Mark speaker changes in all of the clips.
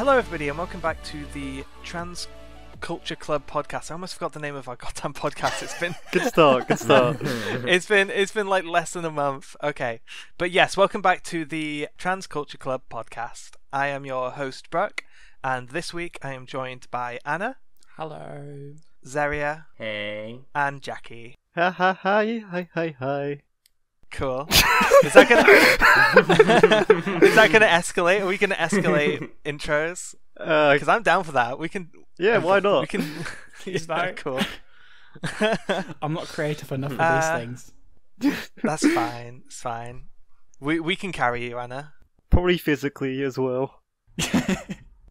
Speaker 1: Hello everybody and welcome back to the Trans Culture Club podcast. I almost forgot the name of our goddamn podcast. It's been
Speaker 2: Good start.
Speaker 1: it's been like less than a month. Okay. But yes, welcome back to the Trans Culture Club podcast. I am your host Brooke, and this week I am joined by Anna.
Speaker 3: Hello.
Speaker 1: Zaria.
Speaker 4: Hey.
Speaker 1: And Jackie.
Speaker 2: Hi.
Speaker 1: Cool. Is that gonna escalate? Are we gonna escalate intros? Because I'm down for that. We can.
Speaker 2: Yeah, why not?
Speaker 1: We can.
Speaker 3: Please
Speaker 1: Yeah,
Speaker 3: no.
Speaker 1: cool.
Speaker 3: I'm not creative enough for these things.
Speaker 1: That's fine. It's fine. We can carry you, Anna.
Speaker 2: Probably physically as well.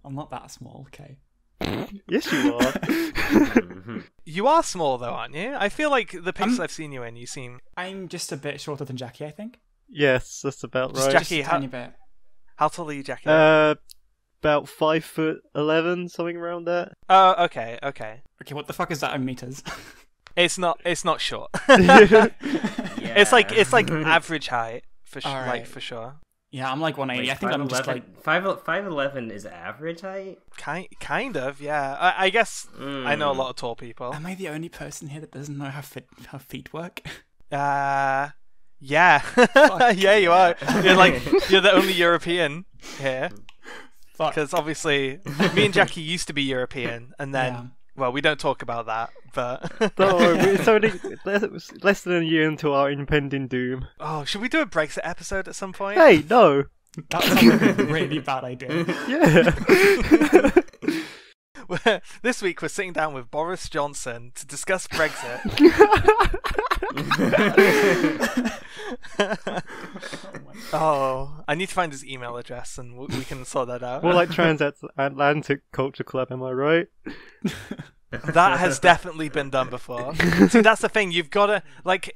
Speaker 3: I'm not that small, okay?
Speaker 2: Yes, you are.
Speaker 1: You are small though, aren't you? I feel like the pictures I've seen you in, you seem.
Speaker 3: I'm just a bit shorter than Jackie, I think.
Speaker 2: Yes, that's about
Speaker 1: Just
Speaker 2: right.
Speaker 1: Jackie,
Speaker 3: Just a tiny bit.
Speaker 1: How tall are you, Jackie?
Speaker 2: About 5'11", something around that.
Speaker 1: Oh, okay.
Speaker 3: Okay, what the fuck is that in meters?
Speaker 1: It's not short.
Speaker 4: Yeah.
Speaker 1: It's like average height for
Speaker 3: All right.
Speaker 1: for sure.
Speaker 3: Yeah, I'm like 180. I think I'm just like
Speaker 4: 5'11" is average height.
Speaker 1: Kind of, yeah. I guess I know a lot of tall people.
Speaker 3: Am I the only person here that doesn't know how feet work?
Speaker 1: Yeah. Yeah, you are. You're the only European here.
Speaker 3: Fuck.
Speaker 1: Because obviously, me and Jackie used to be European, and then,
Speaker 3: Yeah.
Speaker 1: well, we don't talk about that, but...
Speaker 2: Don't worry, it's only less than a year into our impending doom.
Speaker 1: Oh, should we do a Brexit episode at some point?
Speaker 2: Hey, no.
Speaker 3: That sounds like a really bad idea.
Speaker 2: Yeah.
Speaker 1: This week we're sitting down with Boris Johnson to discuss Brexit. Oh, I need to find his email address and we can sort that out.
Speaker 2: More like transatlantic culture club, am I right?
Speaker 1: That has definitely been done before. See, that's the thing. You've got to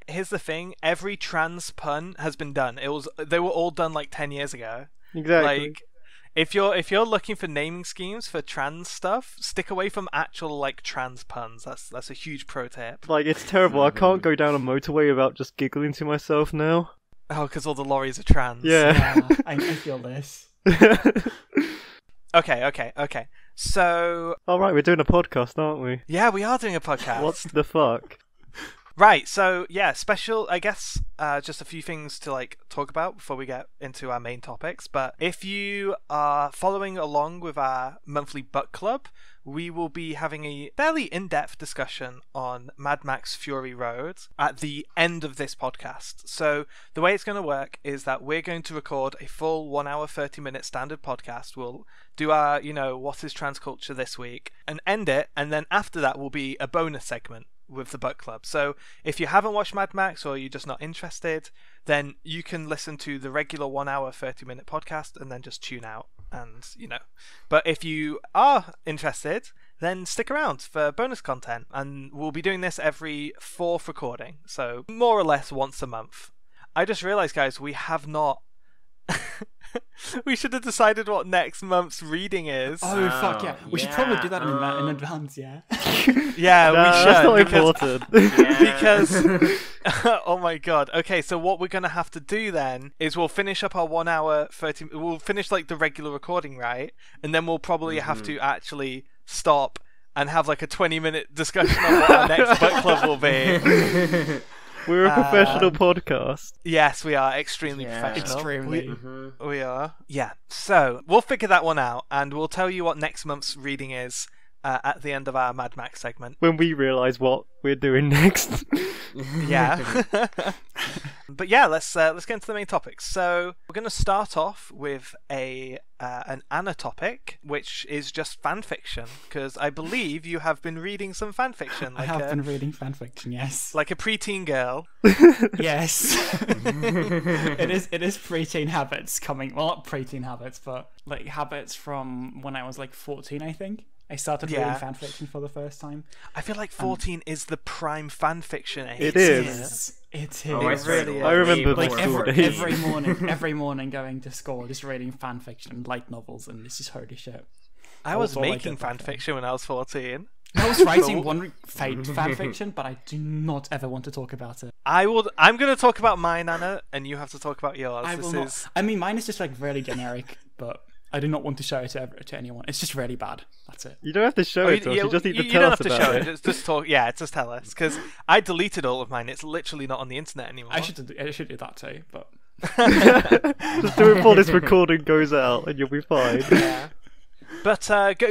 Speaker 1: here's the thing. Every trans pun has been done. They were all done like 10 years ago.
Speaker 2: Exactly.
Speaker 1: Like, if you're looking for naming schemes for trans stuff, stick away from actual like trans puns. That's a huge pro tip.
Speaker 2: Like, it's terrible. I can't go down a motorway without just giggling to myself now.
Speaker 1: Oh, because all the lorries are trans.
Speaker 2: Yeah.
Speaker 3: Yeah, I feel this.
Speaker 1: Okay. So
Speaker 2: Alright, we're doing a podcast, aren't we?
Speaker 1: yeah, we are doing a podcast.
Speaker 2: What the fuck?
Speaker 1: Right, so yeah, special, I guess, just a few things to like talk about before we get into our main topics. But if you are following along with our monthly book club, we will be having a fairly in-depth discussion on Mad Max Fury Road at the end of this podcast. So the way it's going to work is that we're going to record a full 1 hour, 30-minute standard podcast. We'll do our, what is transculture this week and end it. And then after that will be a bonus segment with the book club. So if you haven't watched Mad Max or you're just not interested, then you can listen to the regular 1 hour 30-minute podcast and then just tune out and but if you are interested, then stick around for bonus content, and we'll be doing this every fourth recording, so more or less once a month. I just realized, guys, we have not we should have decided what next month's reading is.
Speaker 3: Oh, fuck yeah. We should probably do that in advance, yeah.
Speaker 1: Yeah, we should.
Speaker 2: That's not important.
Speaker 1: Because oh my god. Okay, so what we're gonna have to do then is we'll finish up our 1 hour 30. We'll finish like the regular recording, right? And then we'll probably have to actually stop and have like a 20-minute discussion on what our next book club will be.
Speaker 2: We're a professional podcast.
Speaker 1: Yes, we are extremely professional.
Speaker 3: Extremely.
Speaker 1: We are. Yeah. So we'll figure that one out, and we'll tell you what next month's reading is at the end of our Mad Max segment.
Speaker 2: When we realise what we're doing next.
Speaker 1: Yeah. But yeah, let's get into the main topics. So we're going to start off with an Anna topic, which is just fan fiction, because I believe you have been reading some fan fiction.
Speaker 3: I have been reading fanfiction, yes.
Speaker 1: Like a preteen girl.
Speaker 3: Yes. It is preteen habits coming. Well, not preteen habits, but like habits from when I was like 14, I think. I started reading fanfiction for the first time.
Speaker 1: I feel like 14 is the prime fanfiction age.
Speaker 2: It is.
Speaker 3: It is.
Speaker 4: Oh,
Speaker 1: It really is.
Speaker 2: I remember
Speaker 3: Like
Speaker 2: the
Speaker 3: every morning going to school, just reading fanfiction and light novels, and it's just holy shit.
Speaker 1: I was
Speaker 3: all I
Speaker 1: making
Speaker 3: did back then.
Speaker 1: fanfiction when I was 14.
Speaker 3: I was writing one fanfiction, but I do not ever want to talk about it.
Speaker 1: I'm going to talk about mine, Anna, and you have to talk about yours.
Speaker 3: I will not. I mean, mine is just like really generic, but I do not want to show it to anyone. It's just really bad. That's it.
Speaker 2: You don't have to show it to us. You just need to
Speaker 1: you
Speaker 2: tell
Speaker 1: don't
Speaker 2: us
Speaker 1: have to
Speaker 2: about
Speaker 1: show
Speaker 2: it.
Speaker 1: it. Just talk. Yeah, just tell us because I deleted all of mine. It's literally not on the internet anymore.
Speaker 3: I should do that too, but
Speaker 2: Just do it before this recording goes out, and you'll be fine.
Speaker 1: Yeah. But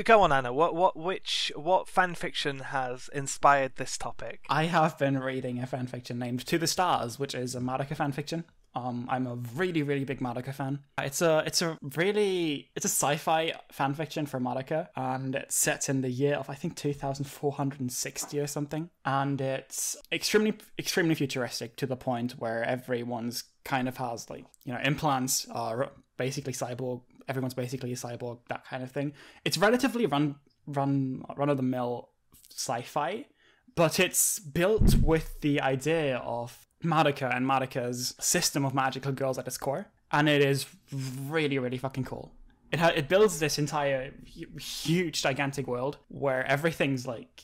Speaker 1: go on, Anna. What fan fiction has inspired this topic?
Speaker 3: I have been reading a fanfiction named To the Stars, which is a Madoka fanfiction. I'm a really, really big Madoka fan. It's a sci-fi fanfiction for Madoka, and it's set in the year of I think 2460 or something. And it's extremely futuristic to the point where everyone's kind of has like implants, are basically cyborg. Everyone's basically a cyborg, that kind of thing. It's relatively run of the mill sci-fi, but it's built with the idea of Madoka and Madoka's system of magical girls at its core, and it is really, really fucking cool. It builds this entire huge, gigantic world where everything's like,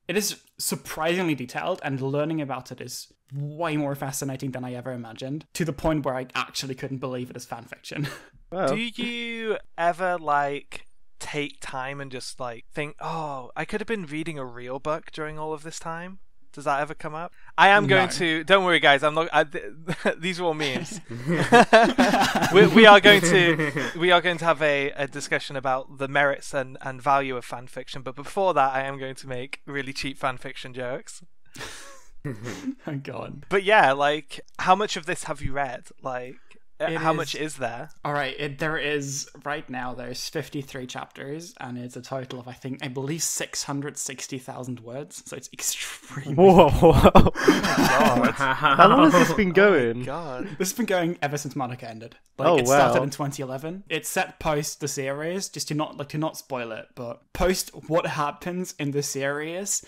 Speaker 3: it is surprisingly detailed, and learning about it is way more fascinating than I ever imagined, to the point where I actually couldn't believe it as fanfiction.
Speaker 2: Well,
Speaker 1: Do you ever take time and just think, oh, I could have been reading a real book during all of this time? Does that ever come up? I am going to. Don't worry, guys. I'm not. These are all memes. we are going to have a discussion about the merits and value of fan fiction. But before that, I am going to make really cheap fan fiction jokes.
Speaker 3: Oh God.
Speaker 1: But yeah, how much of this have you read? How much is there?
Speaker 3: All right, there is right now. There's 53 chapters, and it's a total of I believe 660,000 words. So it's extremely.
Speaker 2: whoa!
Speaker 1: Oh my God.
Speaker 2: How long has this been going?
Speaker 1: God.
Speaker 3: This has been going ever since Madoka ended.
Speaker 2: Oh,
Speaker 3: It started
Speaker 2: wow.
Speaker 3: in 2011. It's set post the series, just to not spoil it, but post what happens in the series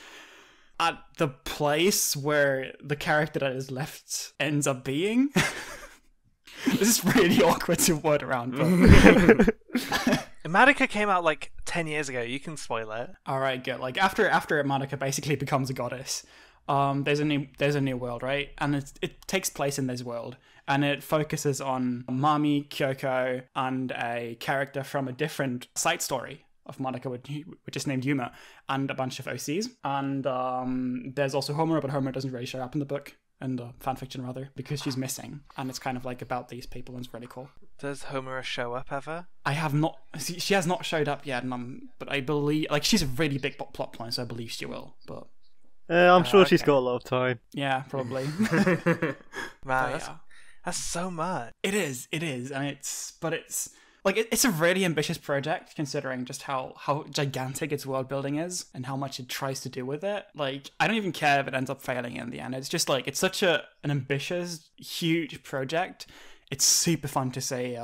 Speaker 3: at the place where the character that is left ends up being. This is really awkward to word around, but
Speaker 1: Madoka came out 10 years ago. You can spoil it.
Speaker 3: all right, good. After Madoka basically becomes a goddess, there's a new world, right? And it takes place in this world, and it focuses on Mami, Kyoko, and a character from a different side story of Madoka, which is named Yuma, and a bunch of OCs. And there's also Homura, but Homura doesn't really show up in the book. And fanfiction rather, because she's missing, and it's kind of about these people, and it's really cool.
Speaker 1: Does Homura show up ever?
Speaker 3: I have not. She has not showed up yet, but I believe she's a really big plot point, so I believe she will. But
Speaker 2: I'm sure she's
Speaker 1: okay.
Speaker 2: got a lot of time.
Speaker 3: yeah, probably.
Speaker 1: Man,
Speaker 3: yeah.
Speaker 1: that's so much.
Speaker 3: It is, and it's a really ambitious project, considering just how gigantic its world building is and how much it tries to do with it. I don't even care if it ends up failing in the end. It's just it's such an ambitious, huge project. It's super fun to see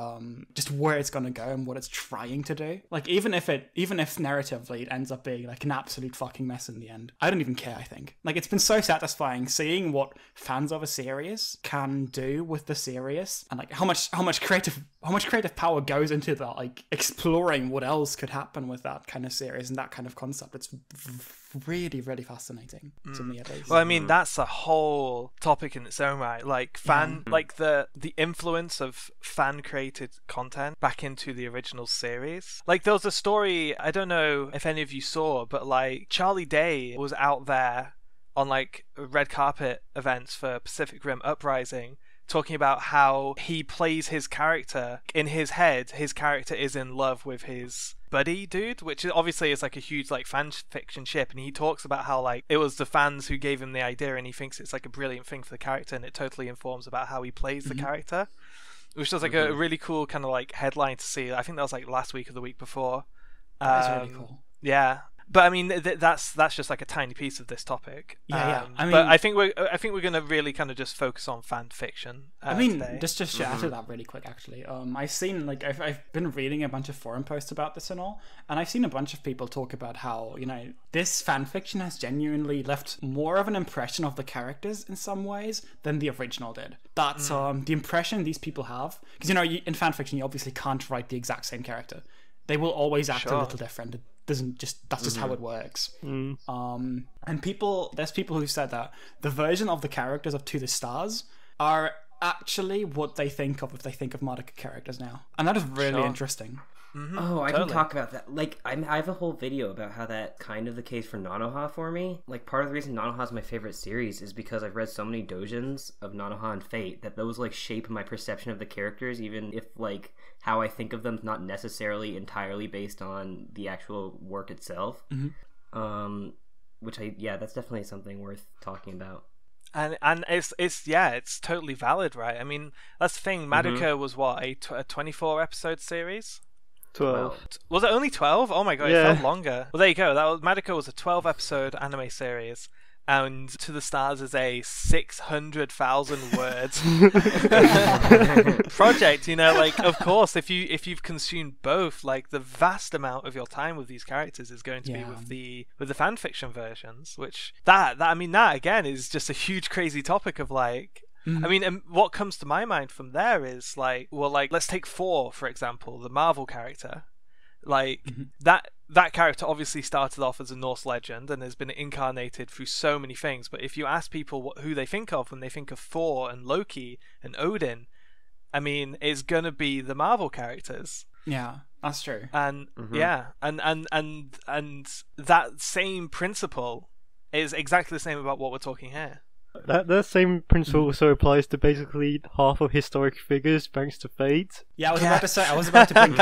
Speaker 3: just where it's gonna go and what it's trying to do. Even if narratively it ends up being an absolute fucking mess in the end, I don't even care. I think it's been so satisfying seeing what fans of a series can do with the series, and how much creative power goes into that, exploring what else could happen with that kind of series and that kind of concept. It's really, really fascinating to me, at least.
Speaker 1: Well, I mean, that's a whole topic in its own right. The influence of fan created content back into the original series. There was a story, I don't know if any of you saw, but Charlie Day was out there on red carpet events for Pacific Rim Uprising, talking about how he plays his character. In his head, his character is in love with his buddy dude, which obviously is a huge fan fiction ship, and he talks about how it was the fans who gave him the idea, and he thinks it's a brilliant thing for the character, and it totally informs about how he plays the character, which was a really cool kind of headline to see. I think that was last week or the week before.
Speaker 3: That's really cool.
Speaker 1: Yeah. But I mean, that's just a tiny piece of this topic.
Speaker 3: Yeah. I mean,
Speaker 1: but I think we're gonna really kind of just focus on fan fiction. Today.
Speaker 3: just to chat to that really quick. Actually, I've seen I've been reading a bunch of forum posts about this and all, and I've seen a bunch of people talk about how this fan fiction has genuinely left more of an impression of the characters in some ways than the original did. That's the impression these people have, because in fan fiction you obviously can't write the exact same character. They will always act a little different. That's just how it works. And there's people who said that the version of the characters of To the Stars are actually what they think of if they think of Madoka characters now, and that is really interesting.
Speaker 1: Mm-hmm,
Speaker 4: Oh, I
Speaker 1: totally.
Speaker 4: can talk about that. Like, I have a whole video about how that kind of the case for Nanoha for me. Like, part of the reason Nanoha is my favorite series is because I've read so many doujins of Nanoha and Fate that those, like, shape my perception of the characters, even if, like, how I think of them is not necessarily entirely based on the actual work itself.
Speaker 3: Mm-hmm.
Speaker 4: That's definitely something worth talking about.
Speaker 1: And it's totally valid, right? I mean, that's the thing. Madoka was what, a 24 episode series?
Speaker 2: 12.
Speaker 1: Was it only 12? Oh my god,
Speaker 2: Yeah.
Speaker 1: it felt longer. Well, there you go. Madoka was a 12 episode anime series, and To the Stars is a 600,000 words project. You know, like, of course, if you've consumed both, like, the vast amount of your time with these characters is going to be with the fan fiction versions. Which that again is just a huge crazy topic of, like. I mean, what comes to my mind from there is, like, well, like, let's take Thor, for example, the Marvel character. Like, that character obviously started off as a Norse legend and has been incarnated through so many things. But if you ask people who they think of when they think of Thor and Loki and Odin, I mean, it's gonna be the Marvel characters.
Speaker 3: Yeah, that's true.
Speaker 1: And and that same principle is exactly the same about what we're talking here.
Speaker 2: That same principle also applies to basically half of historic figures, thanks to Fate.
Speaker 3: Yeah, I was about to bring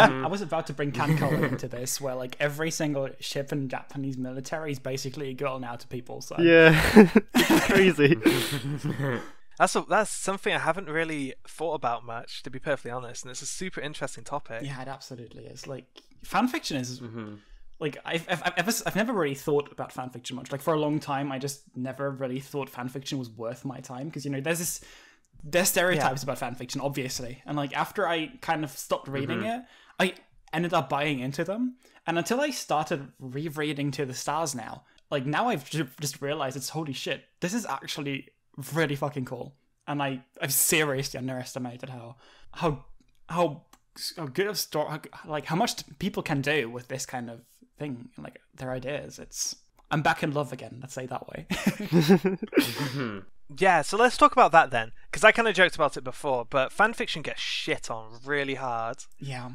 Speaker 3: Kanko into this, where, like, every single ship in Japanese military is basically a girl now to people. So
Speaker 2: Yeah, it's crazy.
Speaker 1: That's something I haven't really thought about much, to be perfectly honest, and it's a super interesting topic.
Speaker 3: Yeah, it absolutely is. Like, fanfiction is. Like, I've never really thought about fanfiction much. Like, for a long time, I just never really thought fanfiction was worth my time, because, you know, there's stereotypes about fanfiction, obviously, and, like, after I kind of stopped reading it, I ended up buying into them, and until I started rereading To the Stars now, like, now I've just realized it's holy shit, this is actually really fucking cool, and I've seriously underestimated how good of story, like, how much people can do with this kind of thing, like, their ideas. I'm back in love again, let's say it that way.
Speaker 1: Yeah, so let's talk about that then, because I kind of joked about it before, but fanfiction gets shit on really hard.
Speaker 3: Yeah.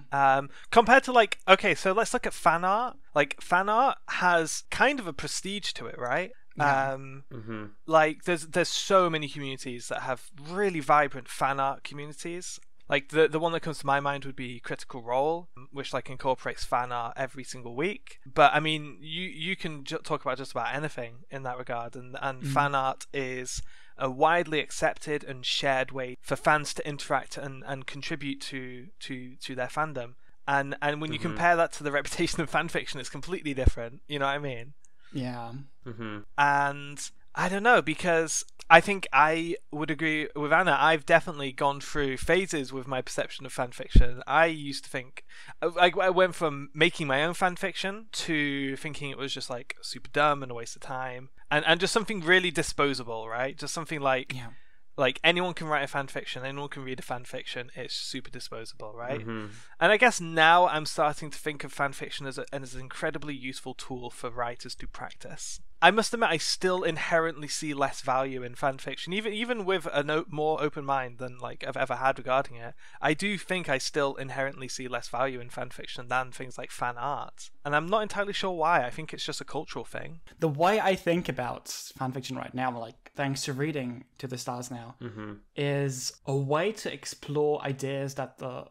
Speaker 1: Compared to, like, okay, so let's look at fan art. Like, fan art has kind of a prestige to it, right?
Speaker 3: Yeah.
Speaker 1: Like, there's so many communities that have really vibrant fan art communities. Like, the one that comes to my mind would be Critical Role, which, like, incorporates fan art every single week. But I mean, you can talk about just about anything in that regard, and fan art is a widely accepted and shared way for fans to interact and contribute to their fandom. And when you compare that to the reputation of fanfiction, it's completely different. You know what I mean?
Speaker 3: Yeah.
Speaker 1: And I don't know, because I think I would agree with Anna. I've definitely gone through phases with my perception of fanfiction. I used to think, I went from making my own fanfiction to thinking it was just, like, super dumb and a waste of time, and just something really disposable, right? Just something like, like, anyone can write a fanfiction, anyone can read a fanfiction. It's super disposable, right? And I guess now I'm starting to think of fanfiction as an incredibly useful tool for writers to practice. I must admit, I still inherently see less value in fanfiction, even with a more open mind than, like, I've ever had regarding it. I do think I still inherently see less value in fanfiction than things like fan art, and I'm not entirely sure why. I think it's just a cultural thing.
Speaker 3: The way I think about fanfiction right now, like, thanks to reading To the Stars now, is a way to explore ideas that the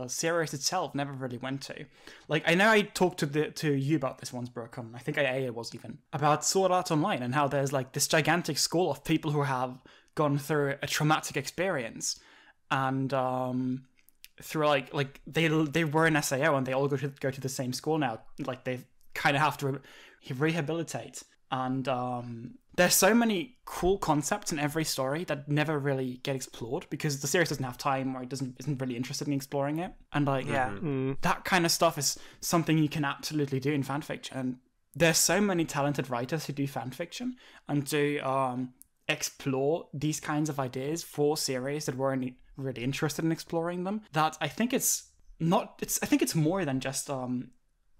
Speaker 3: series itself never really went to. Like, I know I talked to you about this once, Brooke, I think it was even, about Sword Art Online, and how there's, like, this gigantic school of people who have gone through a traumatic experience, and through, like they were in SAO, and they all go to the same school now. Like, they kind of have to rehabilitate, and there's so many cool concepts in every story that never really get explored because the series doesn't have time, or it isn't really interested in exploring it. And, like, that kind of stuff is something you can absolutely do in fanfiction. And there's so many talented writers who do fanfiction and do explore these kinds of ideas for series that weren't really interested in exploring them, that I think it's more than just a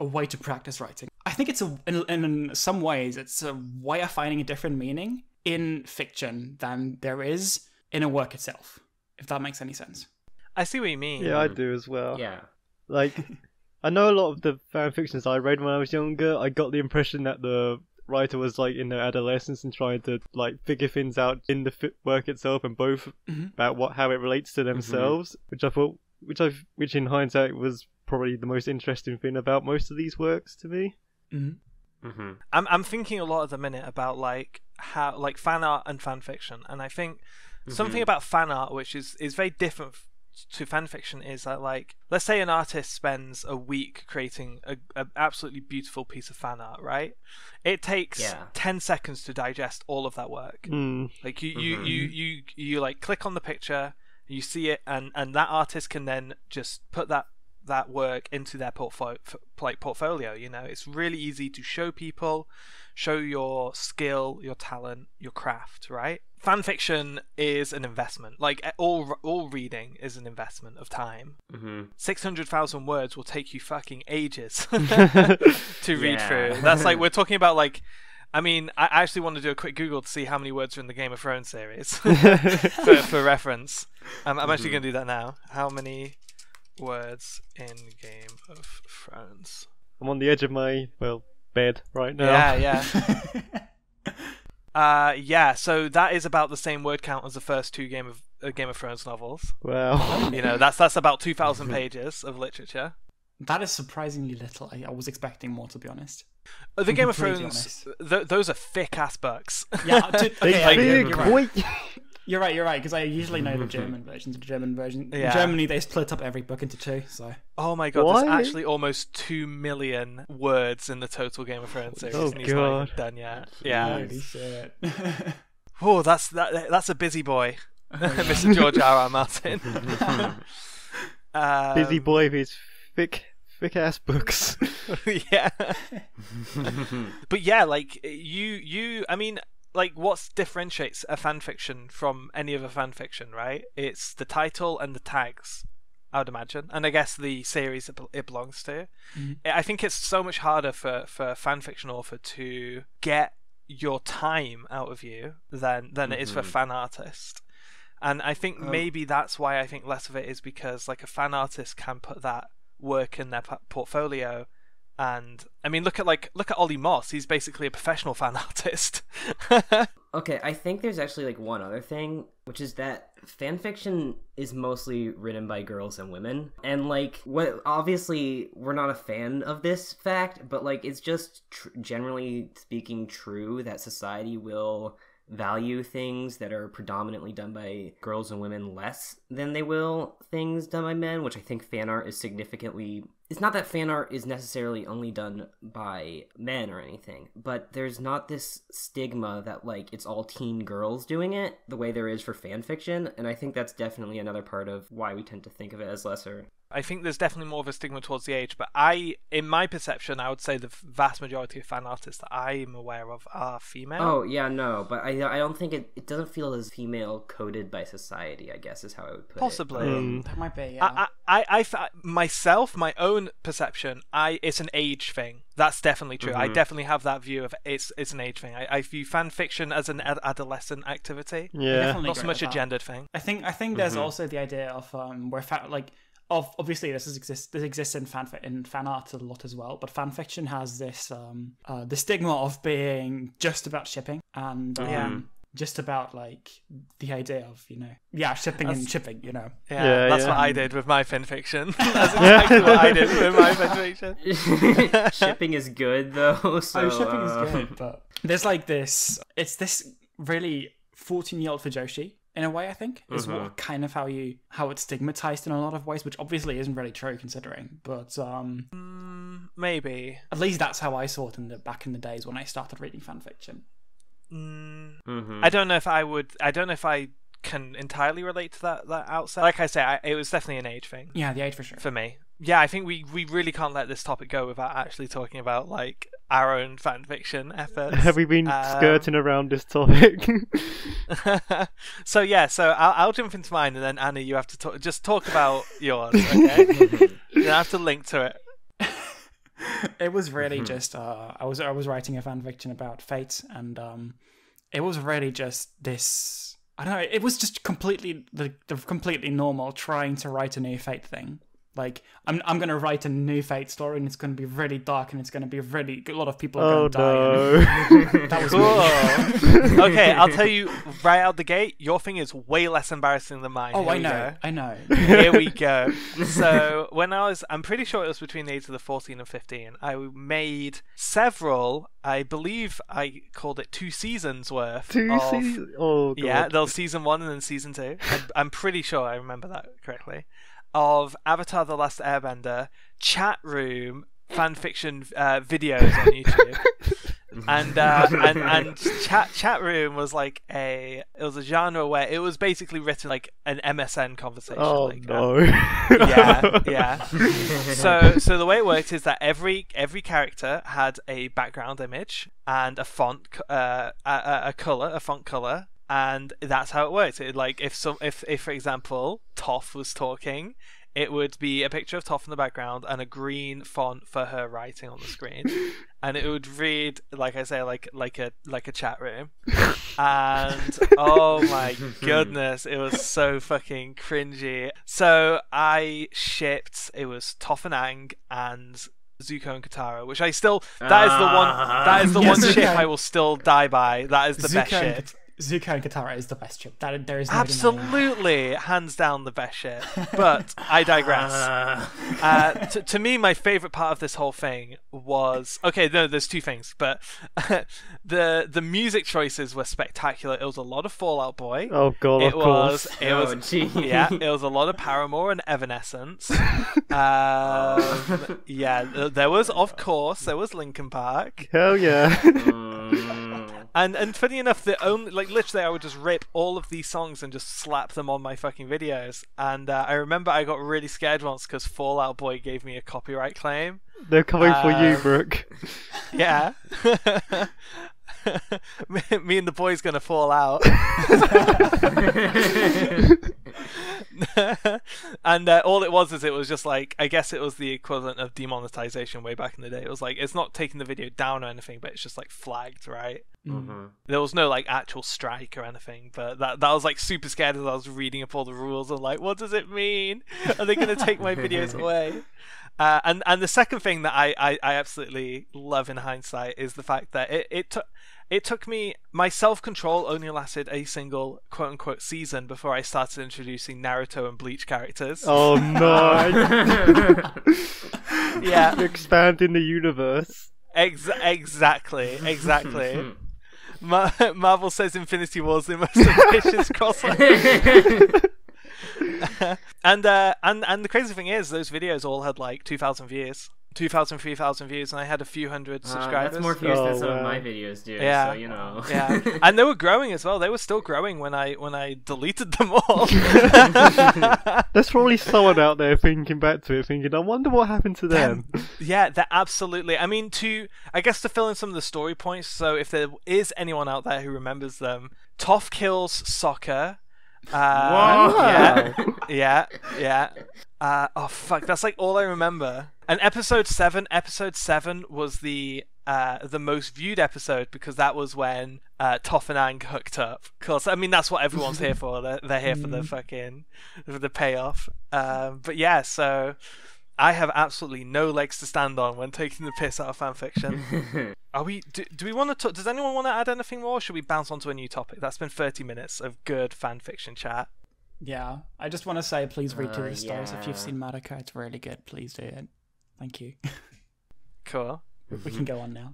Speaker 3: way to practice writing. I think it's in some ways it's a way of finding a different meaning in fiction than there is in a work itself, if that makes any sense.
Speaker 1: I see what you mean.
Speaker 2: Yeah, I do as well.
Speaker 4: Yeah.
Speaker 2: Like, I know a lot of the fan fictions I read when I was younger, I got the impression that the writer was like in their adolescence and trying to like figure things out in the work itself and both about how it relates to themselves, which I thought, which in hindsight was probably the most interesting thing about most of these works to me.
Speaker 1: I'm thinking a lot at the minute about like how like fan art and fan fiction, and I think something about fan art which is very different to fan fiction is that, like, let's say an artist spends a week creating a absolutely beautiful piece of fan art, right? It takes 10 seconds to digest all of that work. Like you like click on the picture, you see it, and that artist can then just put that work into their portfolio. You know, it's really easy to show people, show your skill, your talent, your craft, right? Fan fiction is an investment. Like all reading is an investment of time. 600,000 words will take you fucking ages to read through. That's like, we're talking about like, I mean, I actually want to do a quick Google to see how many words are in the Game of Thrones series for reference. I'm actually going to do that now. How many words in Game of Thrones?
Speaker 2: I'm on the edge of my bed right now.
Speaker 1: Yeah, so that is about the same word count as the first two Game of Thrones novels.
Speaker 2: Wow.
Speaker 1: You know, that's about 2,000 pages of literature.
Speaker 3: That is surprisingly little. I was expecting more, to be honest.
Speaker 1: The Game of Thrones, those are thick ass books.
Speaker 3: Yeah,
Speaker 2: You're
Speaker 3: right, because I usually know the German versions. In Germany, they split up every book into two, so...
Speaker 1: Oh my god, there's actually almost 2 million words in the total Game of Thrones series, and he's not even done yet. Yeah.
Speaker 3: Holy shit.
Speaker 1: Oh, that's a busy boy, Mr. George R.R. Martin.
Speaker 2: Busy boy with his thick ass books.
Speaker 1: Yeah. But yeah, like, I mean... Like, what differentiates a fanfiction from any other fanfiction, right? It's the title and the tags, I would imagine. And I guess the series it belongs to. I think it's so much harder for a fanfiction author to get your time out of you than it is for a fan artist. And I think maybe that's why I think less of it is because, like, a fan artist can put that work in their portfolio. And I mean, look at Ollie Moss. He's basically a professional fan artist.
Speaker 4: Okay, I think there's actually like one other thing, which is that fanfiction is mostly written by girls and women, and like, what obviously we're not a fan of this fact, but like, it's just generally speaking true that society will value things that are predominantly done by girls and women less than they will things done by men, which I think fan art is significantly... It's not that fan art is necessarily only done by men or anything, but there's not this stigma that, like, it's all teen girls doing it the way there is for fan fiction, and I think that's definitely another part of why we tend to think of it as lesser.
Speaker 1: I think there's definitely more of a stigma towards the age, but in my perception, I would say the vast majority of fan artists that I'm aware of are female.
Speaker 4: Oh, yeah, no, but I don't think it doesn't feel as female coded by society, I guess is how I would put
Speaker 1: Possibly.
Speaker 4: it.
Speaker 3: That might be, yeah.
Speaker 1: I myself, my own perception, it's an age thing. That's definitely true. I definitely have that view of it's an age thing. I view fan fiction as an adolescent activity.
Speaker 2: Yeah.
Speaker 1: Not so much a gendered thing.
Speaker 3: I think there's also the idea of where obviously this exists in fan art a lot as well, but fan fiction has this the stigma of being just about shipping and just about like the idea of shipping and shipping,
Speaker 1: that's what I did with my fan fiction. That's exactly what I did with my fan fiction.
Speaker 4: Shipping is good though. So,
Speaker 3: shipping is good, but there's like this. It's this really 14-year-old fujoshi. In a way, I think, is what kind of how it's stigmatized in a lot of ways, which obviously isn't really true considering, but
Speaker 1: maybe.
Speaker 3: At least that's how I saw it back in the days when I started reading fanfiction.
Speaker 1: I don't know if I can entirely relate to that outset. Like I say, it was definitely an age thing.
Speaker 3: Yeah, the age for sure.
Speaker 1: For me. Yeah, I think we really can't let this topic go without actually talking about like our own fanfiction efforts.
Speaker 2: Have we been skirting around this topic?
Speaker 1: So I'll jump into mine, and then Anna, you have to talk about yours. Okay, you have to link to it.
Speaker 3: It was really just I was writing a fanfiction about fate, and it was really just this I don't know. It was just completely the completely normal trying to write a new Fate thing. Like, I'm going to write a new Fate story, and it's going to be really dark, and it's going to be really... A lot of people are going to die. And that was
Speaker 1: cool. Okay, I'll tell you right out the gate, your thing is way less embarrassing than mine.
Speaker 3: Oh, I know.
Speaker 1: Here we go. So, when I'm pretty sure it was between the ages of 14 and 15, I made several, I believe I called it 2 seasons worth.
Speaker 2: 2 seasons? Oh, God.
Speaker 1: Yeah, there was season 1 and then season 2. I'm pretty sure I remember that correctly. Of Avatar: The Last Airbender chat room fanfiction videos on YouTube, and chat room was like it was a genre where it was basically written like an MSN conversation.
Speaker 2: Oh
Speaker 1: like,
Speaker 2: no!
Speaker 1: Yeah. So the way it worked is that every character had a background image and a font, a font color. And that's how it works. It, like if for example Toph was talking, it would be a picture of Toph in the background and a green font for her writing on the screen, and it would read, like I say, like a chat room. And oh my goodness, it was so fucking cringy. So I shipped, it was Toph and Aang and Zuko and Katara, which I still, that is the one ship I will still die by. That is the best ship.
Speaker 3: Zuko and Katara is the best ship. There is no
Speaker 1: absolutely hands down the best ship. But I digress. To me, my favorite part of this whole thing was there's 2 things, but the music choices were spectacular. It was a lot of Fall Out Boy.
Speaker 2: Oh God,
Speaker 1: it
Speaker 2: of course.
Speaker 1: It was a lot of Paramore and Evanescence. There was Linkin Park.
Speaker 2: Hell yeah.
Speaker 1: And funny enough, literally I would just rip all of these songs and just slap them on my fucking videos. And I remember I got really scared once because Fall Out Boy gave me a copyright claim.
Speaker 2: They're coming for you, Brooke.
Speaker 1: Yeah. Me and the boy's gonna fall out. And all it was just like, I guess it was the equivalent of demonetization way back in the day. It was like, it's not taking the video down or anything, but it's just like flagged, right?
Speaker 4: Mm-hmm.
Speaker 1: There was no like actual strike or anything, but that was like super scared as I was reading up all the rules and like, what does it mean? Are they gonna take my videos away? And the second thing that I absolutely love in hindsight is the fact that it took me, my self-control only lasted a single quote-unquote season before I started introducing Naruto and Bleach characters.
Speaker 2: Oh no!
Speaker 1: Yeah,
Speaker 2: expanding the universe.
Speaker 1: Exactly. Marvel says Infinity War's the most ambitious crossover. And the crazy thing is, those videos all had like 2,000 views, 2,000, 3,000 views, and I had a few hundred subscribers.
Speaker 4: That's more views than some of my videos do.
Speaker 1: Yeah,
Speaker 4: so, you know.
Speaker 1: Yeah, and they were growing as well. They were still growing when I deleted them all.
Speaker 2: There's probably someone out there thinking back to it, thinking, I wonder what happened to them.
Speaker 1: Yeah, they're absolutely. I mean, I guess to fill in some of the story points. So if there is anyone out there who remembers them, Toph kills Sokka.
Speaker 2: Wow.
Speaker 1: Yeah. Oh fuck, that's like all I remember. And episode 7 was the most viewed episode because that was when Toph and Aang hooked up. Cause I mean that's what everyone's here for. They're here for the payoff. But yeah, so I have absolutely no legs to stand on when taking the piss out of fanfiction. Are we? Do we want to talk? Does anyone want to add anything more? Or should we bounce onto a new topic? That's been 30 minutes of good fanfiction chat.
Speaker 3: Yeah, I just want to say, please read through the stories. If you've seen Madoka, it's really good. Please do it. Thank you.
Speaker 1: Cool.
Speaker 3: We can go on now.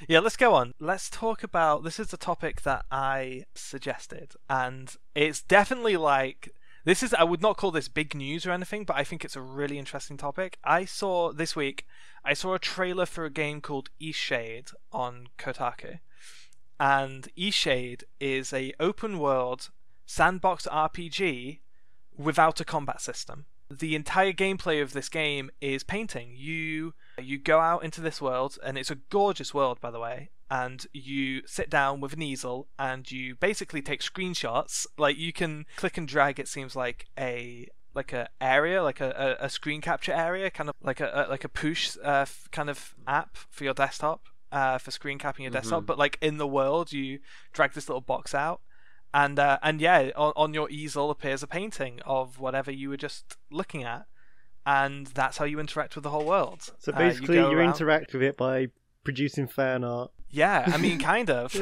Speaker 1: Yeah, let's go on. Let's talk about. This is a topic that I suggested, and it's definitely like. I would not call this big news or anything, but I think it's a really interesting topic. This week, I saw a trailer for a game called Eastshade on Kotaku. And Eastshade is a open world sandbox RPG without a combat system. The entire gameplay of this game is painting. You go out into this world, and it's a gorgeous world, by the way, and you sit down with an easel and you basically take screenshots. Like, you can click and drag, it seems like a area, like a screen capture area, kind of like a push kind of app for your desktop, for screen capping your desktop. But like in the world, you drag this little box out And yeah, on your easel appears a painting of whatever you were just looking at, and that's how you interact with the whole world.
Speaker 2: So basically, you
Speaker 1: around...
Speaker 2: interact with it by producing fan art.
Speaker 1: Yeah, I mean, kind of.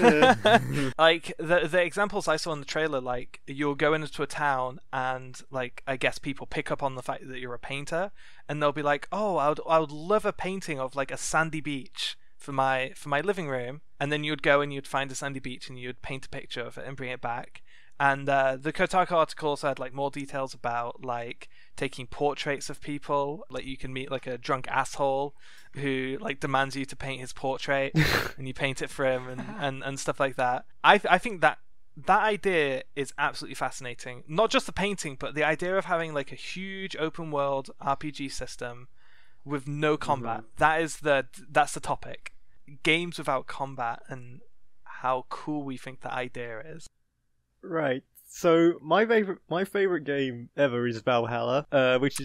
Speaker 1: Like the examples I saw in the trailer, like you'll go into a town and like I guess people pick up on the fact that you're a painter, and they'll be like, "Oh, I would love a painting of like a sandy beach for my living room," and then you'd go and you'd find a sandy beach and you'd paint a picture of it and bring it back. And the Kotaku article also had like more details about like taking portraits of people. Like you can meet like a drunk asshole who like demands you to paint his portrait, and you paint it for him, and stuff like that. I think that idea is absolutely fascinating. Not just the painting, but the idea of having like a huge open world RPG system with no combat. That's the topic. Games without combat, and how cool we think that idea is.
Speaker 2: Right. So my favorite game ever is Valhalla, which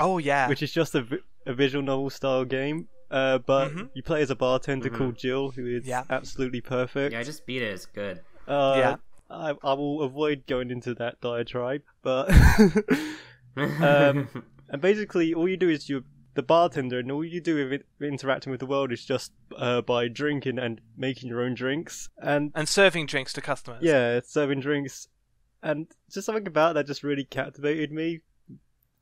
Speaker 2: is just a visual novel style game. But you play as a bartender called Jill, who is absolutely perfect.
Speaker 4: Yeah, I just beat it. It's good.
Speaker 2: I will avoid going into that diatribe, but and basically all you do is you're the bartender, and all you do with interacting with the world is just by drinking and making your own drinks and
Speaker 1: serving drinks to customers.
Speaker 2: Yeah, serving drinks. And just something about that just really captivated me.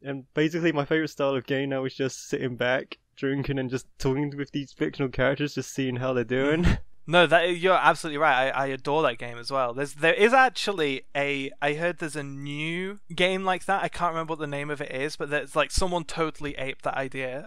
Speaker 2: And basically my favourite style of game now is just sitting back, drinking, and just talking with these fictional characters, just seeing how they're doing.
Speaker 1: No, you're absolutely right. I adore that game as well. There is actually I heard there's a new game like that. I can't remember what the name of it is, but there's like someone totally aped that idea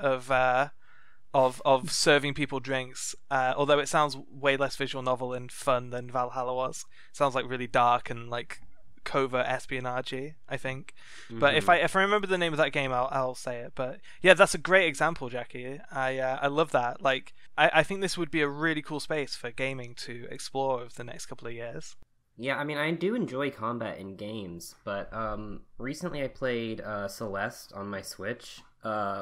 Speaker 1: of serving people drinks. Although it sounds way less visual novel and fun than Valhalla was. It sounds like really dark and like covert espionage, I think. But if I remember the name of that game, I'll say it. But yeah, that's a great example, Jackie. I love that. Like I think this would be a really cool space for gaming to explore over the next couple of years.
Speaker 4: Yeah, I mean, I do enjoy combat in games, but recently I played Celeste on my Switch,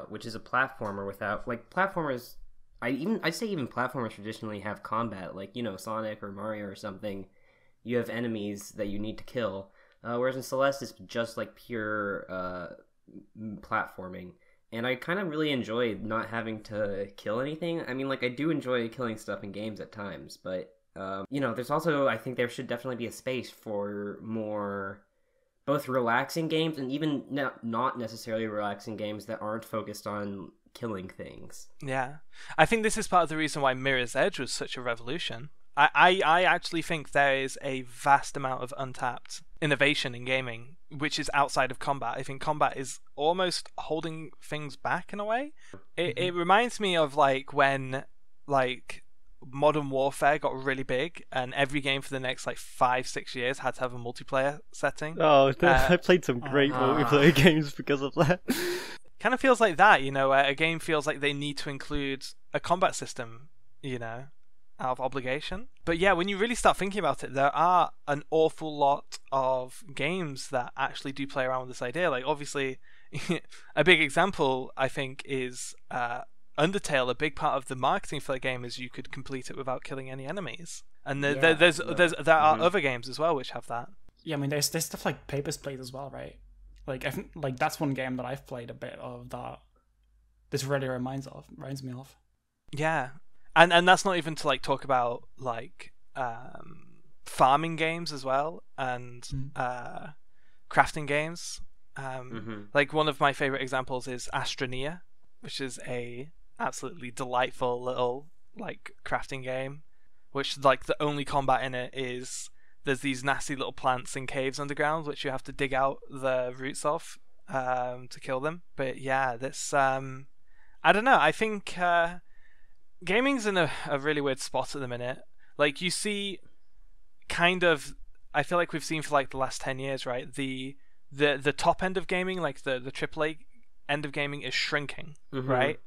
Speaker 4: which is a platformer without like platformers. I'd say even platformers traditionally have combat, like Sonic or Mario or something. You have enemies that you need to kill, whereas in Celeste it's just like pure platforming, and I kind of really enjoy not having to kill anything. I mean, like I do enjoy killing stuff in games at times, but there's also, I think there should definitely be a space for more both relaxing games and even not necessarily relaxing games that aren't focused on killing things.
Speaker 1: Yeah, I think this is part of the reason why Mirror's Edge was such a revolution. I actually think there is a vast amount of untapped innovation in gaming, which is outside of combat. I think combat is almost holding things back in a way. It reminds me of like when like Modern Warfare got really big, and every game for the next like 5-6 years had to have a multiplayer setting.
Speaker 2: Oh, I played some great multiplayer games because of that.
Speaker 1: Kind of feels like that, a game feels like they need to include a combat system, out of obligation. But yeah, when you really start thinking about it, there are an awful lot of games that actually do play around with this idea. Like obviously a big example I think is Undertale. A big part of the marketing for that game is you could complete it without killing any enemies, and there are other games as well which have that.
Speaker 3: Yeah, I mean there's stuff like Papers, Please as well, right? Like I think like that's one game that I've played a bit of that this really reminds me of.
Speaker 1: Yeah. And that's not even to like talk about like farming games as well, and crafting games. Like one of my favorite examples is Astroneer, which is a absolutely delightful little like crafting game, which like the only combat in it is there's these nasty little plants in caves underground which you have to dig out the roots of to kill them. But yeah, this I don't know. I think gaming's in a really weird spot at the minute. Like you see kind of, I feel like we've seen for like the last 10 years, right? The top end of gaming, like the AAA end of gaming is shrinking, right?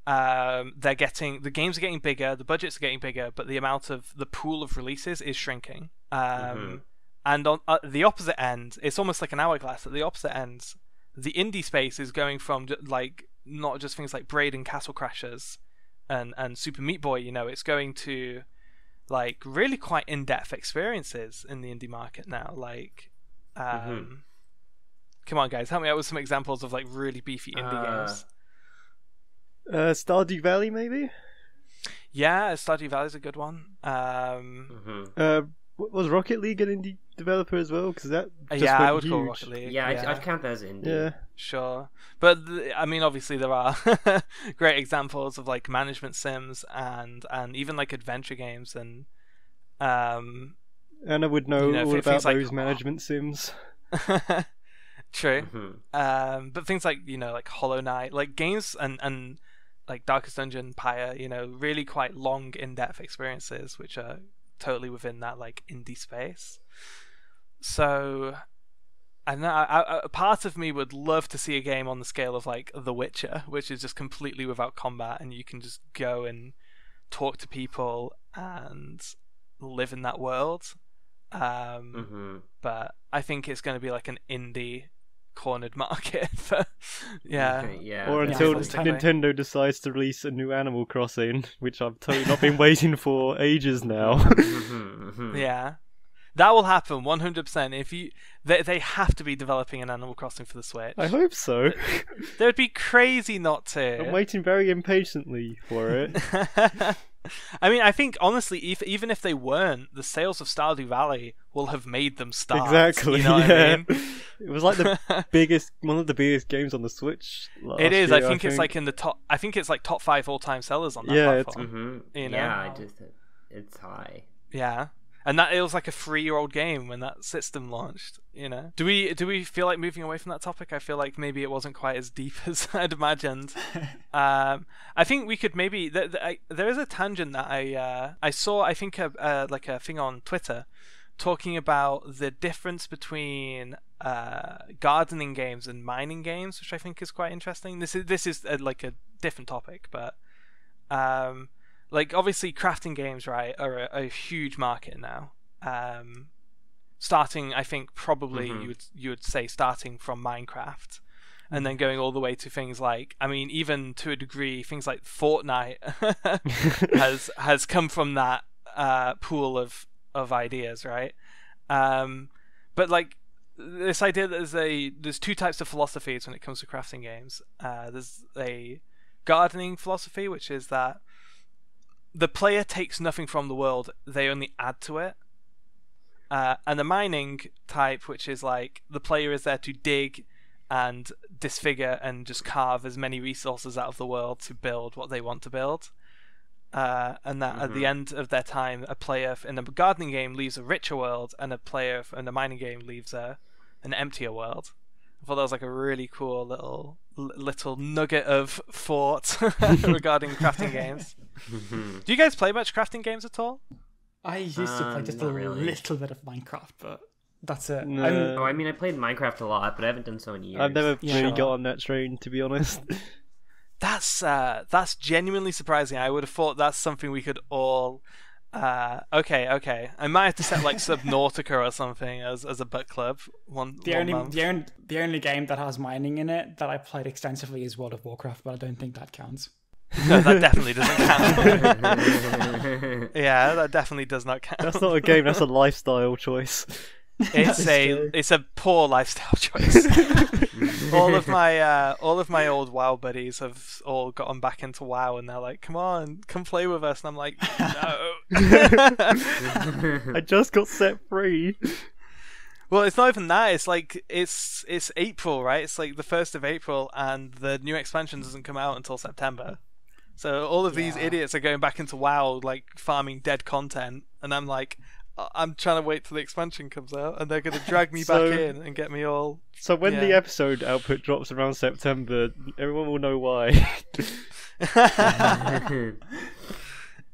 Speaker 1: The games are getting bigger, the budgets are getting bigger, but the pool of releases is shrinking. And on the opposite end, it's almost like an hourglass. At the opposite end, the indie space is going from like not just things like Braid and Castle Crashers and Super Meat Boy, it's going to like really quite in-depth experiences in the indie market now. Like Come on, guys, help me out with some examples of like really beefy indie games.
Speaker 2: Stardew Valley, maybe.
Speaker 1: Yeah, Stardew Valley's a good one.
Speaker 2: Was Rocket League an indie developer as well? Because that just
Speaker 1: I
Speaker 2: went
Speaker 1: would call
Speaker 2: huge.
Speaker 1: Rocket League.
Speaker 4: Yeah, I'd count that as indie.
Speaker 2: Yeah.
Speaker 1: Sure, but I mean, obviously there are great examples of like management sims and even like adventure games and
Speaker 2: Anna would know all about
Speaker 1: like,
Speaker 2: those management sims.
Speaker 1: True. But things like like Hollow Knight, like games and like Darkest Dungeon, Pyre, really quite long, in-depth experiences which are totally within that like indie space. So I know a part of me would love to see a game on the scale of like The Witcher, which is just completely without combat and you can just go and talk to people and live in that world. But I think it's going to be like an indie cornered market for
Speaker 2: or until Nintendo decides to release a new Animal Crossing, which I've totally not been waiting for ages now.
Speaker 1: Yeah, that will happen 100%. If they have to be developing an Animal Crossing for the Switch.
Speaker 2: I hope so.
Speaker 1: They would be crazy not to.
Speaker 2: I'm waiting very impatiently for it.
Speaker 1: I mean, I think honestly, even if they weren't, the sales of Stardew Valley will have made them start.
Speaker 2: Exactly.
Speaker 1: You know what I mean?
Speaker 2: It was like one of the biggest games on the Switch.
Speaker 1: It is. I think it's like in the top. I think it's like top 5 all-time sellers on that platform.
Speaker 4: Yeah, it's high.
Speaker 1: Yeah. And that it was like a 3-year-old game when that system launched. Do we feel like moving away from that topic? I feel like maybe it wasn't quite as deep as I'd imagined. I think we could maybe. There is a tangent that I saw. I think like a thing on Twitter talking about the difference between gardening games and mining games, which I think is quite interesting. This is like a different topic, but. Like obviously crafting games, right, are a huge market now. Starting, I think probably you would say starting from Minecraft, and then going all the way to things like, I mean, even to a degree, things like Fortnite has come from that pool of ideas, right? But like this idea that there's 2 types of philosophies when it comes to crafting games. There's a gardening philosophy, which is that the player takes nothing from the world, they only add to it. And the mining type, which is like the player is there to dig and disfigure and just carve as many resources out of the world to build what they want to build. And that at the end of their time, a player in a gardening game leaves a richer world, and a player in a mining game leaves an emptier world. I thought that was like a really cool little nugget of thought regarding crafting games. Do you guys play much crafting games at all?
Speaker 3: I used to play just a little bit of Minecraft, but that's it.
Speaker 2: No.
Speaker 4: I mean, I played Minecraft a lot, but I haven't done so in years.
Speaker 2: I've never really got on that train, to be honest.
Speaker 1: That's genuinely surprising. I would have thought that's something we could all. Okay. I might have to set like Subnautica or something as a book club.
Speaker 3: The only game that has mining in it that I played extensively is World of Warcraft, but I don't think that counts.
Speaker 1: No, that definitely doesn't count. Yeah, that definitely does not count.
Speaker 2: That's not a game. That's a lifestyle choice.
Speaker 1: It's a poor lifestyle choice. all of my old WoW buddies have all gotten back into WoW, and they're like, "Come play with us," and I'm like, "No."
Speaker 2: I just got set free.
Speaker 1: Well, it's not even that. It's like it's April, right? It's like the 1st of April, and the new expansion doesn't come out until September. So all of these idiots are going back into WoW, like farming dead content, and I'm like, I'm trying to wait till the expansion comes out, and they're going to drag me back in and get me all.
Speaker 2: So when the episode output drops around September, everyone will know why.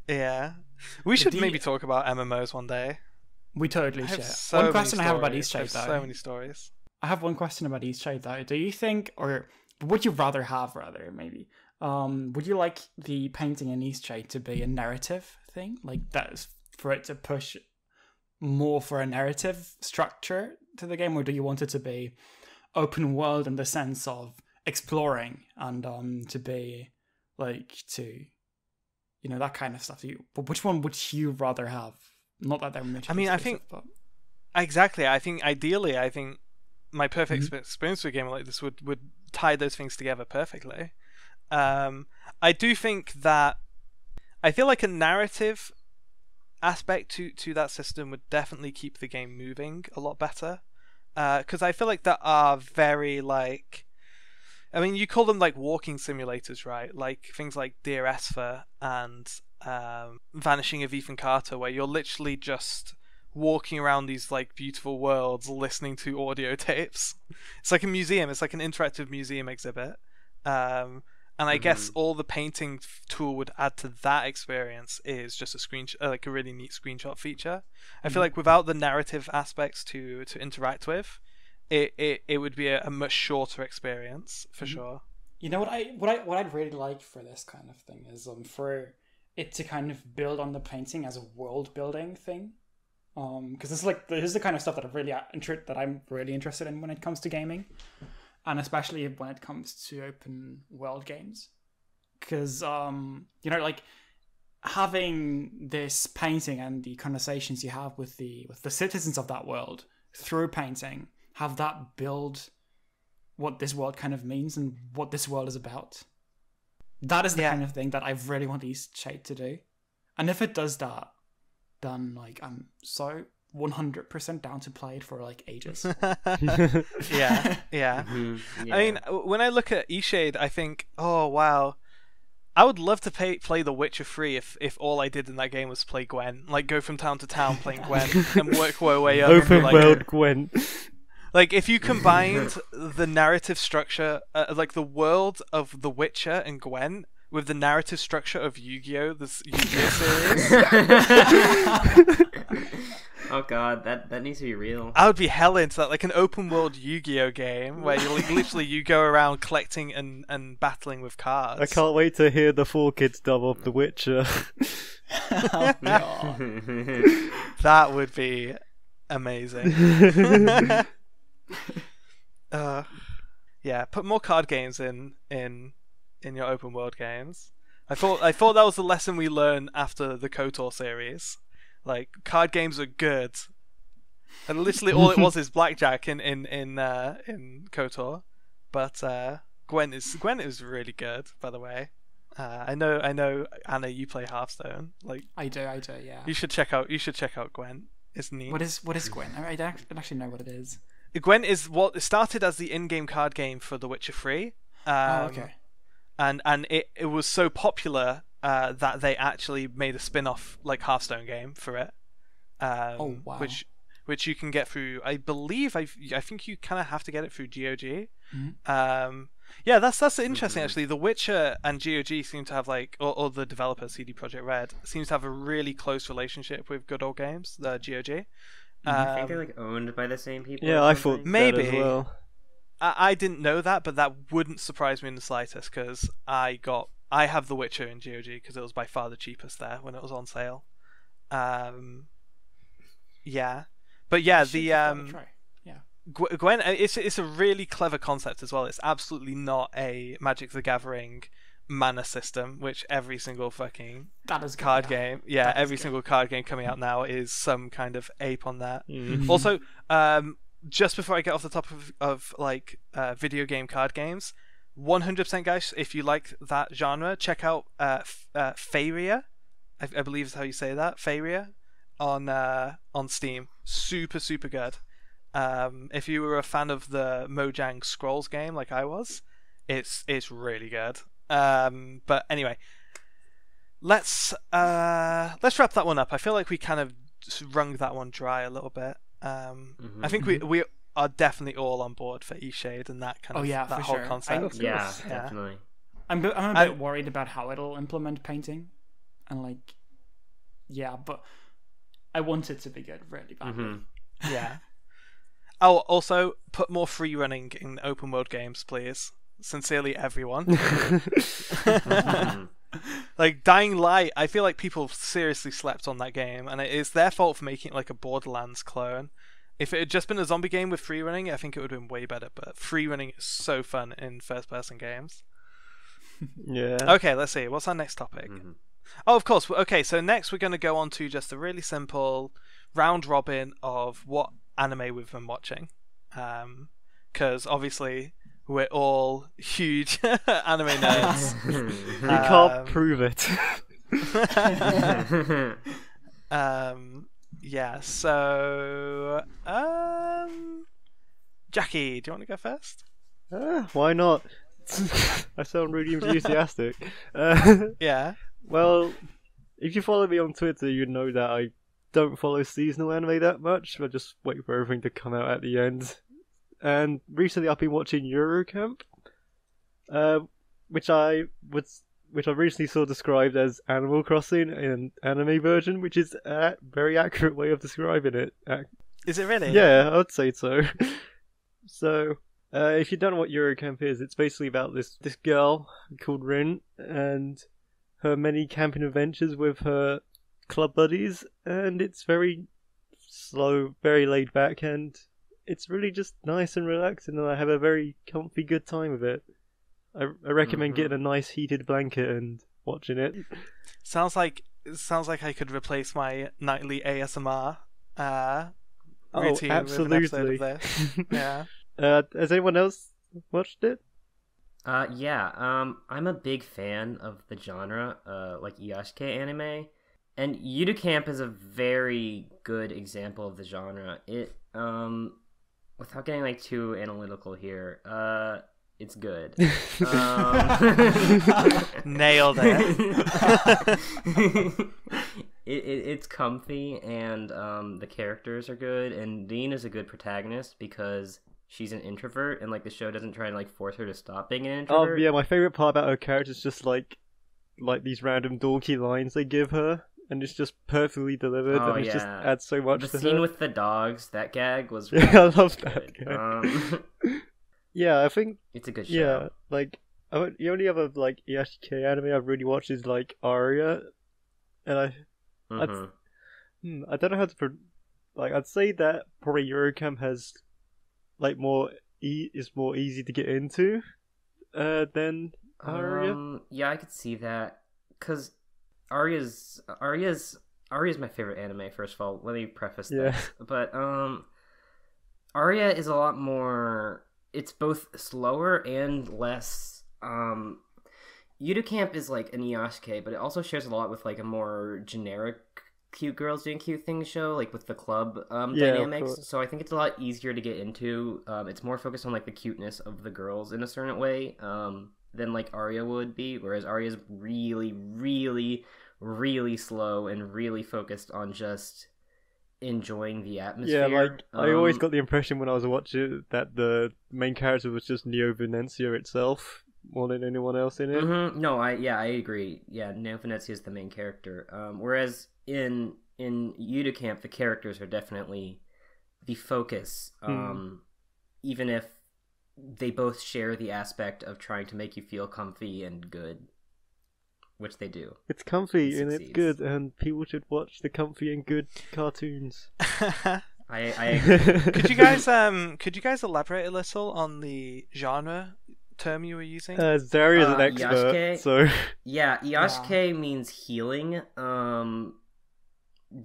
Speaker 1: Yeah, we should maybe talk about MMOs one day.
Speaker 3: We totally should. One question I have about Eastshade, though.
Speaker 1: So many stories.
Speaker 3: I have one question about Eastshade, though. Do you think, or would you rather have, maybe? Would you like the painting in Eastshade to be a narrative thing, like that, for it to push more for a narrative structure to the game, or do you want it to be open world in the sense of exploring and to be like that kind of stuff? But which one would you rather have? Not that they're mutually
Speaker 1: I mean,
Speaker 3: exclusive, but...
Speaker 1: Exactly. I think ideally, my perfect experience with a game like this would tie those things together perfectly. I do think that I feel like a narrative aspect to that system would definitely keep the game moving a lot better. Because I feel like there are very like, I mean, you call them like walking simulators, right? Like things like Dear Esther and Vanishing of Ethan Carter, where you're literally just walking around these like beautiful worlds listening to audio tapes. It's like a museum. It's like an interactive museum exhibit. And I guess all the painting tool would add to that experience is just a like a really neat screenshot feature. I feel like without the narrative aspects to interact with, it would be a much shorter experience for sure.
Speaker 3: You know what I'd really like for this kind of thing is for it to kind of build on the painting as a world building thing. Because this is the kind of stuff that I'm really interested in when it comes to gaming, and especially when it comes to open world games. Because like having this painting and the conversations you have with the citizens of that world through painting, have that build what this world kind of means and what this world is about. That is the kind of thing that I really want Eastshade to do, and if it does that, then like I'm so 100% down to play it for like ages.
Speaker 1: Yeah. I mean, when I look at Eastshade, I think, oh wow, I would love to play The Witcher 3 if all I did in that game was play Gwen, like go from town to town playing Gwen and work my way up.
Speaker 2: Open world Gwen.
Speaker 1: Like if you combined the narrative structure, like the world of The Witcher and Gwen, with the narrative structure of Yu-Gi-Oh! This Yu-Gi-Oh! Series.
Speaker 4: Oh god, that needs to be real.
Speaker 1: I would be hell into that, like an open world Yu-Gi-Oh! Game where you like, literally you go around collecting and battling with cards.
Speaker 2: I can't wait to hear the 4Kids dub of The Witcher.
Speaker 3: Oh,
Speaker 1: that would be amazing. Yeah, put more card games in your open world games. I thought that was the lesson we learned after the KOTOR series. Like card games are good, and literally all it was is blackjack in KOTOR. But Gwen is really good, by the way. I know Anna, you play Hearthstone. Like
Speaker 3: I do, yeah.
Speaker 1: You should check out Gwen. It's neat.
Speaker 3: What is Gwen? I don't actually know what it is.
Speaker 1: Gwen is what started as the in-game card game for The Witcher 3.
Speaker 3: Okay.
Speaker 1: And it was so popular that they actually made a spin-off like Hearthstone game for it.
Speaker 3: Oh wow.
Speaker 1: Which you can get through. I believe I think you kind of have to get it through GOG.
Speaker 3: Mm-hmm.
Speaker 1: Yeah, that's interesting actually. The Witcher and GOG seem to have like, or the developer CD Projekt Red seems to have a really close relationship with Good Old Games, the GOG.
Speaker 4: I think they're like owned by the same people.
Speaker 2: Yeah, I thought
Speaker 1: maybe
Speaker 2: that as well.
Speaker 1: I didn't know that, but that wouldn't surprise me in the slightest because I have The Witcher in GOG because it was by far the cheapest there when it was on sale. Yeah, but yeah, Gwen. It's a really clever concept as well. It's absolutely not a Magic the Gathering mana system, which every single fucking card game, every single card game coming out now is some kind of ape on that.
Speaker 2: Mm-hmm.
Speaker 1: Also, just before I get off the top of like video game card games, 100% guys, if you like that genre, check out Faeria. I believe is how you say that, Faeria, on Steam. Super good. If you were a fan of the Mojang Scrolls game like I was, it's really good. But anyway, let's wrap that one up. I feel like we kind of wrung that one dry a little bit. I think we are definitely all on board for Eastshade and that kind of that whole concept.
Speaker 4: Yeah, definitely.
Speaker 3: I'm a bit worried about how it'll implement painting, and like, but I want it to be good really badly.
Speaker 1: Yeah. Oh, also put more free running in open world games, please. Sincerely, everyone. Like Dying Light, I feel like people seriously slept on that game, and it's their fault for making it like a Borderlands clone. If it had just been a zombie game with free running, I think it would have been way better. But free running is so fun in first-person games.
Speaker 2: Yeah.
Speaker 1: Okay, let's see. What's our next topic? Oh, of course. Okay, so next we're going to go on to just a really simple round robin of what anime we've been watching, because obviously we're all huge anime nerds.
Speaker 2: You can't prove it.
Speaker 1: Yeah. So, Jackie, do you want to go first?
Speaker 2: Why not? I sound really enthusiastic.
Speaker 1: Yeah.
Speaker 2: Well, if you follow me on Twitter, you'd know that I don't follow seasonal anime that much. I just wait for everything to come out at the end. And recently I've been watching Eurocamp, which I recently saw described as Animal Crossing in an anime version, which is a very accurate way of describing it.
Speaker 1: Is it really?
Speaker 2: Yeah, I would say so. So, if you don't know what Eurocamp is, it's basically about this girl called Rin and her many camping adventures with her club buddies, and it's very slow, very laid back, and it's really just nice and relaxing, and I have a very comfy, good time with it. I recommend getting a nice heated blanket and watching it.
Speaker 1: Sounds like I could replace my nightly ASMR routine
Speaker 2: absolutely.
Speaker 1: with an episode of this. Yeah.
Speaker 2: Has anyone else watched it?
Speaker 4: Yeah. I'm a big fan of the genre, like Iyashikei anime, and Unicamp is a very good example of the genre. It, without getting like too analytical here, it's good.
Speaker 1: Nailed it.
Speaker 4: It's comfy, and the characters are good, and Dean is a good protagonist because she's an introvert, and like the show doesn't try and like force her to stop being an introvert.
Speaker 2: Oh yeah, my favorite part about her character is just like these random dorky lines they give her, and it's just perfectly delivered, and it just adds so much to her.
Speaker 4: The scene with the dogs, that gag was
Speaker 2: really I love that gag. Yeah, I think
Speaker 4: it's a good show.
Speaker 2: Yeah, like the only other like Iyashikei anime I've really watched is like Aria, and I don't know how to I'd say that probably Eurocamp has like is more easy to get into than Aria.
Speaker 4: Yeah, I could see that, because Aria's my favorite anime. First of all, let me preface this. But Aria is a lot more. It's both slower and less. Unicamp is like an Iyashikei, but it also shares a lot with like a more generic cute girls doing cute things show, like with the club dynamics. So I think it's a lot easier to get into. It's more focused on like the cuteness of the girls in a certain way than like Aria would be, whereas Aria is really, really, really slow and really focused on just enjoying the atmosphere.
Speaker 2: Yeah, like I always got the impression when I was watching that the main character was just Neo Venezia itself more than anyone else in it.
Speaker 4: No, I agree. Yeah, Neo Venezia is the main character. Whereas in Unicamp, the characters are definitely the focus. Even if they both share the aspect of trying to make you feel comfy and good, which they do.
Speaker 2: It's comfy and it's good, and people should watch the comfy and good cartoons.
Speaker 4: I agree.
Speaker 1: Could you guys elaborate a little on the genre term you were using?
Speaker 2: Zari is an expert,
Speaker 4: Iyashikei,
Speaker 2: so
Speaker 4: yeah, Iyashikei means healing.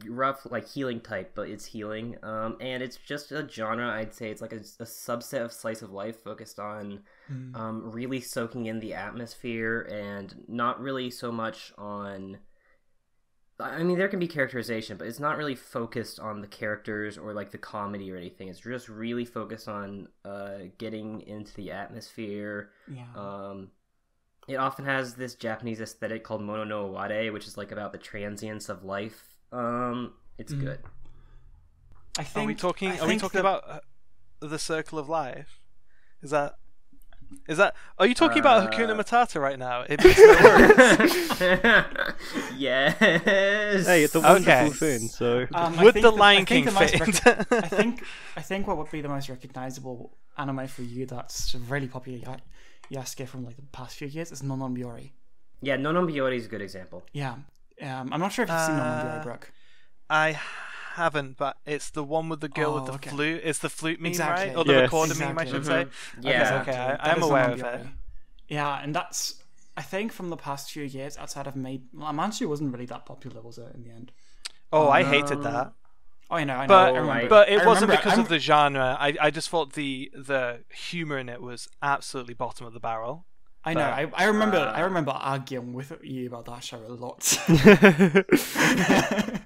Speaker 4: Rough, like healing type, but it's healing. And it's just a genre. I'd say it's like a subset of slice of life focused on really soaking in the atmosphere, and not really so much on. I mean, there can be characterization, but it's not really focused on the characters or like the comedy or anything. It's just really focused on getting into the atmosphere.
Speaker 3: Yeah.
Speaker 4: It often has this Japanese aesthetic called mono no aware, which is like about the transience of life. It's good.
Speaker 3: I think.
Speaker 1: Are we talking about the circle of life? Is that? Are you talking about Hakuna Matata right now? It makes no words.
Speaker 4: Yes.
Speaker 2: Hey, it's a wonderful thing. So
Speaker 1: would the Lion King fit?
Speaker 3: I think what would be the most recognizable anime for you that's really popular Yasuke from like the past few years is Nonon Biori.
Speaker 4: Yeah, Nonon Biori is a good example.
Speaker 3: Yeah. I'm not sure if you've seen Nonon Biori, Brooke.
Speaker 1: I haven't, but it's the one with the girl with the flute. It's the flute meme,
Speaker 3: Exactly.
Speaker 1: right? Or the recorder meme, I should say.
Speaker 4: Yeah.
Speaker 1: Okay, I'm aware of it.
Speaker 3: Yeah, and that's, I think, from the past few years outside of Manchu wasn't really that popular, was it, in the end?
Speaker 1: Oh, I hated that.
Speaker 3: Oh, I know. I
Speaker 1: But
Speaker 3: remember.
Speaker 1: but it
Speaker 3: I
Speaker 1: wasn't
Speaker 3: remember-
Speaker 1: because of the genre. I just thought the humor in it was absolutely bottom of the barrel.
Speaker 3: I know. I remember arguing with you about that show a lot.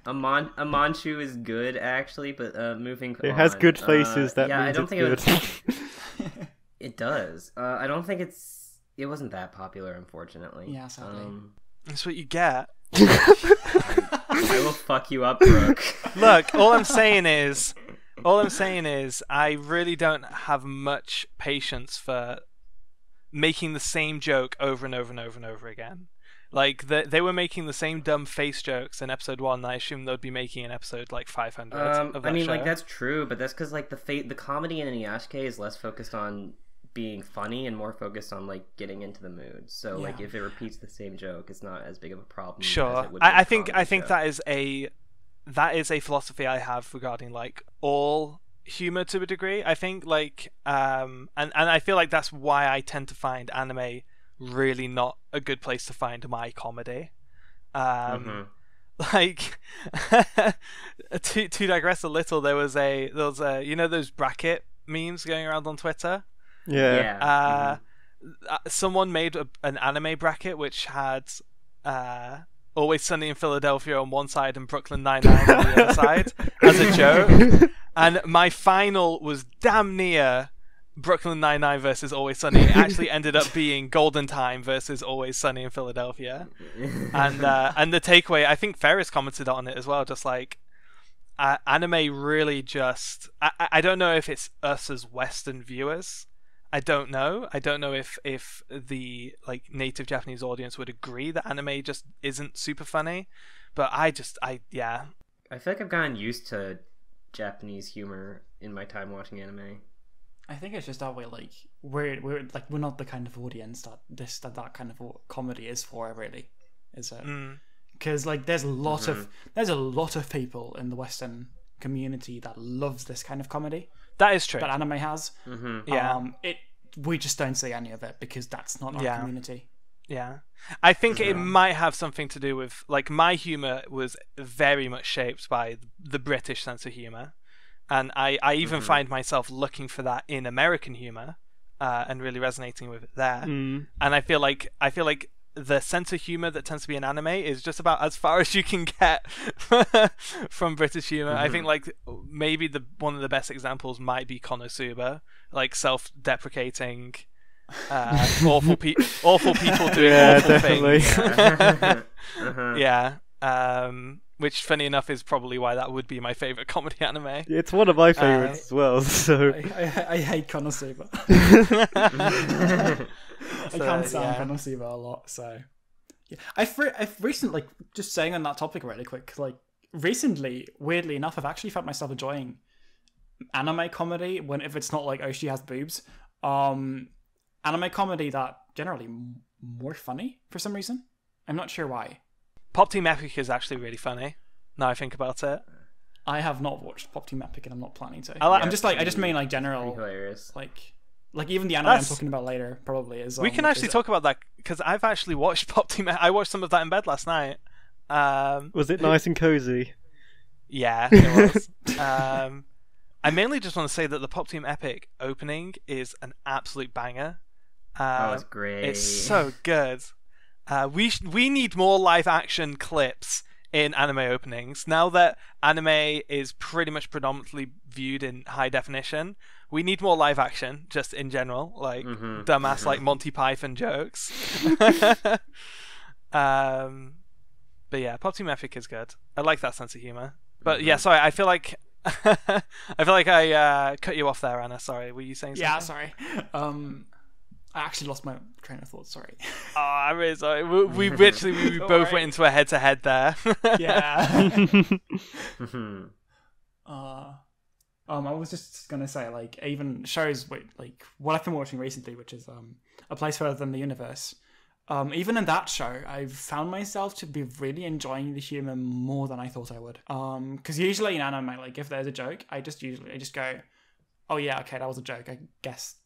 Speaker 4: Amanchu is good actually, but moving on.
Speaker 2: It has good faces. That
Speaker 4: yeah,
Speaker 2: means
Speaker 4: I don't
Speaker 2: it's
Speaker 4: think
Speaker 2: good.
Speaker 4: it does. I don't think it wasn't that popular, unfortunately.
Speaker 3: Yeah, sadly.
Speaker 1: That's what you get.
Speaker 4: I will fuck you up, Brooke.
Speaker 1: Look, all I'm saying is, I really don't have much patience for making the same joke over and over and over and over again. Like they were making the same dumb face jokes in episode 1. I assume they'd be making in episode like 500 of that
Speaker 4: I mean,
Speaker 1: show.
Speaker 4: like that's true, but that's because like the comedy in Inuyashiki is less focused on being funny and more focused on like getting into the mood. So like if it repeats the same joke, it's not as big of a problem.
Speaker 1: Sure,
Speaker 4: as it would be
Speaker 1: I
Speaker 4: a
Speaker 1: think
Speaker 4: comedy show.
Speaker 1: that is a philosophy I have regarding like all humor to a degree. I think like and I feel like that's why I tend to find anime really not a good place to find my comedy. Like to digress a little, there was a you know those bracket memes going around on Twitter.
Speaker 2: Yeah.
Speaker 1: Someone made an anime bracket which had Always Sunny in Philadelphia on one side and Brooklyn Nine-Nine on the other side as a joke, and my final was damn near Brooklyn Nine-Nine versus Always Sunny. It actually ended up being Golden Time versus Always Sunny in Philadelphia, and the takeaway, I think Ferris commented on it as well, just like anime really just I don't know if it's us as Western viewers. I don't know if the like native Japanese audience would agree that anime just isn't super funny, but I feel
Speaker 4: like I've gotten used to Japanese humor in my time watching anime.
Speaker 3: I think it's just that way. Like we're not the kind of audience that kind of comedy is for, really, is it? Because like there's a lot of people in the Western community that loves this kind of comedy.
Speaker 1: That is true.
Speaker 3: That anime has.
Speaker 1: Yeah.
Speaker 3: We just don't see any of it because that's not our community.
Speaker 1: Yeah. I think it might have something to do with like my humor was very much shaped by the British sense of humor, and I even find myself looking for that in American humor, and really resonating with it there. And I feel like the sense of humor that tends to be in anime is just about as far as you can get from British humor. I think like maybe one of the best examples might be Konosuba, like self-deprecating, awful people doing awful things. Which, funny enough, is probably why that would be my favorite comedy anime.
Speaker 2: It's one of my favorites as well. So
Speaker 3: I hate Konosuba. I can't stand Konosuba a lot. So I've recently, just saying on that topic really quick, like recently, weirdly enough, I've actually found myself enjoying anime comedy if it's not like, oh, she has boobs. Anime comedy that generally more funny for some reason. I'm not sure why.
Speaker 1: Pop Team Epic is actually really funny. Now I think about it.
Speaker 3: I have not watched Pop Team Epic and I'm not planning to.
Speaker 1: I
Speaker 3: just mean like general,
Speaker 4: hilarious.
Speaker 3: Like even the anime I'm talking about later probably is.
Speaker 1: We can actually talk about that because I've actually watched Pop Team. I watched some of that in bed last night.
Speaker 2: Was it nice and cozy?
Speaker 1: Yeah, it was. I mainly just want to say that the Pop Team Epic opening is an absolute banger.
Speaker 4: It's great.
Speaker 1: It's so good. We need more live action clips in anime openings. Now that anime is pretty much predominantly viewed in high definition, we need more live action just in general, like dumbass like Monty Python jokes. But yeah, Pop Team Epic is good. I like that sense of humor. But yeah, sorry, I feel like I cut you off there, Anna. Sorry, were you saying something?
Speaker 3: Yeah, sorry. I actually lost my train of thought. Sorry.
Speaker 1: Oh, I'm really sorry. We literally both went into a head-to-head there.
Speaker 3: Yeah. I was just gonna say, like, even shows like what I've been watching recently, which is A Place Further Than the Universe. Even in that show, I've found myself to be really enjoying the humor more than I thought I would. Because usually in anime, like if there's a joke, I just go, oh yeah, okay, that was a joke. I guess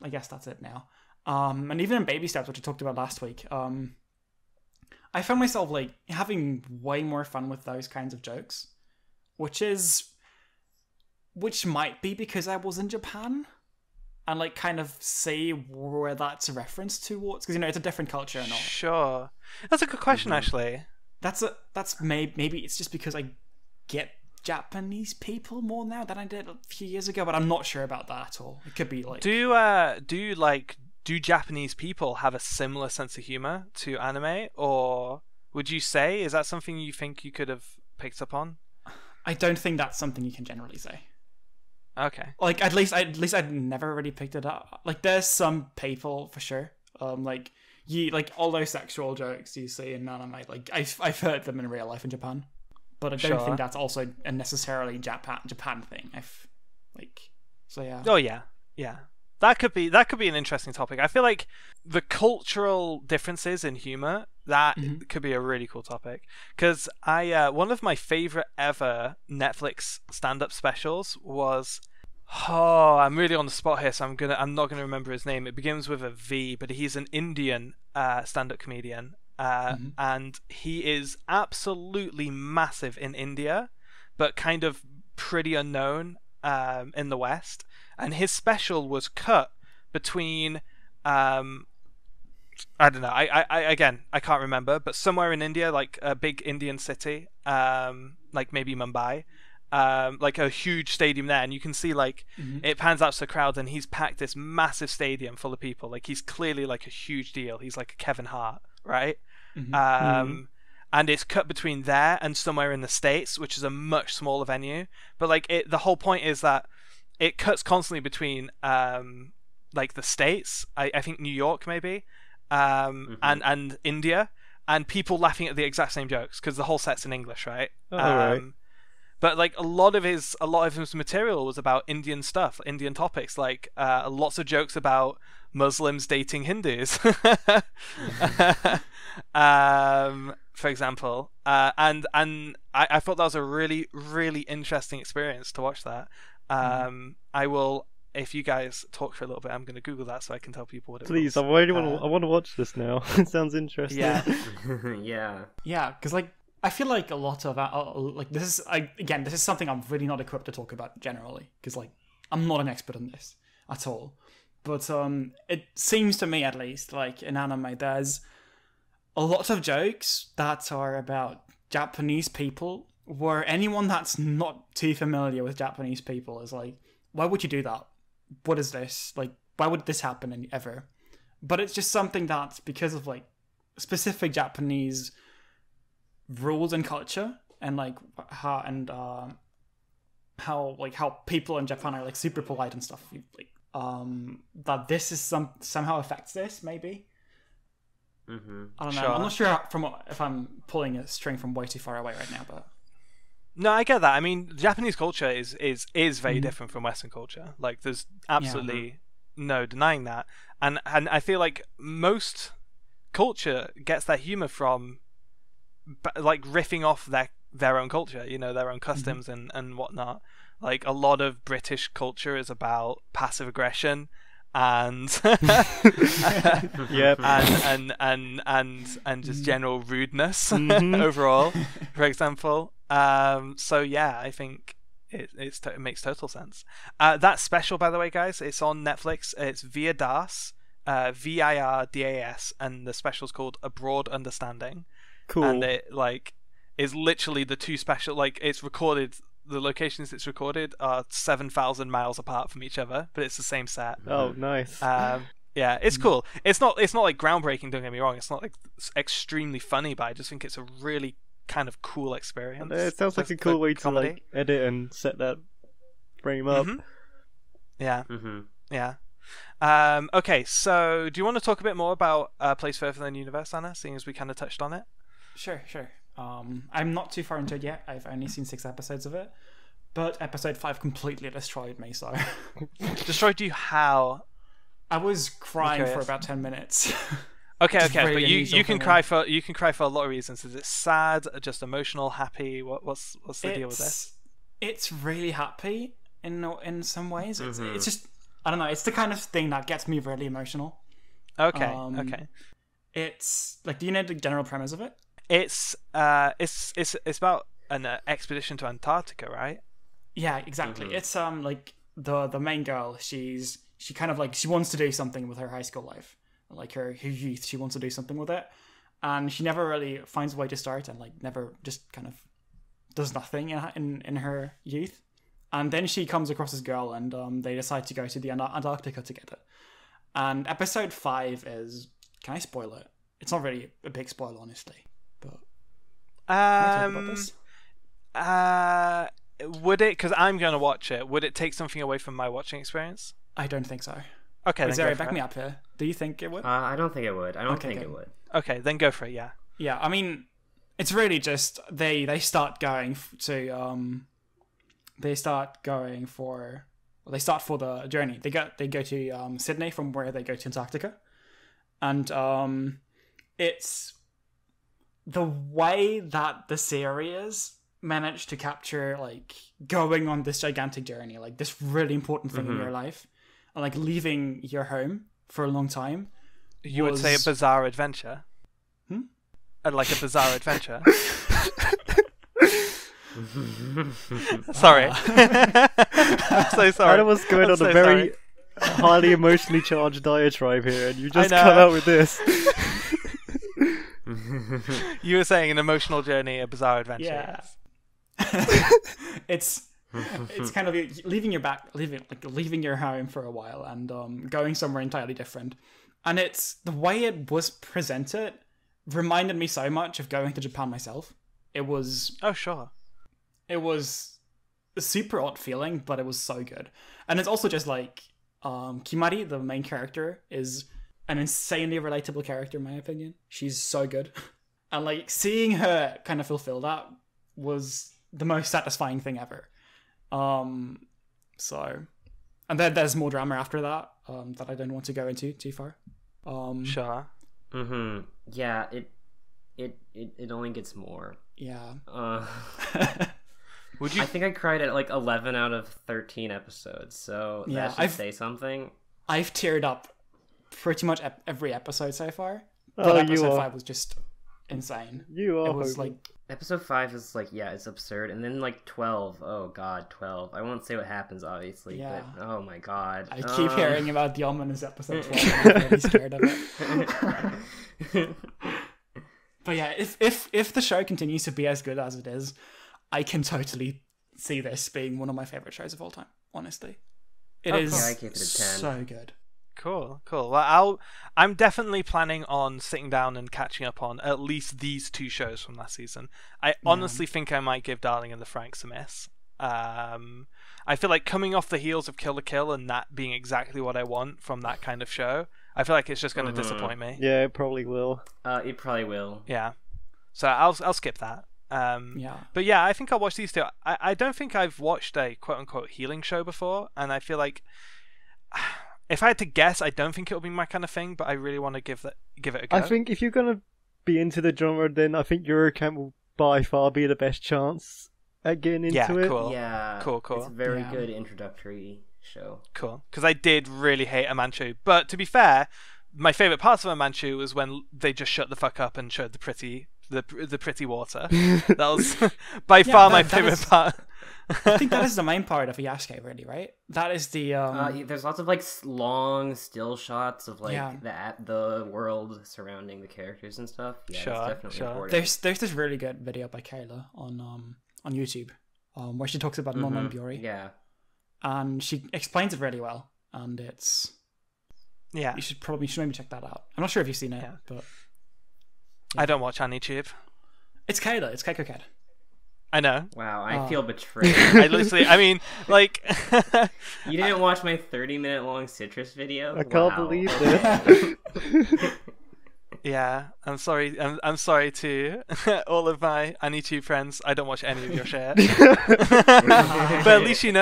Speaker 3: that's it now. And even in Baby Steps, which I talked about last week, I found myself like having way more fun with those kinds of jokes, which is which might be because I was in Japan, and like kind of see where that's a reference towards, because it's a different culture and all.
Speaker 1: Sure, that's a good question actually.
Speaker 3: That's maybe it's just because I get Japanese people more now than I did a few years ago, but I'm not sure about that at all. It could be like
Speaker 1: do Japanese people have a similar sense of humor to anime, or would you say is that something you think you could have picked up on?
Speaker 3: I don't think that's something you can generally say.
Speaker 1: Okay.
Speaker 3: Like at least I'd never really picked it up. Like there's some people for sure. Like all those sexual jokes you see in anime, like I've heard them in real life in Japan. But I don't think that's also a necessarily Japan thing. Yeah.
Speaker 1: Oh yeah. That could be an interesting topic. I feel like the cultural differences in humor could be a really cool topic. Because one of my favorite ever Netflix stand-up specials was, I'm really on the spot here, so I'm not gonna remember his name. It begins with a V, but he's an Indian stand-up comedian, and he is absolutely massive in India, but kind of pretty unknown in the West. And his special was cut between, I don't know, I can't remember, but somewhere in India, like a big Indian city, like maybe Mumbai, like a huge stadium there, and you can see like it pans out to the crowd, and he's packed this massive stadium full of people. Like he's clearly like a huge deal. He's like a Kevin Hart, right? And it's cut between there and somewhere in the States, which is a much smaller venue. But like the whole point is that it cuts constantly between like the States, I think New York maybe, and India, and people laughing at the exact same jokes because the whole set's in English, right?
Speaker 2: Right.
Speaker 1: But like a lot of his material was about Indian stuff, Indian topics, like lots of jokes about Muslims dating Hindus, for example. And I thought that was a really, really interesting experience to watch that. I will, if you guys talk for a little bit, I'm going to Google that so I can tell people what it
Speaker 2: Please,
Speaker 1: was.
Speaker 2: I want to watch this now. It sounds interesting.
Speaker 1: Yeah.
Speaker 3: Yeah, because like I feel like a lot of like this is something I'm really not equipped to talk about generally, because like I'm not an expert in this at all. But it seems to me, at least, like in anime, there's a lot of jokes that are about Japanese people, where anyone that's not too familiar with Japanese people is like, why would you do that? What is this? Like, why would this happen ever? But it's just something that, because of like specific Japanese rules and culture, and like how people in Japan are like super polite and stuff, like that this is somehow affects this maybe. I don't know. I'm not sure if I'm pulling a string from way too far away right now, but
Speaker 1: no, I get that. I mean, Japanese culture is very different from Western culture. Like, there's absolutely no denying that. And I feel like most culture gets their humor from like riffing off their own culture, their own customs and whatnot. Like a lot of British culture is about passive aggression and and just general rudeness overall, for example. So yeah, I think it makes total sense. That special, by the way, guys, it's on Netflix. It's Virdas, Virdas, and the special's called A Broad Understanding.
Speaker 2: Cool.
Speaker 1: And it like is literally the two special, like it's recorded. The locations it's recorded are 7,000 miles apart from each other, but it's the same set.
Speaker 2: Oh, nice.
Speaker 1: Yeah, it's cool. It's not like groundbreaking. Don't get me wrong. It's not like extremely funny, but I just think it's a really kind of cool experience.
Speaker 2: It sounds like a cool way to like edit and set that frame up.
Speaker 1: Yeah. Yeah. Okay, so do you want to talk a bit more about Place Further Than Universe, Anna, seeing as we kind of touched on it?
Speaker 3: Sure. I'm not too far into it yet. I've only seen 6 episodes of it, but episode 5 completely destroyed me. So
Speaker 1: destroyed you how?
Speaker 3: I was crying for about 10 minutes.
Speaker 1: Okay, but you can cry for a lot of reasons. Is it sad, just emotional, happy? What's the deal with this?
Speaker 3: It's really happy in some ways. It's just, I don't know. It's the kind of thing that gets me really emotional.
Speaker 1: Okay.
Speaker 3: It's like, do you know the general premise of it?
Speaker 1: It's about an expedition to Antarctica, right?
Speaker 3: Yeah, exactly. It's like the main girl. She kind of like she wants to do something with her high school life, like her youth. She wants to do something with it, and she never really finds a way to start, and like never just kind of does nothing in her youth. And then she comes across this girl, and they decide to go to the Antarctica together. And episode 5 is... Can I spoil it? It's not really a big spoiler, honestly. But can I talk about this?
Speaker 1: Would it? Because I'm going to watch it. Would it take something away from my watching experience?
Speaker 3: I don't think so.
Speaker 1: Okay, then
Speaker 3: Zari,
Speaker 1: go for
Speaker 3: back
Speaker 1: it.
Speaker 3: me up here. Do you think it would?
Speaker 4: I don't think it would. I don't
Speaker 3: Okay,
Speaker 4: think
Speaker 3: good.
Speaker 4: it would.
Speaker 1: Okay, then go for it. Yeah.
Speaker 3: Yeah, I mean, it's really just they start going to they start going for they start for the journey. They go to Sydney, from where they go to Antarctica, and it's the way that the series managed to capture like going on this gigantic journey, like this really important thing in your life, and like leaving your home for a long time.
Speaker 1: You would say a bizarre adventure. Like a bizarre adventure. Sorry. I'm so sorry.
Speaker 2: Adam was going
Speaker 1: I'm
Speaker 2: on
Speaker 1: so
Speaker 2: a very highly emotionally charged diatribe here, and you just come out with this.
Speaker 1: You were saying an emotional journey, a bizarre adventure.
Speaker 3: Yeah. It's kind of leaving your home for a while and going somewhere entirely different. And it's the way it was presented reminded me so much of going to Japan myself. It was
Speaker 1: sure.
Speaker 3: It was a super odd feeling, but it was so good. And it's also just like Kimari, the main character, is an insanely relatable character in my opinion. She's so good. And like seeing her kind of fulfill that was the most satisfying thing ever. So, and then there's more drama after that that I don't want to go into too far.
Speaker 1: Sure.
Speaker 4: Yeah, it only gets more.
Speaker 3: Yeah.
Speaker 1: Would you?
Speaker 4: I think I cried at like 11 out of 13 episodes, so
Speaker 3: Yeah,
Speaker 4: that should say something.
Speaker 3: I've teared up pretty much every episode so far.
Speaker 2: Oh,
Speaker 3: But
Speaker 2: you
Speaker 3: episode
Speaker 2: are.
Speaker 3: 5 was just insane.
Speaker 2: You are.
Speaker 3: It was
Speaker 2: hoping.
Speaker 3: like
Speaker 4: Episode 5 is like, yeah, it's absurd. And then like 12, oh god, 12. I won't say what happens, obviously,
Speaker 3: Yeah.
Speaker 4: but oh my god.
Speaker 3: I keep hearing about the ominous episode 12 and I'm really scared of it. But yeah, if the show continues to be as good as it is, I can totally see this being one of my favorite shows of all time, honestly. It is
Speaker 4: Yeah, I gave it a 10.
Speaker 3: so good.
Speaker 1: Cool. Well, I'm definitely planning on sitting down and catching up on at least these 2 shows from last season. I honestly think I might give Darling and the Franxx a miss. I feel like coming off the heels of Kill la Kill and that being exactly what I want from that kind of show, I feel like it's just going to disappoint me.
Speaker 2: Yeah, it probably will.
Speaker 4: It probably will.
Speaker 1: Yeah. So I'll skip that.
Speaker 3: Yeah.
Speaker 1: But yeah, I think I'll watch these 2. I don't think I've watched a quote-unquote healing show before, and I feel like if I had to guess, I don't think it'll be my kind of thing, but I really want to give it a go.
Speaker 2: I think if you're gonna be into the genre, then I think Eurocamp will by far be the best chance at getting into it.
Speaker 1: Cool.
Speaker 4: Yeah.
Speaker 1: Cool.
Speaker 4: It's a very
Speaker 3: Yeah.
Speaker 4: good introductory show.
Speaker 1: Cool. Because I did really hate a Manchu, but to be fair, my favourite parts of a Manchu was when they just shut the fuck up and showed the pretty water. That was by far my favourite part.
Speaker 3: I think that is the main part of Yasuke, really, right? That is the
Speaker 4: There's lots of like long still shots of like
Speaker 3: Yeah.
Speaker 4: the world surrounding the characters and stuff. Yeah,
Speaker 1: Sure,
Speaker 4: it's definitely
Speaker 1: sure.
Speaker 4: important.
Speaker 3: there's this really good video by Kayla on YouTube where she talks about Momo and Biori,
Speaker 4: Yeah.
Speaker 3: and she explains it really well, and it's
Speaker 1: Yeah.
Speaker 3: you should maybe check that out. I'm not sure if you've seen it,
Speaker 1: Yeah.
Speaker 3: but
Speaker 1: I don't watch AniTube.
Speaker 3: it's Kayla, it's Keiko Cat.
Speaker 1: I know.
Speaker 4: Wow, I feel betrayed.
Speaker 1: I mean, like...
Speaker 4: You didn't watch my 30-minute long Citrus video?
Speaker 2: I can't
Speaker 4: Wow.
Speaker 2: believe this.
Speaker 1: Yeah, I'm sorry. I'm sorry to all of my AniTube friends. I don't watch any of your shit. But at least you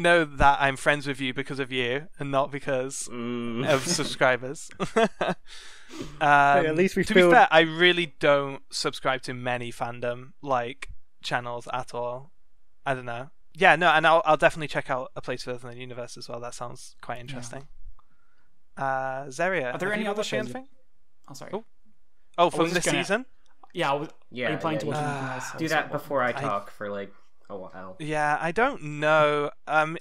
Speaker 1: know that I'm friends with you because of you, and not because of subscribers.
Speaker 2: At least we
Speaker 1: to
Speaker 2: feel-
Speaker 1: be fair, I really don't subscribe to many fandom like channels at all. I don't know. Yeah, no, and I'll definitely check out A Place Further Than the Universe as well. That sounds quite interesting. Zaria,
Speaker 3: Are there
Speaker 1: have
Speaker 3: any
Speaker 1: you
Speaker 3: other
Speaker 1: watched
Speaker 3: shows?
Speaker 1: anything?
Speaker 3: Oh, sorry.
Speaker 1: Oh, from
Speaker 3: was
Speaker 1: this
Speaker 3: just gonna-
Speaker 1: season?
Speaker 3: Yeah, are you planning to watch
Speaker 4: yeah.
Speaker 3: anything else?
Speaker 4: Do that before I talk for like a while.
Speaker 1: Yeah, I don't know. I'm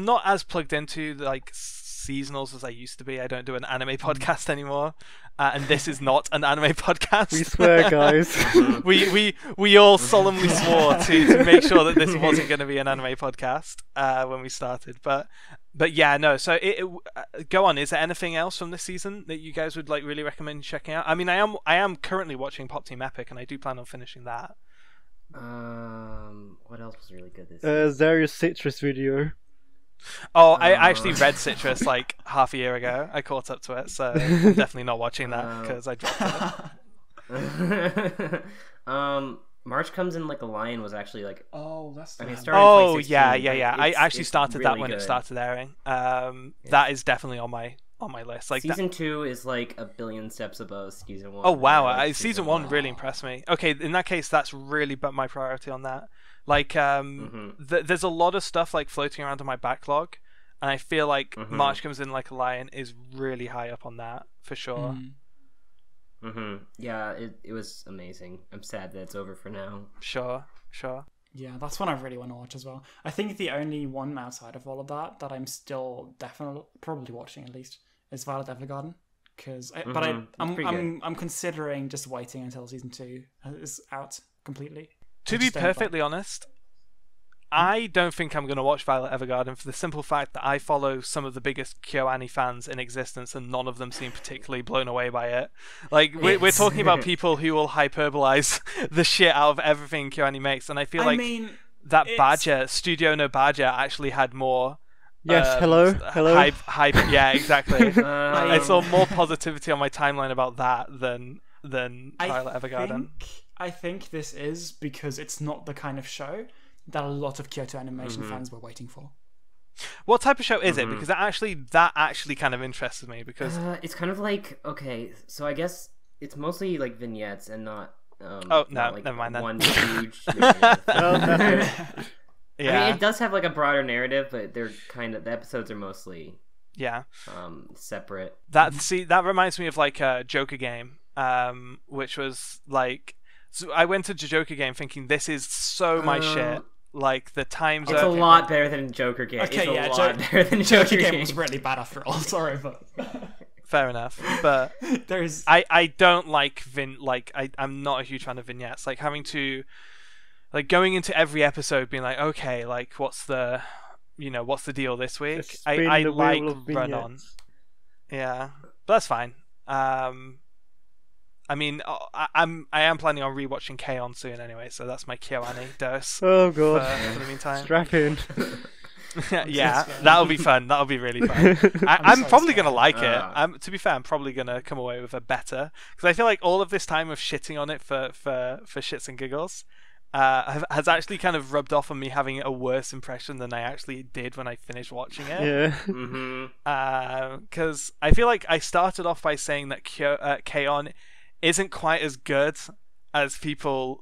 Speaker 1: not as plugged into like seasonals as I used to be. I don't do an anime podcast anymore, and this is not an anime podcast.
Speaker 2: We swear, guys.
Speaker 1: we all solemnly swore to make sure that this wasn't going to be an anime podcast when we started. But yeah, no. So go on. Is there anything else from this season that you guys would like really recommend checking out? I mean, I am currently watching Pop Team Epic, and I do plan on finishing that.
Speaker 4: What else was really good this season?
Speaker 2: Zaria's Citrus video.
Speaker 1: Oh, I actually read Citrus like half a year ago. I caught up to it, so I'm definitely not watching that because I dropped it.
Speaker 4: March Comes In Like a Lion was actually like...
Speaker 3: Oh, that's the
Speaker 4: I mean, it
Speaker 3: one.
Speaker 4: started in
Speaker 1: Oh
Speaker 4: 2016,
Speaker 1: yeah.
Speaker 4: but
Speaker 1: I actually started
Speaker 4: really
Speaker 1: that when
Speaker 4: good.
Speaker 1: it started airing. That is definitely on my list. Like
Speaker 4: Season 2 is like a billion steps above Season 1.
Speaker 1: Oh wow,
Speaker 4: I like
Speaker 1: Season 1 really impressed me. Okay, in that case, that's really my priority on that. Like, there's a lot of stuff like floating around in my backlog, and I feel like March Comes In Like a Lion is really high up on that for sure.
Speaker 4: Yeah, it was amazing. I'm sad that it's over for now.
Speaker 1: Sure.
Speaker 3: Yeah, that's one I really want to watch as well. I think the only one outside of all of that I'm still definitely probably watching at least is Violet Evergarden. I'm considering just waiting until Season 2 is out completely.
Speaker 1: To be perfectly honest, I don't think I'm going to watch Violet Evergarden for the simple fact that I follow some of the biggest KyoAni fans in existence, and none of them seem particularly blown away by it. Like, we're talking about people who will hyperbolize the shit out of everything KyoAni makes, and I feel that Badger, Studio No Badger, actually had more...
Speaker 2: Yes, hello.
Speaker 1: Hype. Yeah, exactly. I saw more positivity on my timeline about that than Violet Evergarden.
Speaker 3: I think this is because it's not the kind of show that a lot of Kyoto Animation fans were waiting for.
Speaker 1: What type of show is it? Because that actually kind of interests me because
Speaker 4: it's kind of like, okay, so I guess it's mostly like vignettes and not
Speaker 1: never mind then.
Speaker 4: One huge narrative.
Speaker 1: Yeah.
Speaker 4: I mean, it does have like a broader narrative, but they're kind of, the episodes are mostly separate.
Speaker 1: That reminds me of like a Joker game, which was like, so I went to Joker game thinking this is so my shit. Like the times
Speaker 4: it's a lot better than Joker game.
Speaker 3: Okay,
Speaker 4: it's a lot better than
Speaker 3: Joker game was really bad after all. Sorry, but
Speaker 1: fair enough. But
Speaker 3: there's
Speaker 1: I don't like I'm not a huge fan of vignettes. Like having to like going into every episode being like, okay, like what's the deal this week? I like run on. Yeah, but that's fine. I mean, I am planning on rewatching K-On! Soon anyway, so that's my KyoAni dose.
Speaker 2: Oh god!
Speaker 1: For the meantime,
Speaker 2: strap in.
Speaker 1: Yeah, that'll be fun. That'll be really fun. I'm probably gonna like it. To be fair, I'm probably gonna come away with a better, because I feel like all of this time of shitting on it for shits and giggles has actually kind of rubbed off on me having a worse impression than I actually did when I finished watching it.
Speaker 2: Yeah.
Speaker 1: Because I feel like I started off by saying that K-On! Isn't quite as good as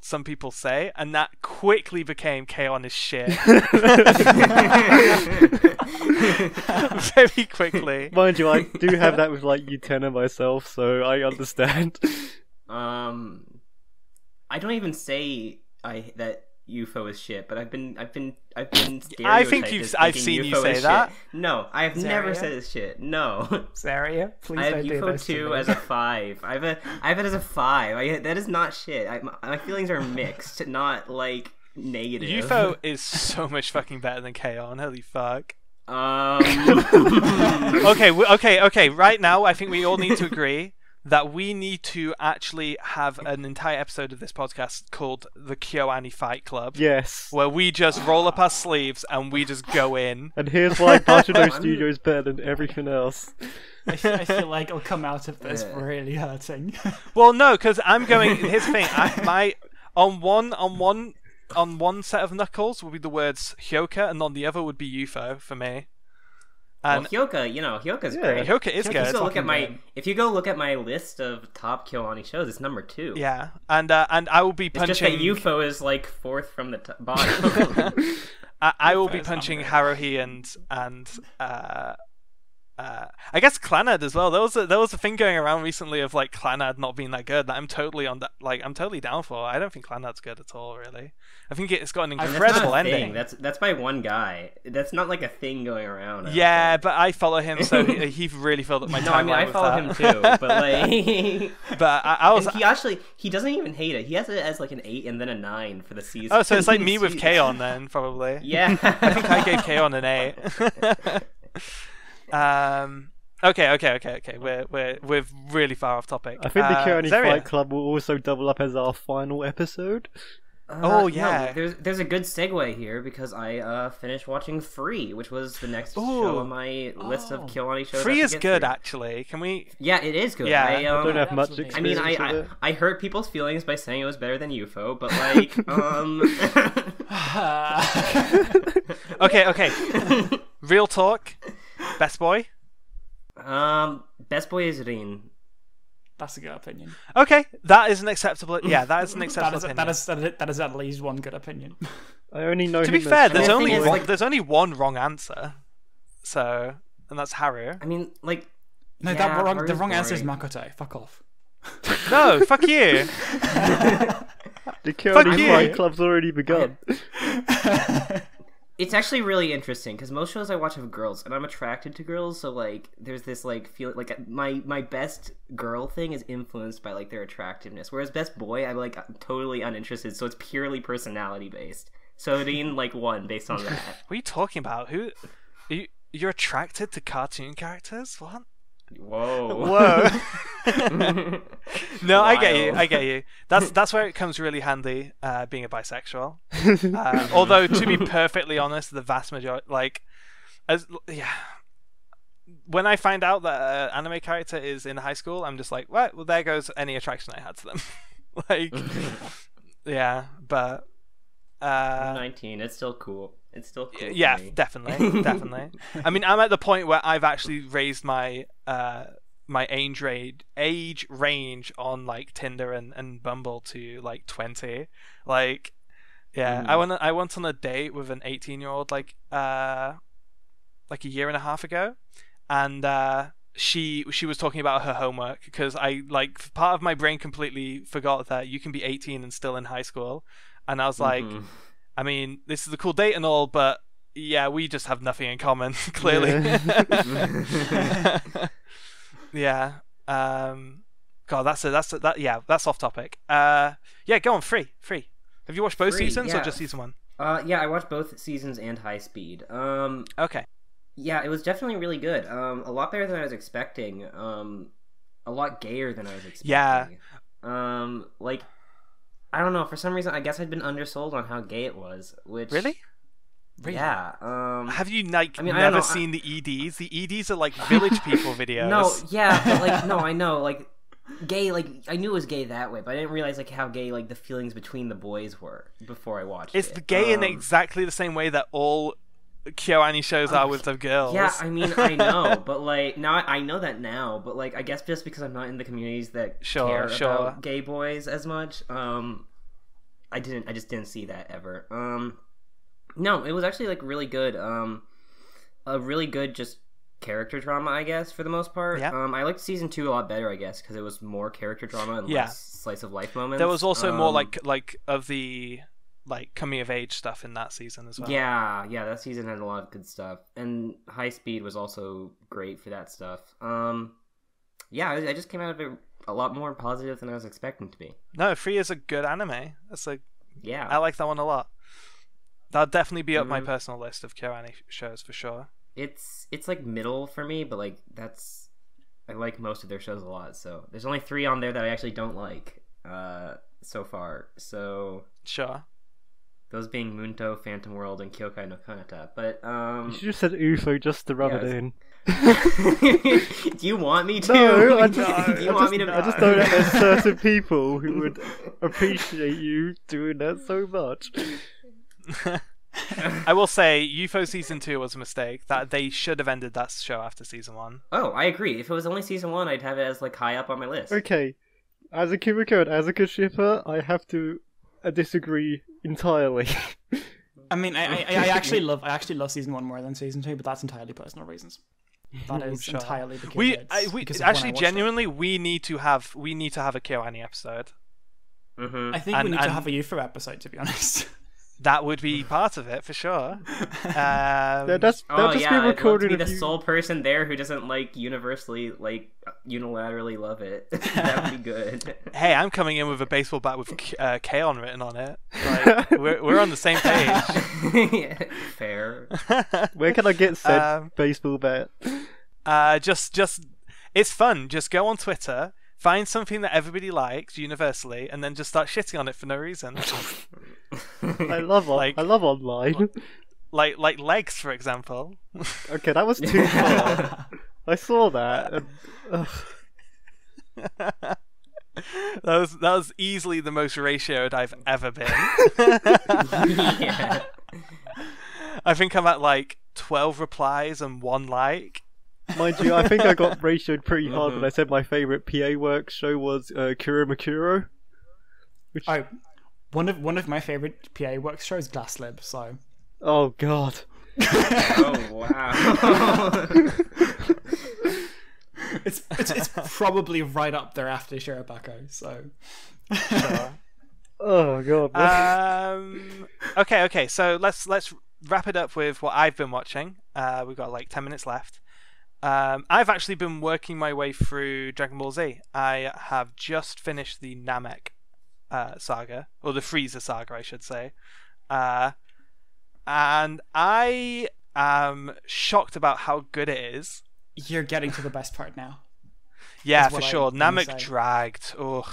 Speaker 1: some people say, and that quickly became K-On! Is shit. Very quickly.
Speaker 2: Mind you, I do have that with like Utena myself, so I understand.
Speaker 4: I don't even say that UFO is shit, but I've been stereotyped.
Speaker 1: I think I've seen you say that.
Speaker 4: No, I've never said this shit. No,
Speaker 3: Zaria, please
Speaker 4: I have
Speaker 3: don't do
Speaker 4: UFO
Speaker 3: this
Speaker 4: 2 as a 5. I have it as a 5. That is not shit. My feelings are mixed, not like negative.
Speaker 1: UFO is so much fucking better than K-On! Holy fuck. Okay. Right now, I think we all need to agree that we need to actually have an entire episode of this podcast called the KyoAni Fight Club.
Speaker 2: Yes.
Speaker 1: Where we just roll up our sleeves and we just go in.
Speaker 2: And here's why Pachuno Studio is better than everything else.
Speaker 3: I feel like I'll come out of this really hurting.
Speaker 1: Well, no, because I'm going. Here's the thing. On one set of knuckles would be the words Hyoka, and on the other would be UFO for me. And
Speaker 4: Hyoka's great.
Speaker 1: Hyoka is good.
Speaker 4: If you go look at my list of top KyoAni shows, it's number 2.
Speaker 1: Yeah, and I will be punching.
Speaker 4: It's just that UFO is like 4th from the bottom.
Speaker 1: I will be punching Haruhi I guess Clannad as well. There was a thing going around recently of like Clannad not being that good. That I'm totally on that. Like I'm totally down for. I don't think Clannad's good at all. Really, I think it's got an incredible ending.
Speaker 4: That's by one guy. That's not like a thing going around.
Speaker 1: Yeah, but I follow him, so he really filled up my timeline.
Speaker 4: No, I mean I follow him too, but like,
Speaker 1: but I was.
Speaker 4: And he doesn't even hate it. He has it as like an 8 and then a 9 for the season.
Speaker 1: Oh, so it's like me with Kaon then, probably.
Speaker 4: Yeah,
Speaker 1: I think I gave Kaon an 8. Okay. We're really far off topic.
Speaker 2: I think the Keone Fight Club will also double up as our final episode.
Speaker 1: Oh yeah,
Speaker 4: no, there's a good segue here because I finished watching Free, which was the next show on my list of Kyoani shows.
Speaker 1: Free is good, actually. Can we?
Speaker 4: Yeah, it is good.
Speaker 1: Yeah,
Speaker 2: I don't have much experience.
Speaker 4: I mean, I hurt people's feelings by saying it was better than UFO, but like,
Speaker 1: Okay. Real talk. Best boy.
Speaker 4: Best boy is Rin.
Speaker 3: That's a good opinion.
Speaker 1: Okay, that is an acceptable. Yeah, that is an acceptable opinion.
Speaker 3: That is at least one good opinion.
Speaker 2: I only know.
Speaker 1: To be fair, there's only one wrong answer. So, and that's Haru.
Speaker 4: I mean, like,
Speaker 3: no,
Speaker 4: yeah,
Speaker 3: the wrong answer is Makoto. Fuck off.
Speaker 1: No, fuck you.
Speaker 2: The Keone Fight Club's already begun.
Speaker 4: It's actually really interesting because most shows I watch have girls, and I'm attracted to girls. So like, there's this like feel like my best girl thing is influenced by like their attractiveness, whereas best boy I'm like totally uninterested. So it's purely personality based. So Rin like won based on that.
Speaker 1: What are you talking about? Who? You're attracted to cartoon characters? What?
Speaker 4: Whoa.
Speaker 1: No, I get you. That's where it comes really handy, being a bisexual. Although, to be perfectly honest, the vast majority, when I find out that an anime character is in high school, I'm just like, well, there goes any attraction I had to them. Like, yeah, but
Speaker 4: 19, it's still cool. It's still cool.
Speaker 1: Yeah, definitely. I mean, I'm at the point where I've actually raised my my age range on like Tinder and Bumble to like 20. Like, yeah, I went on a date with an 18-year-old like a year and a half ago, and she was talking about her homework because I like part of my brain completely forgot that you can be 18 and still in high school, and I was like. I mean, this is a cool date and all, but yeah, we just have nothing in common, clearly. Yeah. God, that's off topic. Yeah, go on, Free. Have you watched both seasons or just season 1?
Speaker 4: Yeah, I watched both seasons and High Speed.
Speaker 1: Okay.
Speaker 4: Yeah, it was definitely really good. A lot better than I was expecting. A lot gayer than I was expecting.
Speaker 1: Yeah.
Speaker 4: Like. I don't know. For some reason, I guess I'd been undersold on how gay it was. Which
Speaker 1: really?
Speaker 4: Yeah.
Speaker 1: Have you never seen the EDs? The EDs are like Village People videos.
Speaker 4: No, yeah, but like no, I know like gay. Like I knew it was gay that way, but I didn't realize like how gay like the feelings between the boys were before I watched it.
Speaker 1: It's gay in exactly the same way that all Kyoani shows are with the girls.
Speaker 4: Yeah, I mean, I know, but like now I know that now, but like I guess just because I'm not in the communities that care about gay boys as much, I just didn't see that ever. No, it was actually like really good. A really good just character drama, I guess, for the most part.
Speaker 1: Yeah.
Speaker 4: I liked season 2 a lot better, I guess, because it was more character drama and less slice of life moments.
Speaker 1: There was also more like of the like coming of age stuff in that season as well.
Speaker 4: Yeah, that season had a lot of good stuff, and High Speed was also great for that stuff. Yeah, I just came out of it a lot more positive than I was expecting to be.
Speaker 1: No, Free is a good anime. I like that one a lot. That'll definitely be up my personal list of Kyoani shows for sure.
Speaker 4: It's like middle for me, but like I like most of their shows a lot. So there's only 3 on there that I actually don't like so far. So
Speaker 1: sure.
Speaker 4: Those being Munto, Phantom World, and Kyokai no Kanata. But
Speaker 2: you should have said UFO just to rub it in.
Speaker 4: Do you want me to?
Speaker 2: No, I
Speaker 4: just
Speaker 2: know that there's certain people who would appreciate you doing that so much.
Speaker 1: I will say UFO season 2 was a mistake. That they should have ended that show after season 1.
Speaker 4: Oh, I agree. If it was only season 1, I'd have it as like high up on my list.
Speaker 2: Okay, as a Kimiko and as a shipper, I have to disagree entirely.
Speaker 3: I mean, I actually love season 1 more than season 2, but that's entirely personal reasons. that is
Speaker 1: Sure.
Speaker 3: entirely because
Speaker 1: We
Speaker 3: because of when I
Speaker 1: actually
Speaker 3: watched it.
Speaker 1: genuinely we need to have a KyoAni episode.
Speaker 4: Mm-hmm.
Speaker 3: I think we need to have a UFO episode, to be honest.
Speaker 1: That would be part of it for sure.
Speaker 2: That'll just be
Speaker 4: I'd love to
Speaker 2: recorded
Speaker 4: be
Speaker 2: of
Speaker 4: the
Speaker 2: you.
Speaker 4: sole person there who doesn't like universally unilaterally love it. That would be good.
Speaker 1: Hey, I'm coming in with a baseball bat with K-On written on it. Like, we're on the same page.
Speaker 4: Fair.
Speaker 2: Where can I get said baseball bat?
Speaker 1: Just it's fun. Just go on Twitter, find something that everybody likes universally, and then just start shitting on it for no reason.
Speaker 2: I love online.
Speaker 1: like legs, for example.
Speaker 2: Okay, that was too far. I saw that.
Speaker 1: That was easily the most ratioed I've ever been.
Speaker 4: Yeah.
Speaker 1: I think I'm at like 12 replies and 1 like.
Speaker 2: Mind you, I think I got ratioed pretty hard when I said my favourite PA Works show was Kuromakuro. Which...
Speaker 3: Oh, one of my favorite PA Works shows, Glasslib. So.
Speaker 2: Oh God.
Speaker 4: Oh wow.
Speaker 3: It's probably right up there after Shirobako. So.
Speaker 1: Sure.
Speaker 2: Oh God.
Speaker 1: Okay. So let's wrap it up with what I've been watching. We've got like 10 minutes left. I've actually been working my way through Dragon Ball Z. I have just finished the Namek saga, or the Frieza saga, I should say. And I am shocked about how good it is.
Speaker 3: You're getting to the best part now.
Speaker 1: Yeah, for sure. Namek dragged. Ugh.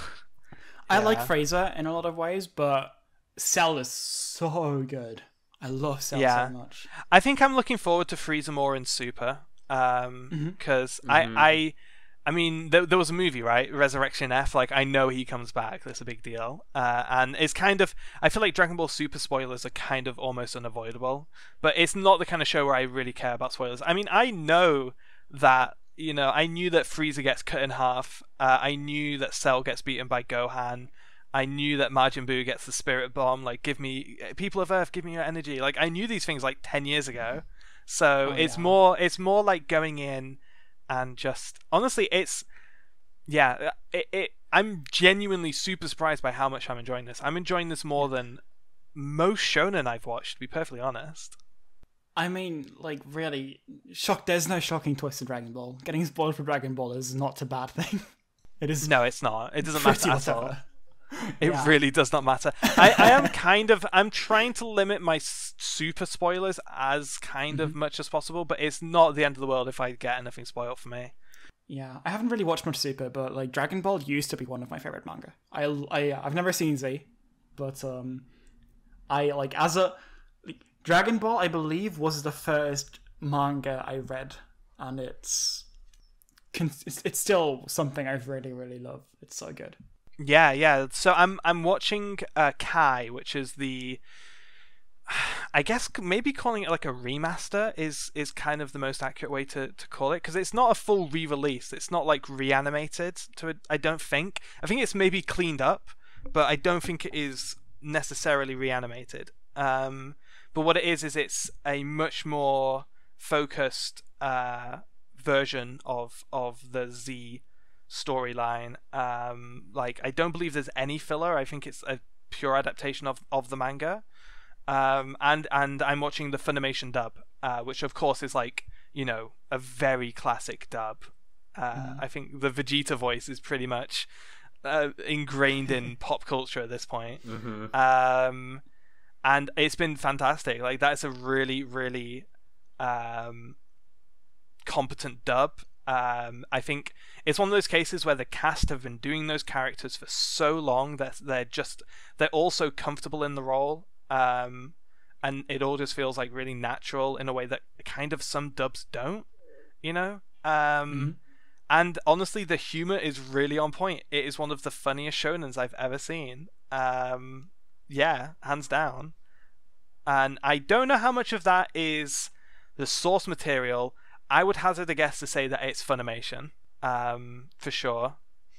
Speaker 3: I like Frieza in a lot of ways, but Cell is so good. I love Cell so much.
Speaker 1: I think I'm looking forward to Frieza more in Super. Because I mean, there was a movie, right? Resurrection F. Like, I know he comes back. That's a big deal. And it's kind of... I feel like Dragon Ball Super spoilers are kind of almost unavoidable. But it's not the kind of show where I really care about spoilers. I mean, I know that, I knew that Frieza gets cut in half. I knew that Cell gets beaten by Gohan. I knew that Majin Buu gets the Spirit Bomb. Like, People of Earth, give me your energy. Like, I knew these things like 10 years ago. So it's more like going in and just honestly I'm genuinely super surprised by how much I'm enjoying this. I'm enjoying this more than most shonen I've watched, to be perfectly honest.
Speaker 3: I mean, like, really, there's no shocking twist in Dragon Ball. Getting spoiled for Dragon Ball is not a bad thing. It is.
Speaker 1: No, it's not. It doesn't matter at all. It
Speaker 3: Yeah.
Speaker 1: really does not matter. I'm trying to limit my super spoilers as kind of much as possible, but it's not the end of the world if I get anything spoiled for me.
Speaker 3: Yeah, I haven't really watched much Super, but like Dragon Ball used to be one of my favorite manga. I've never seen Z, but Dragon Ball, I believe, was the first manga I read, and it's still something I really, really love. It's so good.
Speaker 1: Yeah. So I'm watching Kai, which is I guess maybe calling it like a remaster is kind of the most accurate way to call it, because it's not a full re-release. It's not like reanimated to it. I don't think. I think it's maybe cleaned up, but I don't think it is necessarily reanimated. But what it is it's a much more focused version of the Z storyline. Like, I don't believe there's any filler. I think it's a pure adaptation of the manga. And I'm watching the Funimation dub, which of course is like, a very classic dub. I think the Vegeta voice is pretty much ingrained in pop culture at this point. And it's been fantastic. Like, that's a really, really competent dub. I think it's one of those cases where the cast have been doing those characters for so long that they're all so comfortable in the role, and it all just feels like really natural in a way that kind of some dubs don't, And honestly, the humor is really on point. It is one of the funniest shonens I've ever seen. Yeah, hands down. And I don't know how much of that is the source material. I would hazard a guess to say that it's Funimation, for sure.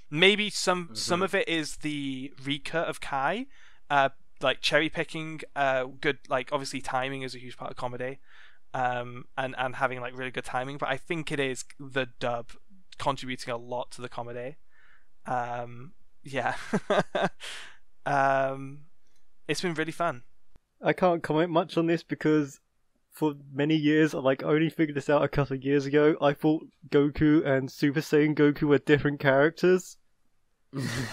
Speaker 1: Maybe some of it is the recut of Kai, like cherry picking good, like obviously timing is a huge part of comedy. and having like really good timing. But I think it is the dub contributing a lot to the comedy. Yeah. It's been really fun.
Speaker 2: I can't comment much on this because for many years, I only figured this out a couple of years ago. I thought Goku and Super Saiyan Goku were different characters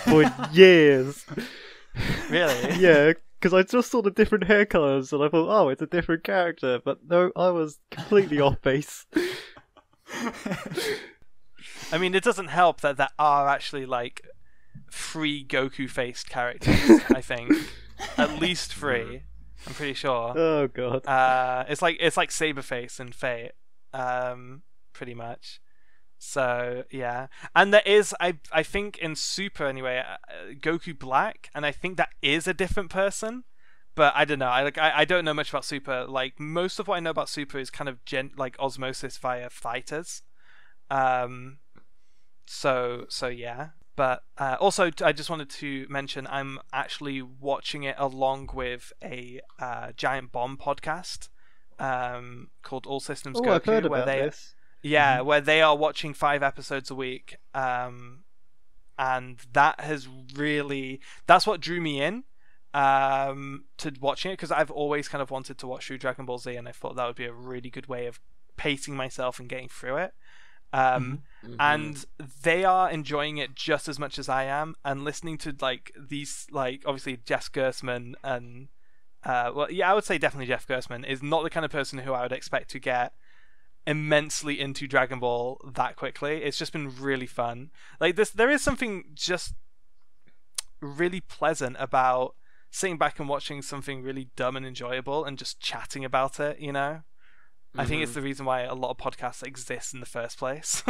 Speaker 2: for years.
Speaker 1: Really?
Speaker 2: Yeah, because I just saw the different hair colours and I thought, oh, it's a different character. But no, I was completely off base.
Speaker 1: I mean, it doesn't help that there are actually like 3 Goku-faced characters. I think at least 3. I'm pretty sure.
Speaker 2: Oh god.
Speaker 1: It's like Saberface and Fate, pretty much. So yeah, and there is I think in Super anyway, Goku Black, and I think that is a different person. But I don't know. I don't know much about Super. Like most of what I know about Super is kind of like osmosis via fighters. So yeah. But also, I just wanted to mention I'm actually watching it along with a Giant Bomb podcast called All Systems Goku.
Speaker 2: I've heard about this.
Speaker 1: Yeah, where they are watching 5 episodes a week, and that's what drew me in to watching it, because I've always kind of wanted to watch through Dragon Ball Z, and I thought that would be a really good way of pacing myself and getting through it. And they are enjoying it just as much as I am, and listening to like these, like obviously Jeff Gersman and I would say definitely Jeff Gersman is not the kind of person who I would expect to get immensely into Dragon Ball that quickly. It's just been really fun. Like there is something just really pleasant about sitting back and watching something really dumb and enjoyable and just chatting about it, you know? I think it's the reason why a lot of podcasts exist in the first place.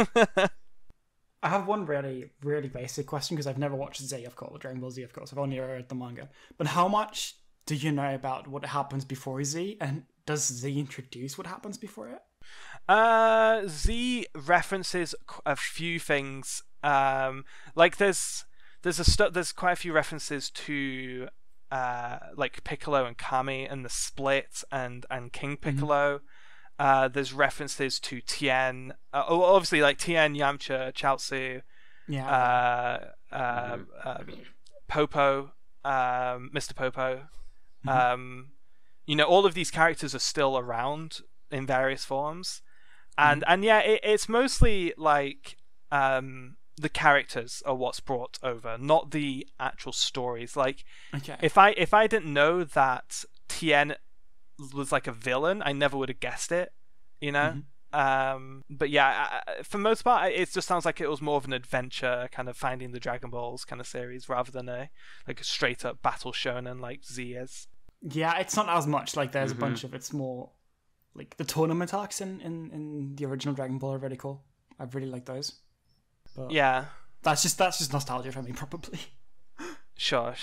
Speaker 3: I have one really, really basic question, because I've never watched Z, of course, Dragon Ball Z, of course. I've only read the manga. But how much do you know about what happens before Z, and does Z introduce what happens before it?
Speaker 1: Z references a few things. Like there's quite a few references to like Piccolo and Kami and the Split and King Piccolo. There's references to Tien, obviously like Tien, Yamcha, Chaozu, Popo, Mr. Popo. You know, all of these characters are still around in various forms, and yeah, it's mostly like the characters are what's brought over, not the actual stories. Like, if I didn't know that Tien was like a villain, I never would have guessed it, you know. But yeah, for most part, it just sounds like it was more of an adventure, kind of finding the Dragon Balls kind of series, rather than a straight up battle shonen like Z is.
Speaker 3: Yeah, it's not as much like there's a bunch of, it's more like the tournament arcs in the original Dragon Ball are really cool. I really like those. But
Speaker 1: yeah,
Speaker 3: that's just nostalgia for me, probably.
Speaker 1: Sure.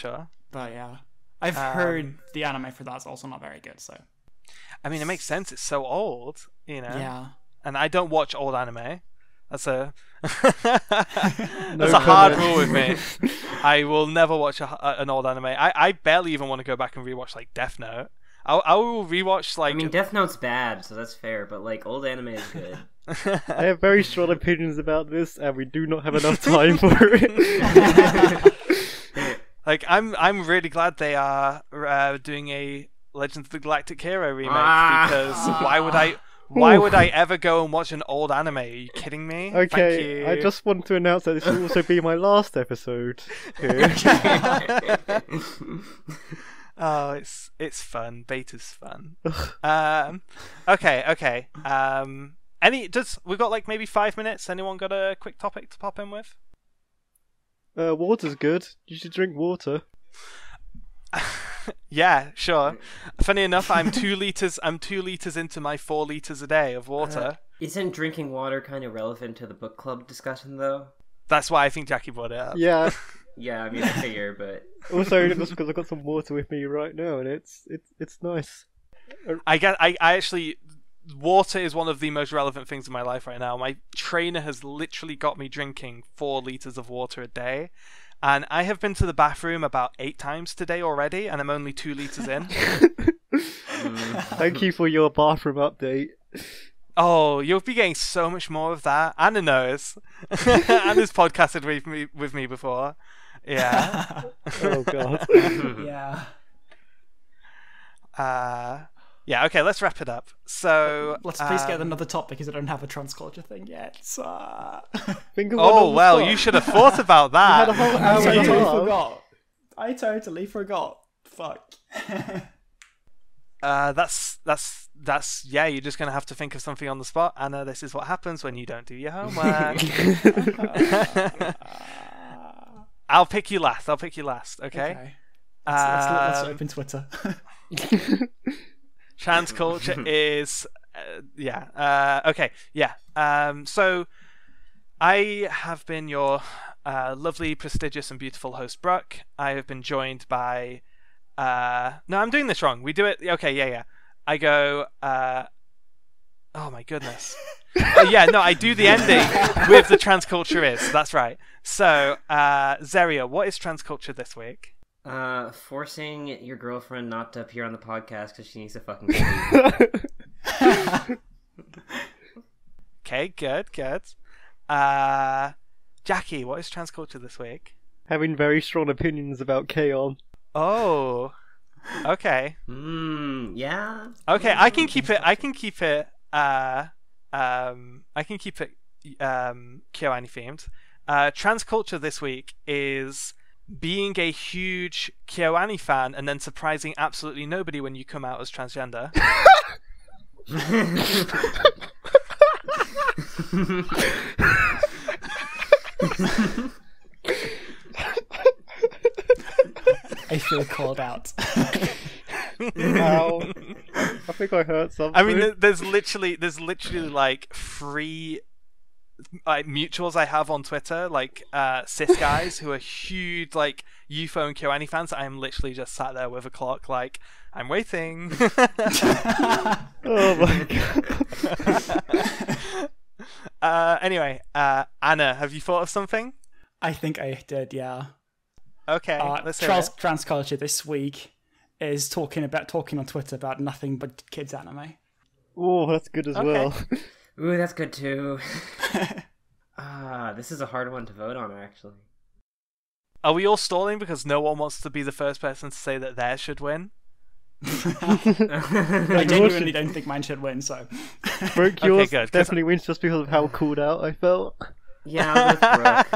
Speaker 3: But yeah, I've heard the anime for that is also not very good, so.
Speaker 1: I mean, it makes sense. It's so old, you know.
Speaker 3: Yeah.
Speaker 1: And I don't watch old anime. That's a hard rule with me. I will never watch an old anime. I barely even want to go back and rewatch like Death Note. I will rewatch like.
Speaker 4: I mean, Death Note's bad, so that's fair. But like, old anime is good.
Speaker 2: I have very strong opinions about this, and we do not have enough time for it.
Speaker 1: Like, I'm really glad they are doing a Legends of the Galactic Hero remake, because why would I ever go and watch an old anime? Are you kidding me?
Speaker 2: Okay,
Speaker 1: Thank you.
Speaker 2: I just want to announce that this will also be my last episode here.
Speaker 1: Oh, it's fun. Beta's fun. Okay. We've got like maybe 5 minutes. Anyone got a quick topic to pop in with?
Speaker 2: Water's good. You should drink water.
Speaker 1: Yeah, sure. Funny enough, I'm 2 liters into my 4 liters a day of water.
Speaker 4: Isn't drinking water kind of relevant to the book club discussion, though?
Speaker 1: That's why I think Jackie brought it up.
Speaker 2: Yeah.
Speaker 4: Yeah, I mean, I figure, but
Speaker 2: also just because I've got some water with me right now, and it's nice.
Speaker 1: I actually, water is one of the most relevant things in my life right now. My trainer has literally got me drinking 4 liters of water a day. And I have been to the bathroom about 8 times today already, and I'm only 2 liters in.
Speaker 2: Thank you for your bathroom update.
Speaker 1: Oh, you'll be getting so much more of that. Anna knows. Anna's podcasted with me before. Yeah.
Speaker 2: Oh god.
Speaker 3: Yeah.
Speaker 1: Yeah, okay, let's wrap it up. So
Speaker 3: Let's please get another topic because I don't have a trans culture thing yet.
Speaker 2: Think of one
Speaker 1: oh,
Speaker 2: on the
Speaker 1: well,
Speaker 2: spot.
Speaker 1: you should have thought about that.
Speaker 2: You had a whole
Speaker 3: I
Speaker 2: hour and a
Speaker 3: totally
Speaker 2: half.
Speaker 3: forgot. I totally forgot. Fuck.
Speaker 1: That's yeah, you're just gonna have to think of something on the spot. Anna, this is what happens when you don't do your homework. I'll pick you last, okay?
Speaker 3: Let's open Twitter.
Speaker 1: Trans culture is okay, yeah. So I have been your lovely, prestigious and beautiful host, Brooke. I have been joined by no, I'm doing this wrong. We do it. Okay, yeah. I go. Oh my goodness. I do the ending with the trans culture is. That's right. So, Zeria, what is trans culture this week?
Speaker 4: Forcing your girlfriend not to appear on the podcast because she needs to fucking kill you.
Speaker 1: Okay, good. Jackie, what is trans culture this week?
Speaker 2: Having very strong opinions about K-On!
Speaker 1: Oh, okay.
Speaker 4: Yeah.
Speaker 1: Okay, I can keep it. Kyoani themed. Trans culture this week is being a huge Kyoani fan and then surprising absolutely nobody when you come out as transgender.
Speaker 3: I feel called out.
Speaker 2: Ow. I think I heard something.
Speaker 1: I mean, there's literally like 3 mutuals I have on Twitter, like cis guys who are huge like UFO and Kyoani fans. I'm literally just sat there with a clock, like I'm waiting.
Speaker 2: Oh my god.
Speaker 1: Anyway, Anna, have you thought of something?
Speaker 3: I think I did, yeah.
Speaker 1: Okay, let's hear it.
Speaker 3: Trans culture this week is talking on Twitter about nothing but kids anime.
Speaker 2: Oh, that's good as well.
Speaker 4: Ooh, that's good too. This is a hard one to vote on, actually.
Speaker 1: Are we all stalling because no one wants to be the first person to say that theirs should win?
Speaker 3: I genuinely don't think mine should win, so.
Speaker 2: Brooke, yours
Speaker 1: good,
Speaker 2: definitely wins just because of how called out I felt.
Speaker 4: Yeah, I'm with Brooke.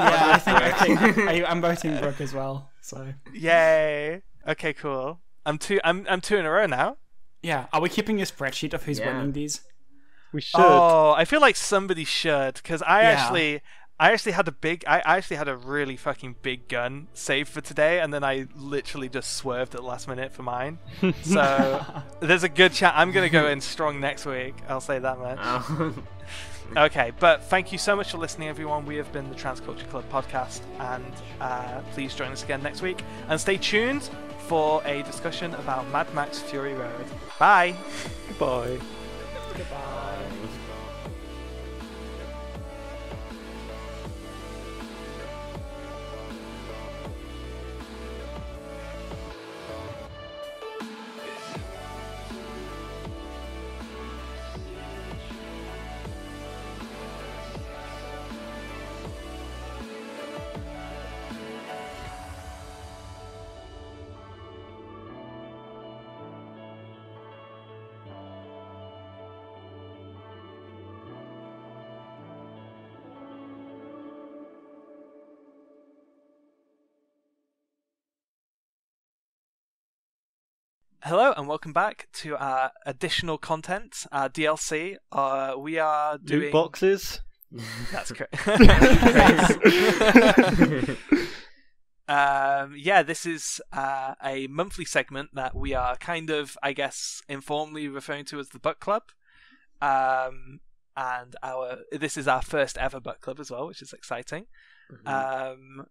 Speaker 3: Yeah, I'm voting Brooke as well. So.
Speaker 1: Yay! Okay, cool. I'm two in a row now.
Speaker 3: Yeah, are we keeping a spreadsheet of who's winning these?
Speaker 2: We should.
Speaker 1: Oh, I feel like somebody should because I actually had a really fucking big gun saved for today, and then I literally just swerved at the last minute for mine. So there's a good chance I'm gonna go in strong next week. I'll say that much. Okay, but thank you so much for listening, everyone. We have been the Trans Culture Club podcast, and please join us again next week. And stay tuned for a discussion about Mad Max Fury Road. Bye!
Speaker 2: Bye.
Speaker 3: Goodbye.
Speaker 1: Hello and welcome back to our additional content, our DLC. We are doing
Speaker 2: Loot boxes.
Speaker 1: That's correct. This is a monthly segment that we are kind of, I guess, informally referring to as the Book Club. And this is our first ever Book Club as well, which is exciting. Mm-hmm.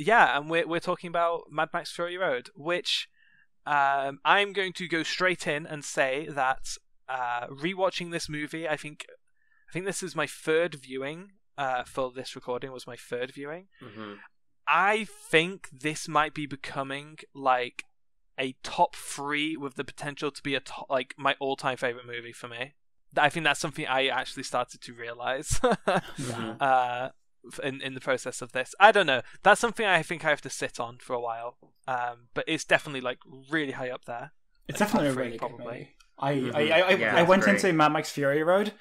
Speaker 1: And we're talking about Mad Max Fury Road, which I'm going to go straight in and say that rewatching this movie, I think this is my third viewing for this recording. Was my third viewing. Mm-hmm. I think this might be becoming like a top 3 with the potential to be like my all-time favorite movie for me. I think that's something I actually started to realize in the process of this. I don't know. That's something I think I have to sit on for a while. But it's definitely like really high up there.
Speaker 3: It's
Speaker 1: like,
Speaker 3: definitely a really good movie. I went into Mad Max Fury Road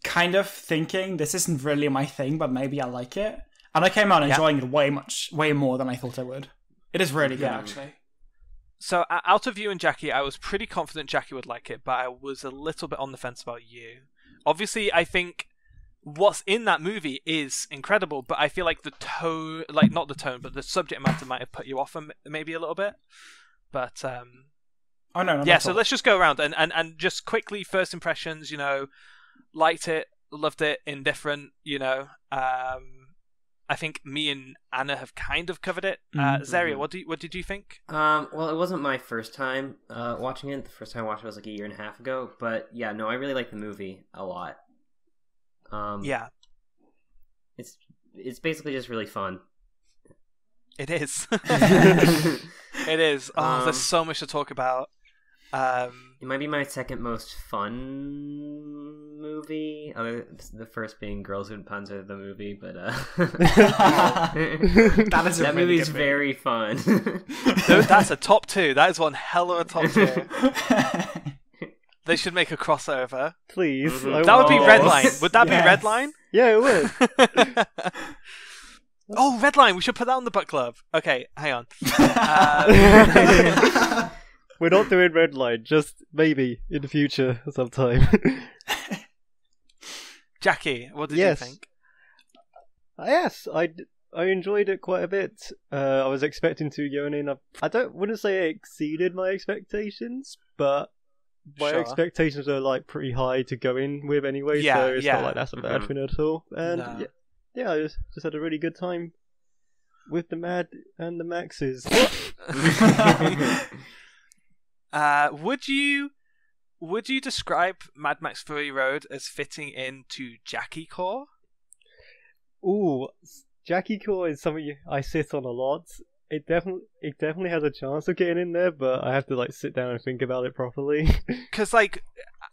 Speaker 3: kind of thinking this isn't really my thing, but maybe I like it. And I came out enjoying it way more than I thought I would. It is really good, actually.
Speaker 1: So out of you and Jackie, I was pretty confident Jackie would like it, but I was a little bit on the fence about you. Obviously, I think what's in that movie is incredible, but I feel like the tone, like not the tone, but the subject matter might have put you off maybe a little bit. But
Speaker 3: oh no,
Speaker 1: yeah. So let's just go around and just quickly first impressions. Liked it, loved it, indifferent. I think me and Anna have kind of covered it. Zaria, what did you think?
Speaker 4: Well, it wasn't my first time watching it. The first time I watched it was like a year and a half ago. But yeah, no, I really like the movie a lot.
Speaker 1: Yeah,
Speaker 4: it's basically just really fun.
Speaker 1: It is. It is. Oh, there's so much to talk about.
Speaker 4: It might be my second most fun movie. The first being Girls and Panzer the movie, but that movie's very fun.
Speaker 1: That's a top 2. That is one hell of a top 2. They should make a crossover.
Speaker 2: Please.
Speaker 4: Mm-hmm.
Speaker 1: That would be Redline. Would that be Redline?
Speaker 2: Yeah, it would.
Speaker 1: Oh, Redline. We should put that on the book club. Okay, hang on.
Speaker 2: We're not doing Redline, just maybe in the future sometime.
Speaker 1: Jackie, what did you think?
Speaker 2: Yes, I enjoyed it quite a bit. I was expecting to go in. I wouldn't say it exceeded my expectations, but my expectations are like pretty high to go in with anyway. So it's not like that's a bad thing at all. And I just had a really good time with the Mad and the Maxes.
Speaker 1: Would you describe Mad Max Fury Road as fitting into Jackie Core?
Speaker 2: Ooh, Jackie Core is something I sit on a lot. It definitely has a chance of getting in there, but I have to like sit down and think about it properly. Because
Speaker 1: like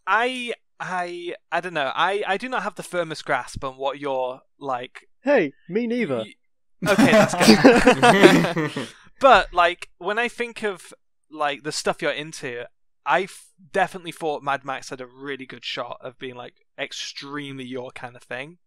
Speaker 1: I don't know. I do not have the firmest grasp on what you're like.
Speaker 2: Hey, me neither.
Speaker 1: Okay, that's good. But like when I think of like the stuff you're into, I definitely thought Mad Max had a really good shot of being like extremely your kind of thing.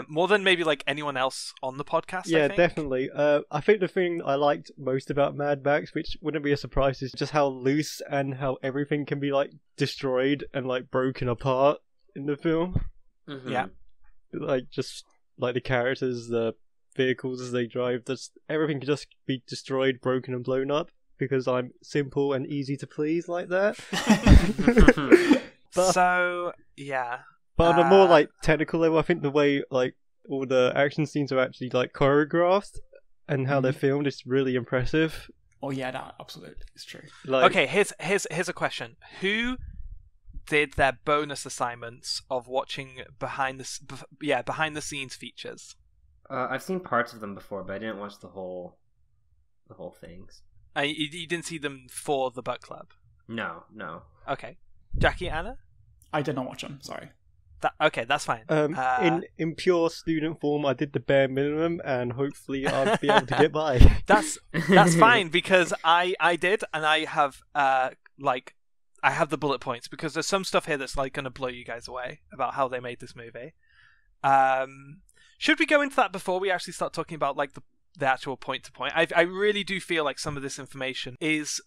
Speaker 1: More than maybe like anyone else on the podcast.
Speaker 2: Yeah,
Speaker 1: I think.
Speaker 2: Definitely. I think the thing I liked most about Mad Max, which wouldn't be a surprise, is just how loose and how everything can be like destroyed and like broken apart in the film.
Speaker 4: Mm-hmm.
Speaker 1: Yeah,
Speaker 2: like just like the characters, the vehicles as they drive, everything can just be destroyed, broken, and blown up because I'm simple and easy to please like that.
Speaker 1: So yeah.
Speaker 2: But on a more like technical level, I think the way like all the action scenes are actually like choreographed and how they're filmed is really impressive.
Speaker 3: Oh yeah, that absolutely is true.
Speaker 1: Like, okay, here's a question: who did their bonus assignments of watching behind the scenes features?
Speaker 4: I've seen parts of them before, but I didn't watch the whole things.
Speaker 1: You didn't see them for the book club?
Speaker 4: No.
Speaker 1: Okay, Jackie, Anna,
Speaker 3: I did not watch them. Sorry.
Speaker 1: Okay, that's fine.
Speaker 2: In pure student form, I did the bare minimum, and hopefully I'll be able to get by.
Speaker 1: That's fine because I did, and I have I have the bullet points because there's some stuff here that's like going to blow you guys away about how they made this movie. Should we go into that before we actually start talking about like the actual point to point? I really do feel like some of this information is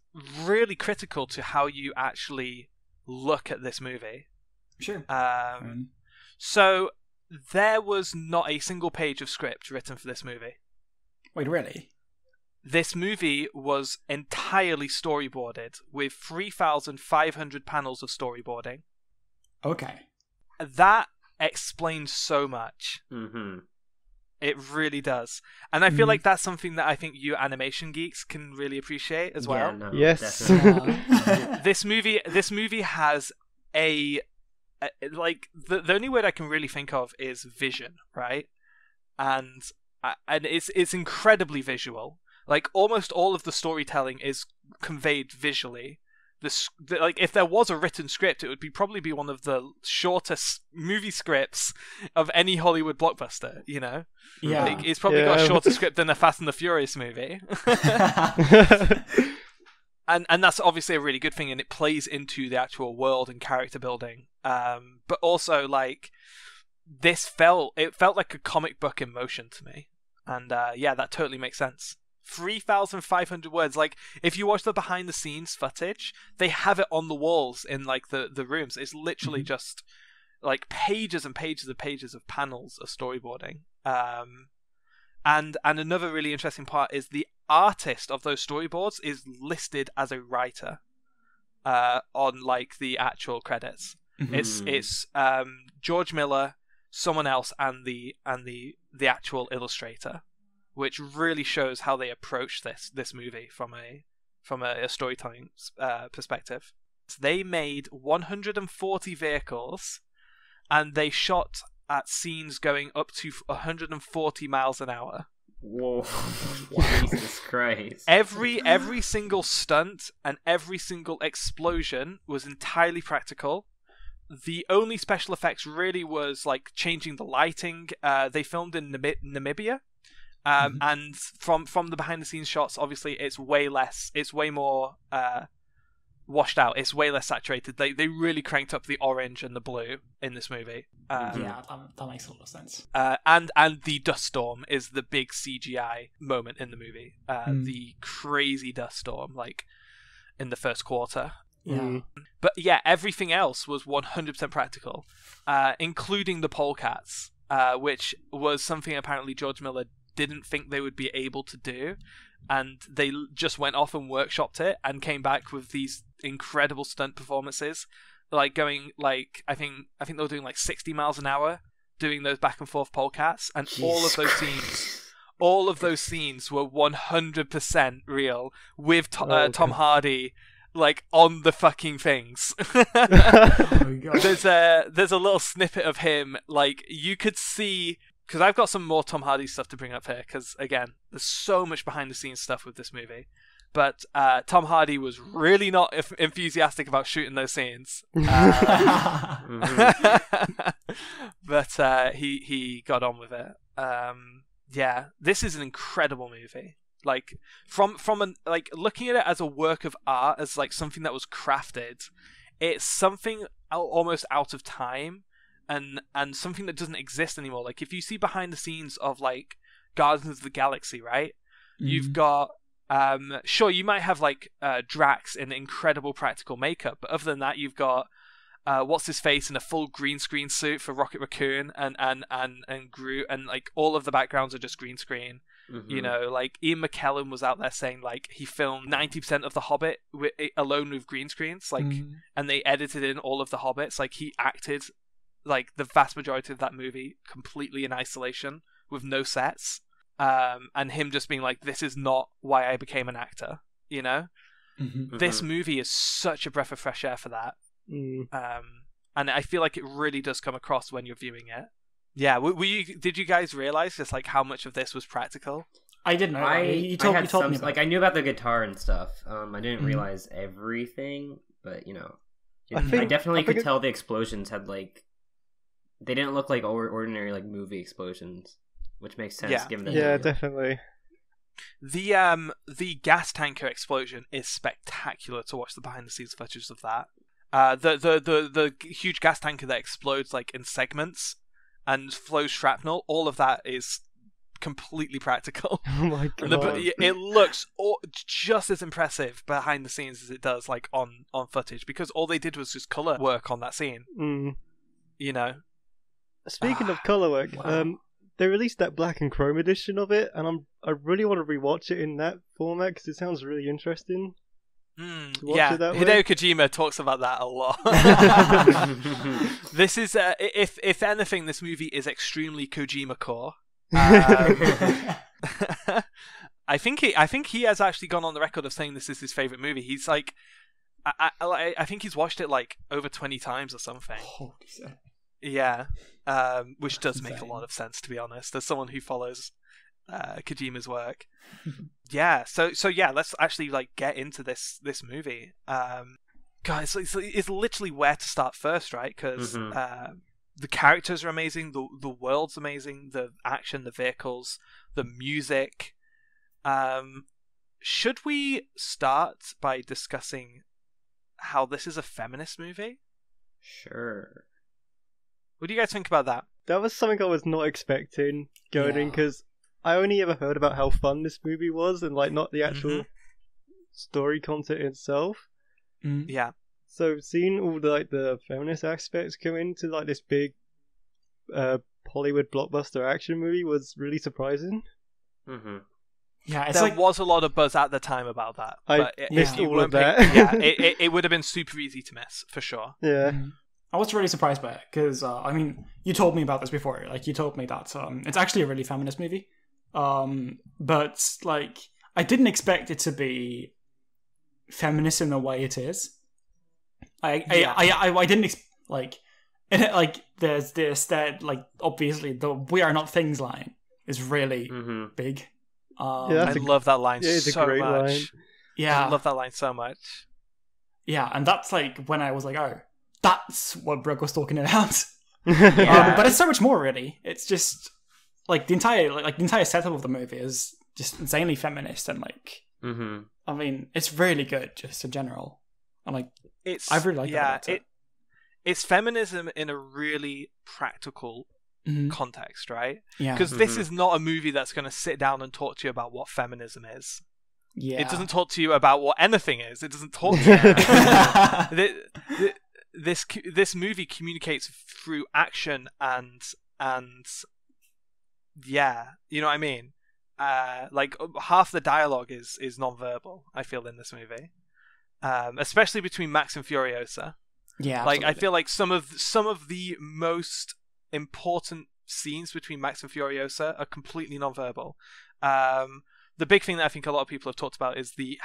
Speaker 1: really critical to how you actually look at this movie.
Speaker 3: Sure.
Speaker 1: So there was not a single page of script written for this movie.
Speaker 3: Wait, really?
Speaker 1: This movie was entirely storyboarded with 3,500 panels of storyboarding.
Speaker 3: Okay.
Speaker 1: That explains so much.
Speaker 4: Mm-hmm.
Speaker 1: It really does. And I feel like that's something that I think you animation geeks can really appreciate as well.
Speaker 4: Yeah, no,
Speaker 2: yes.
Speaker 1: This movie has the only word I can really think of is vision, right? And it's incredibly visual. Like almost all of the storytelling is conveyed visually. Like if there was a written script, it would probably be one of the shortest movie scripts of any Hollywood blockbuster. You know,
Speaker 3: Yeah,
Speaker 1: like, it's probably got a shorter script than a Fast and the Furious movie. And that's obviously a really good thing, and it plays into the actual world and character building. But also, like, it felt like a comic book in motion to me, and yeah, that totally makes sense. 3,500 words. Like, if you watch the behind the scenes footage, they have it on the walls in like the rooms. It's literally just like pages and pages and pages of panels of storyboarding. And another really interesting part is the artist of those storyboards is listed as a writer on like the actual credits. It's George Miller, someone else, and the actual illustrator, which really shows how they approach this movie from a storytelling perspective. So they made 140 vehicles, and they shot at scenes going up to 140 miles an hour.
Speaker 4: Whoa. Jesus Christ.
Speaker 1: Every single stunt and every single explosion was entirely practical. The only special effects really was like changing the lighting. They filmed in Namibia. And from the behind the scenes shots, obviously it's way more washed out. It's way less saturated. They really cranked up the orange and the blue in this movie.
Speaker 3: Yeah, that makes a lot of sense.
Speaker 1: And the dust storm is the big CGI moment in the movie. The crazy dust storm, like in the first quarter.
Speaker 3: Yeah.
Speaker 1: But yeah, everything else was 100% practical, including the polecats, which was something apparently George Miller didn't think they would be able to do, and they just went off and workshopped it and came back with these incredible stunt performances, like going like I think they were doing like 60 miles an hour doing those back and forth polecats, and all of those scenes were 100% real with Tom Hardy like on the fucking things.
Speaker 3: Oh my God.
Speaker 1: There's a little snippet of him, like you could see, because I've got some more Tom Hardy stuff to bring up here, because again, there's so much behind the scenes stuff with this movie. But Tom Hardy was really not enthusiastic about shooting those scenes. But he got on with it. Yeah, this is an incredible movie. Like from like looking at it as a work of art, as like something that was crafted, it's something almost out of time. And something that doesn't exist anymore. Like if you see behind the scenes of like Guardians of the Galaxy, right? You've got sure, you might have like Drax in incredible practical makeup, but other than that, you've got what's his face in a full green screen suit for Rocket Raccoon and Groot, and like all of the backgrounds are just green screen. You know, like Ian McKellen was out there saying like he filmed 90% of The Hobbit alone with green screens, like, and they edited in all of the Hobbits. Like he acted like the vast majority of that movie completely in isolation with no sets, and him just being like, this is not why I became an actor, you know. This movie is such a breath of fresh air for that. And I feel like it really does come across when you're viewing it. Yeah, did you guys realize just like how much of this was practical?
Speaker 3: I didn't know. You told me about
Speaker 4: like I knew about the guitar and stuff. I didn't realize everything, but you know, I definitely could tell the explosions had like, they didn't look like ordinary like movie explosions, which makes sense given that.
Speaker 2: Yeah, definitely.
Speaker 1: The gas tanker explosion is spectacular to watch the behind the scenes footage of that. The huge gas tanker that explodes like in segments and flows shrapnel, all of that is completely practical.
Speaker 2: Oh my God.
Speaker 1: It looks just as impressive behind the scenes as it does like on footage, because all they did was just color work on that scene. You know.
Speaker 2: Speaking of color work, they released that black and chrome edition of it, and I really want to rewatch it in that format because it sounds really interesting.
Speaker 1: Yeah, Hideo Kojima talks about that a lot. This is, if anything, this movie is extremely Kojima core. I think he has actually gone on the record of saying this is his favorite movie. He's like, I think he's watched it like over 20 times or something.
Speaker 3: Holy shit.
Speaker 1: Yeah, which does make a lot of sense, to be honest. As someone who follows Kojima's work. Yeah, so yeah, let's actually like get into this movie. God, it's literally where to start first, right? Because the characters are amazing, the world's amazing, the action, the vehicles, the music. Should we start by discussing how this is a feminist movie?
Speaker 4: Sure.
Speaker 1: What do you guys think about that?
Speaker 2: That was something I was not expecting going in, because I only ever heard about how fun this movie was and like not the actual story content itself.
Speaker 1: Yeah.
Speaker 2: So seeing all the feminist aspects come into like this big Hollywood blockbuster action movie was really surprising.
Speaker 3: Yeah, it's
Speaker 1: there was a lot of buzz at the time about that.
Speaker 2: I missed all of that.
Speaker 1: It would have been super easy to miss, for sure.
Speaker 2: Yeah.
Speaker 3: I was really surprised by it, because, I mean, you told me about this before. Like, you told me that it's actually a really feminist movie. But, like, I didn't expect it to be feminist in the way it is. I didn't, there's this, that, like, obviously, the "we are not things" line is really big.
Speaker 1: I love that line
Speaker 2: it's
Speaker 1: so
Speaker 2: a great
Speaker 1: much.
Speaker 2: line.
Speaker 1: Yeah, I love that line so much.
Speaker 3: Yeah, and that's like when I was like, oh, that's what Brooke was talking about.
Speaker 1: Yeah.
Speaker 3: But it's so much more, really. It's just like the entire setup of the movie is just insanely feminist, and like, I mean, it's really good just in general. And like, I really like that about it.
Speaker 1: It's feminism in a really practical context, right?
Speaker 3: Yeah.
Speaker 1: Because this is not a movie that's going to sit down and talk to you about what feminism is.
Speaker 3: Yeah.
Speaker 1: It doesn't talk to you about what anything is. It doesn't talk to you. This movie communicates through action and yeah, you know what I mean? Like half the dialogue is non-verbal, I feel, in this movie. Especially between Max and Furiosa.
Speaker 3: Yeah.
Speaker 1: Like,
Speaker 3: absolutely.
Speaker 1: I feel like some of the most important scenes between Max and Furiosa are completely non-verbal. The big thing that I think a lot of people have talked about is the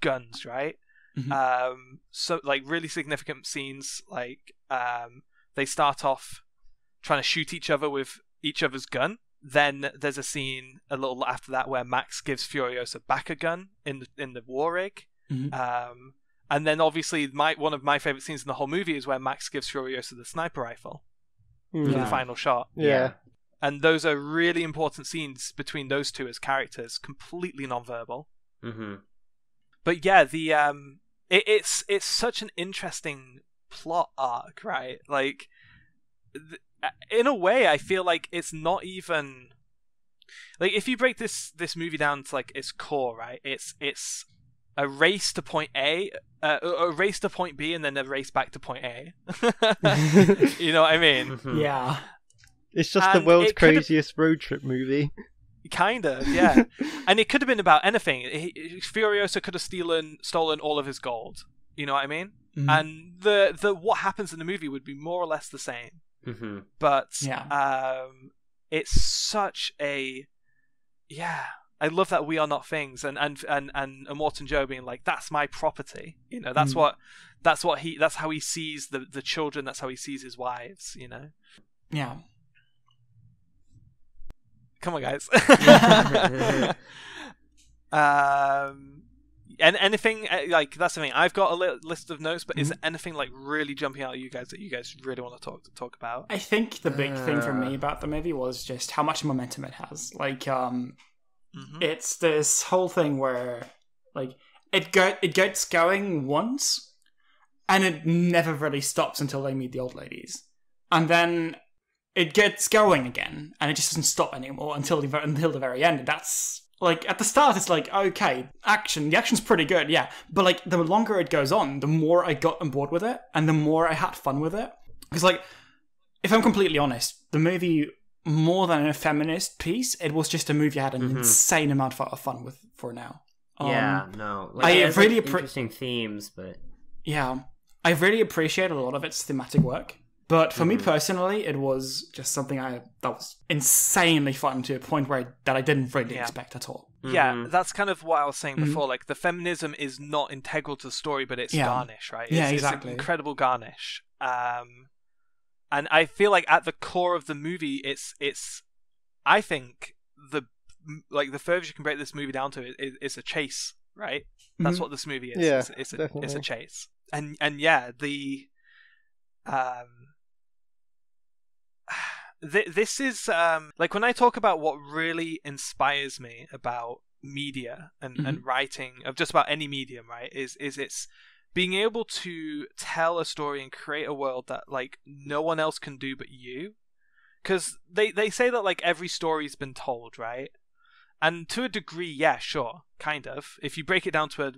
Speaker 1: guns, right? So like really significant scenes, like they start off trying to shoot each other with each other's gun. Then there's a scene a little after that where Max gives Furiosa back a gun in the war rig. And then obviously one of my favorite scenes in the whole movie is where Max gives Furiosa the sniper rifle for the final shot.
Speaker 2: Yeah.
Speaker 1: And those are really important scenes between those two as characters, completely non-verbal. But yeah, it's such an interesting plot arc, right? Like, in a way, I feel like it's not even like, if you break this movie down to like its core, right? It's a race to point A, a race to point B, and then a race back to point A. You know what I mean?
Speaker 3: Yeah.
Speaker 2: It's just the world's craziest road trip movie.
Speaker 1: Kind of, yeah. And it could have been about anything. Furiosa could have stolen all of his gold. You know what I mean? And the what happens in the movie would be more or less the same. But it's such a I love that "we are not things" and Morton Joe being like, that's my property. You know, that's how he sees the children. That's how he sees his wives. You know.
Speaker 3: Yeah.
Speaker 1: Come on, guys. And anything like, that's the thing. I've got a list of notes, but is there anything like really jumping out at you guys that you guys really want to talk about?
Speaker 3: I think the big thing for me about the movie was just how much momentum it has. Like, it's this whole thing where like it gets going once, and it never really stops until they meet the old ladies, and then it gets going again, and it just doesn't stop anymore until the very end. And that's like, at the start, it's like, okay, the action's pretty good, yeah. But like, the longer it goes on, the more I got on board with it, and the more I had fun with it. Because like, if I'm completely honest, the movie, more than a feminist piece, it was just a movie I had an insane amount of fun with for now.
Speaker 4: Like,
Speaker 3: I really
Speaker 4: interesting themes, but
Speaker 3: yeah, I really appreciate a lot of its thematic work. But for me personally, it was just something that was insanely fun, to a point where that I didn't really expect at all.
Speaker 1: Yeah, that's kind of what I was saying before. Like, the feminism is not integral to the story, but it's garnish, right?
Speaker 3: Exactly.
Speaker 1: It's an incredible garnish. And I feel like at the core of the movie, it's I think like the furthest you can break this movie down to is a chase, right? That's what this movie is.
Speaker 2: Yeah,
Speaker 1: it's
Speaker 2: definitely.
Speaker 1: a chase, and yeah, this is like when I talk about what really inspires me about media and writing of just about any medium, right? Is it's being able to tell a story and create a world that like no one else can do but you. Because they say that like every story's been told, right? And to a degree, yeah, sure, kind of. If you break it down to a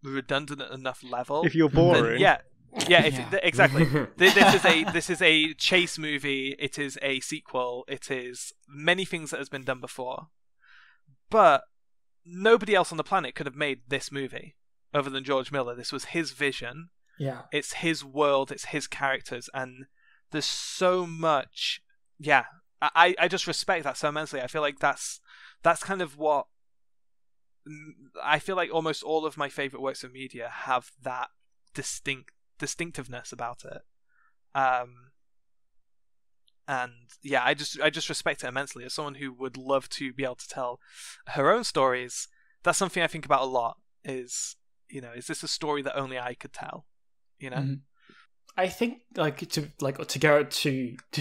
Speaker 1: redundant enough level,
Speaker 2: If you're boring,
Speaker 1: then exactly. This is a chase movie. It is a sequel. It is many things that has been done before, but nobody else on the planet could have made this movie other than George Miller. This was his vision.
Speaker 3: Yeah,
Speaker 1: it's his world. It's his characters, and there's so much. Yeah, I just respect that so immensely. I feel like that's kind of what I feel like. Almost all of my favorite works of media have that distinctiveness about it, and yeah, I just respect it immensely. As someone who would love to be able to tell her own stories, that's something I think about a lot. Is this a story that only I could tell?
Speaker 3: I think to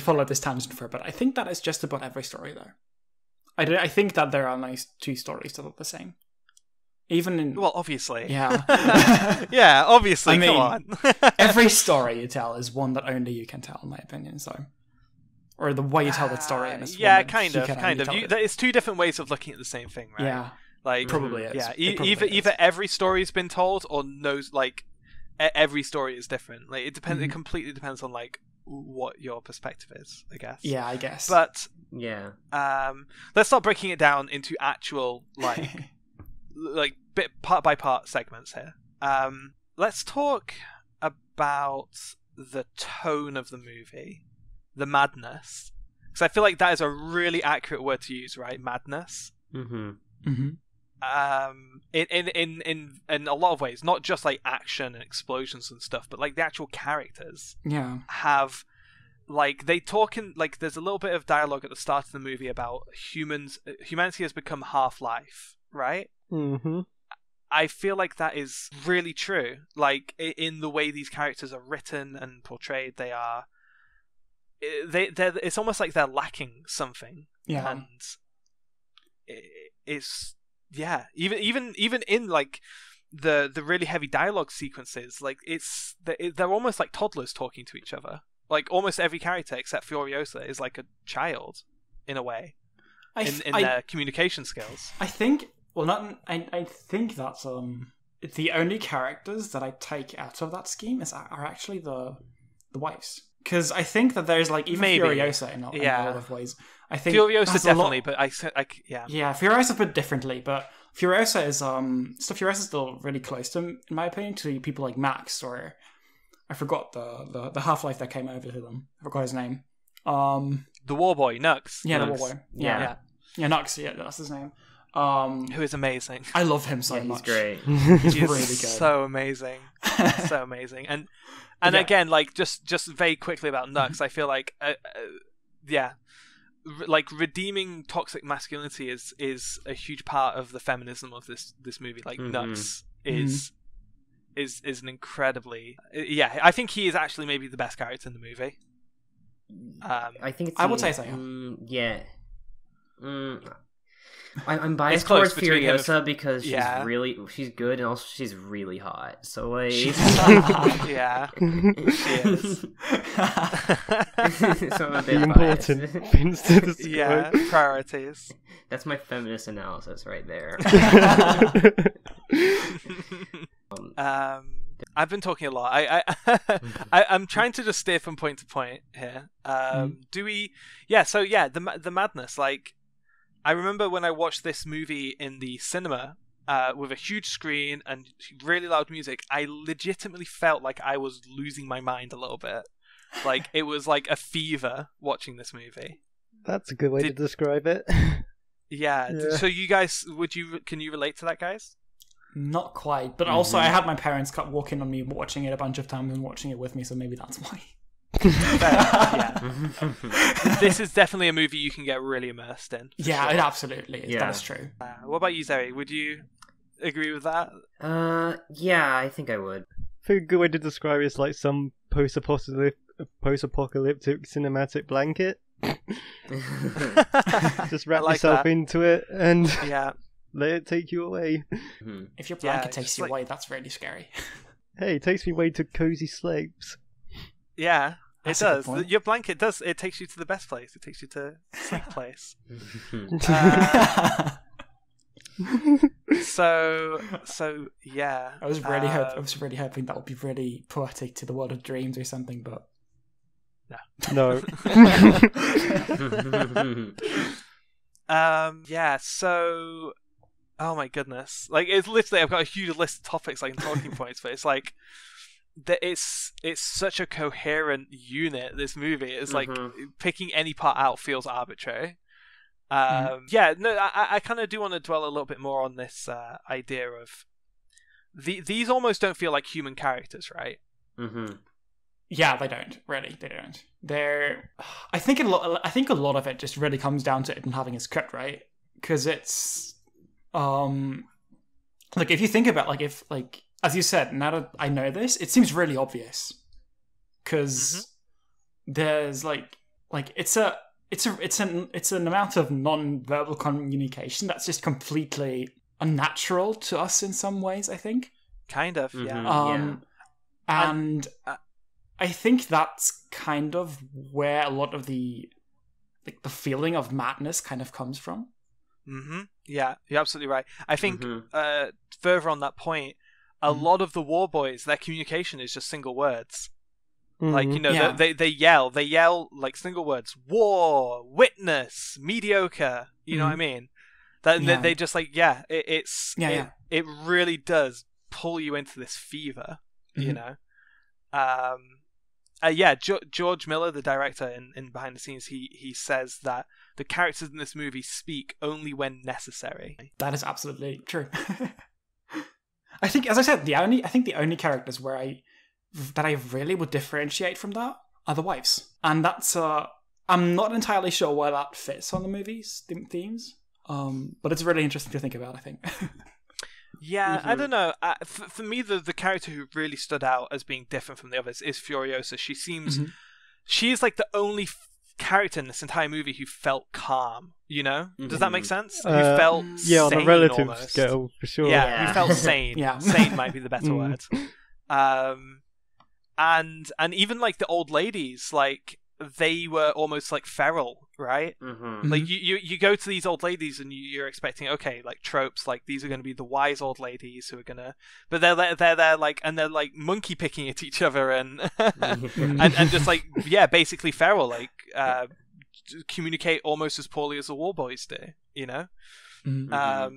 Speaker 3: follow this tangent for a bit. I think that is just about every story, though. I think that there are nice two stories that are the same. Even in
Speaker 1: obviously,
Speaker 3: yeah,
Speaker 1: yeah, obviously.
Speaker 3: I mean,
Speaker 1: come on,
Speaker 3: every story you tell is one that only you can tell, in my opinion. So, or the way you tell that story, and it's
Speaker 1: kind of. It's two different ways of looking at the same thing, right?
Speaker 3: Yeah,
Speaker 1: like
Speaker 3: probably is.
Speaker 1: Yeah,
Speaker 3: Probably
Speaker 1: either every story's been told, or every story is different. Like it depends. It completely depends on like what your perspective is, I guess.
Speaker 3: Yeah, I guess.
Speaker 1: But
Speaker 4: yeah,
Speaker 1: let's start breaking it down into actual like bit part by part segments here. Let's talk about the tone of the movie, the madness, because I feel like that is a really accurate word to use, right? Madness. In a lot of ways, not just like action and explosions and stuff, but like the actual characters have like they talk in like there's a little bit of dialogue at the start of the movie about humanity has become half-life, right? I feel like that is really true. Like in the way these characters are written and portrayed, it's almost like they're lacking something.
Speaker 3: Yeah,
Speaker 1: and it's even in like the really heavy dialogue sequences, like they're almost like toddlers talking to each other. Like almost every character except Furiosa is like a child in a way in their communication skills.
Speaker 3: I think. Well, I think that the only characters that I take out of that scheme are actually the wives, because I think that there's like even Furiosa in a lot of ways. I think
Speaker 1: Furiosa definitely, but
Speaker 3: Furiosa put differently, but Furiosa is Furiosa is still really close to, in my opinion, to people like Max, or I forgot the Half-Life that came over to them. I forgot his name.
Speaker 1: The War Boy, Nux.
Speaker 3: Yeah,
Speaker 4: Nux.
Speaker 3: the War Boy. Yeah, Nux. Yeah, that's his name.
Speaker 1: Who is amazing.
Speaker 3: I love him so much.
Speaker 4: He's great.
Speaker 3: He's really good.
Speaker 1: So amazing. So amazing. And again, like just very quickly about Nux, I feel like like redeeming toxic masculinity is a huge part of the feminism of this movie. Like Nux is an incredibly I think he is actually maybe the best character in the movie.
Speaker 4: I think it's
Speaker 3: I would say so.
Speaker 4: I'm biased towards Furiosa because she's good, and also she's really hot. So like,
Speaker 1: yeah, she is.
Speaker 4: So I'm a bit
Speaker 2: important things to describe.
Speaker 1: Yeah, priorities.
Speaker 4: That's my feminist analysis right there.
Speaker 1: I've been talking a lot. I'm trying to just steer from point to point here. Do we? Yeah. So yeah, the madness. Like, I remember when I watched this movie in the cinema with a huge screen and really loud music, I legitimately felt like I was losing my mind a little bit. Like it was like a fever watching this movie.
Speaker 2: That's a good way to describe it.
Speaker 1: Yeah. So you guys, can you relate to that, guys?
Speaker 3: Not quite, but also I had my parents walk in on me watching it a bunch of times and watching it with me, so maybe that's why.
Speaker 1: Yeah. This is definitely a movie you can get really immersed in.
Speaker 3: Yeah,
Speaker 1: sure.
Speaker 3: it absolutely is.
Speaker 4: Yeah.
Speaker 3: That is true.
Speaker 1: What about you, Zoe? Would you agree with that?
Speaker 4: Yeah, I think I would.
Speaker 2: I think a good way to describe it is like some post-apocalyptic cinematic blanket. Just wrap
Speaker 1: like
Speaker 2: yourself
Speaker 1: that.
Speaker 2: into it and
Speaker 1: Yeah.
Speaker 2: let it take you away.
Speaker 3: If your
Speaker 1: Yeah,
Speaker 3: blanket
Speaker 1: it's
Speaker 3: takes
Speaker 1: just
Speaker 3: you
Speaker 1: like-
Speaker 3: away, that's really scary.
Speaker 2: Hey, it takes me away to cozy slopes.
Speaker 1: Yeah.
Speaker 3: That's
Speaker 1: It
Speaker 3: a good
Speaker 1: does.
Speaker 3: point.
Speaker 1: Your blanket does. It takes you to the best place. It takes you to sleep place. So yeah.
Speaker 3: I was really hoping that would be really poetic to the world of dreams or something, but
Speaker 2: No.
Speaker 1: Yeah. So, oh my goodness! Like, it's literally, I've got a huge list of topics, like talking points, but it's like that. It's such a coherent unit. This movie is like picking any part out feels arbitrary. Yeah, no, I kind of do want to dwell a little bit more on this idea of these almost don't feel like human characters, right?
Speaker 3: yeah, they don't really. They don't. They're. I think a lot of it just really comes down to it and having a script, right? Because it's like if you think about if as you said, now that I know this, it seems really obvious because there's it's an amount of non-verbal communication that's just completely unnatural to us in some ways, I think.
Speaker 1: Kind of, yeah.
Speaker 3: And I think that's kind of where a lot of the feeling of madness kind of comes from.
Speaker 1: Yeah, you're absolutely right. I think further on that point, a lot of the war boys, their communication is just single words. Like, you know, they yell like single words: war, witness, mediocre. You know what I mean? They just like, it really does pull you into this fever. You know. George Miller, the director in behind the scenes, he says that the characters in this movie speak only when necessary.
Speaker 3: That is absolutely true. I think, as I said, the only characters that I really would differentiate from that are the wives, and that's I'm not entirely sure where that fits on the movie's themes, but it's really interesting to think about, I think.
Speaker 1: Yeah, I don't know. For me, the character who really stood out as being different from the others is Furiosa. She seems, she is like the only character in this entire movie who felt calm. You know, does that make sense? Who felt sane,
Speaker 2: on a relative
Speaker 1: almost.
Speaker 2: scale for sure.
Speaker 1: Yeah, who felt sane. Sane might be the better word. And even like the old ladies, like they were almost like feral, right? Like you go to these old ladies and you're expecting, okay, like tropes, like these are going to be the wise old ladies who are gonna, but they're like, and they're like monkey picking at each other and and just like basically feral, like communicate almost as poorly as the war boys do, you know. No,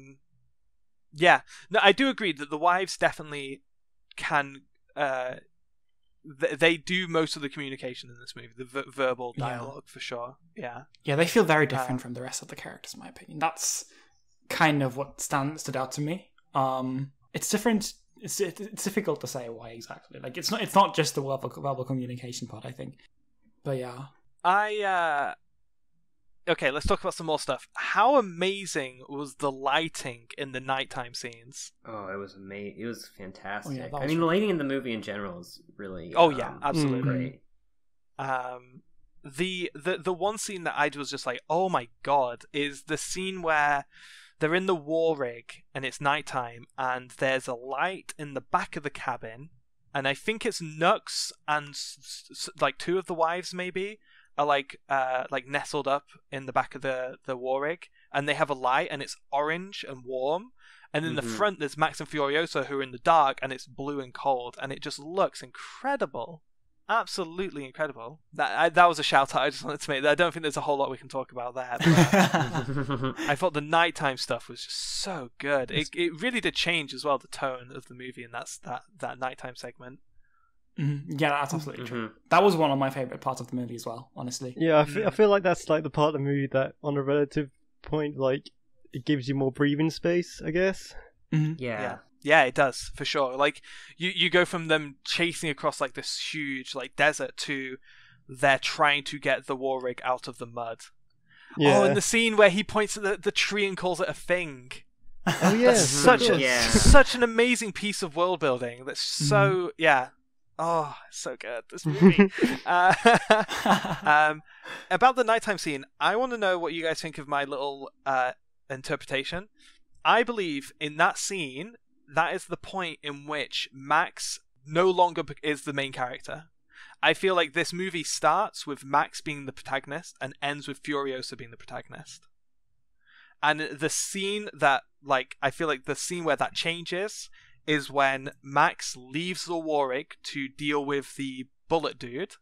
Speaker 1: I do agree that the wives definitely can. They do most of the communication in this movie, the verbal dialogue for sure. Yeah,
Speaker 3: they feel very different from the rest of the characters, in my opinion. That's kind of what stood out to me. It's different. It's difficult to say why exactly. Like it's not just the verbal communication part, I think. But yeah,
Speaker 1: okay, let's talk about some more stuff. How amazing was the lighting in the nighttime scenes?
Speaker 4: Oh, it was amazing. It was fantastic.
Speaker 3: Oh, yeah,
Speaker 4: I mean, the lighting in the movie in general is really
Speaker 1: absolutely
Speaker 4: great.
Speaker 1: The one scene that I was just like, oh my god, is the scene where they're in the war rig and it's nighttime and there's a light in the back of the cabin, and I think it's Nux and like two of the wives maybe are like nestled up in the back of the war rig, and they have a light and it's orange and warm, and in the front there's Max and Furiosa who are in the dark and it's blue and cold, and it just looks incredible, absolutely incredible. That was a shout out I just wanted to make. I don't think there's a whole lot we can talk about there, but I thought the nighttime stuff was just so good. It really did change as well the tone of the movie, and that's that nighttime segment.
Speaker 3: Yeah, that's absolutely true. That was one of my favorite parts of the movie as well, honestly.
Speaker 2: Yeah, I feel like that's like the part of the movie that, on a relative point, like it gives you more breathing space, I guess.
Speaker 1: Yeah, it does for sure. Like you go from them chasing across like this huge like desert to they're trying to get the war rig out of the mud.
Speaker 2: Yeah.
Speaker 1: Oh, and the scene where he points at the tree and calls it a thing.
Speaker 2: Oh yeah,
Speaker 1: That's such an amazing piece of world building. That's so Oh, so good, this movie. About the nighttime scene, I want to know what you guys think of my little interpretation. I believe in that scene, that is the point in which Max no longer is the main character. I feel like this movie starts with Max being the protagonist and ends with Furiosa being the protagonist. And the scene that, I feel like the scene where that changes is when Max leaves the war rig to deal with the bullet dude,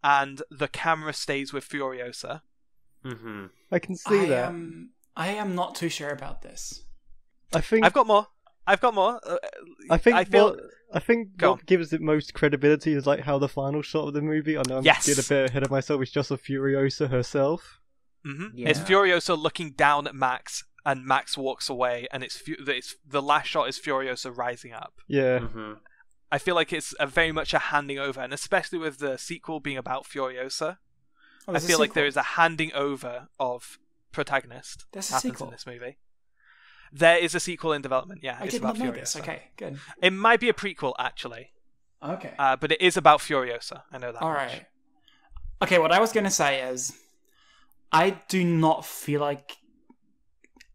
Speaker 1: and the camera stays with Furiosa.
Speaker 4: Mm-hmm.
Speaker 2: I can see that.
Speaker 3: I am not too sure about this.
Speaker 2: I think
Speaker 1: I've got more. I think
Speaker 2: what gives it most credibility is how the final shot of the movie. I know I'm getting a bit ahead of myself. It's just of Furiosa herself.
Speaker 1: Mm-hmm. Yeah. It's Furiosa looking down at Max, and Max walks away, and it's the last shot is Furiosa rising up.
Speaker 2: Yeah.
Speaker 4: Mm-hmm.
Speaker 1: I feel like it's very much a handing over, and especially with the sequel being about Furiosa, I feel like there is a handing over of protagonist.
Speaker 3: There's a
Speaker 1: happens
Speaker 3: sequel
Speaker 1: in this movie. There is a sequel in development. Yeah,
Speaker 3: I
Speaker 1: it's
Speaker 3: did
Speaker 1: about
Speaker 3: not know
Speaker 1: Furiosa.
Speaker 3: this. Okay, good.
Speaker 1: It might be a prequel actually.
Speaker 3: Okay.
Speaker 1: But it is about Furiosa. I know that.
Speaker 3: All
Speaker 1: much.
Speaker 3: right. Okay, what I was going to say is, I do not feel like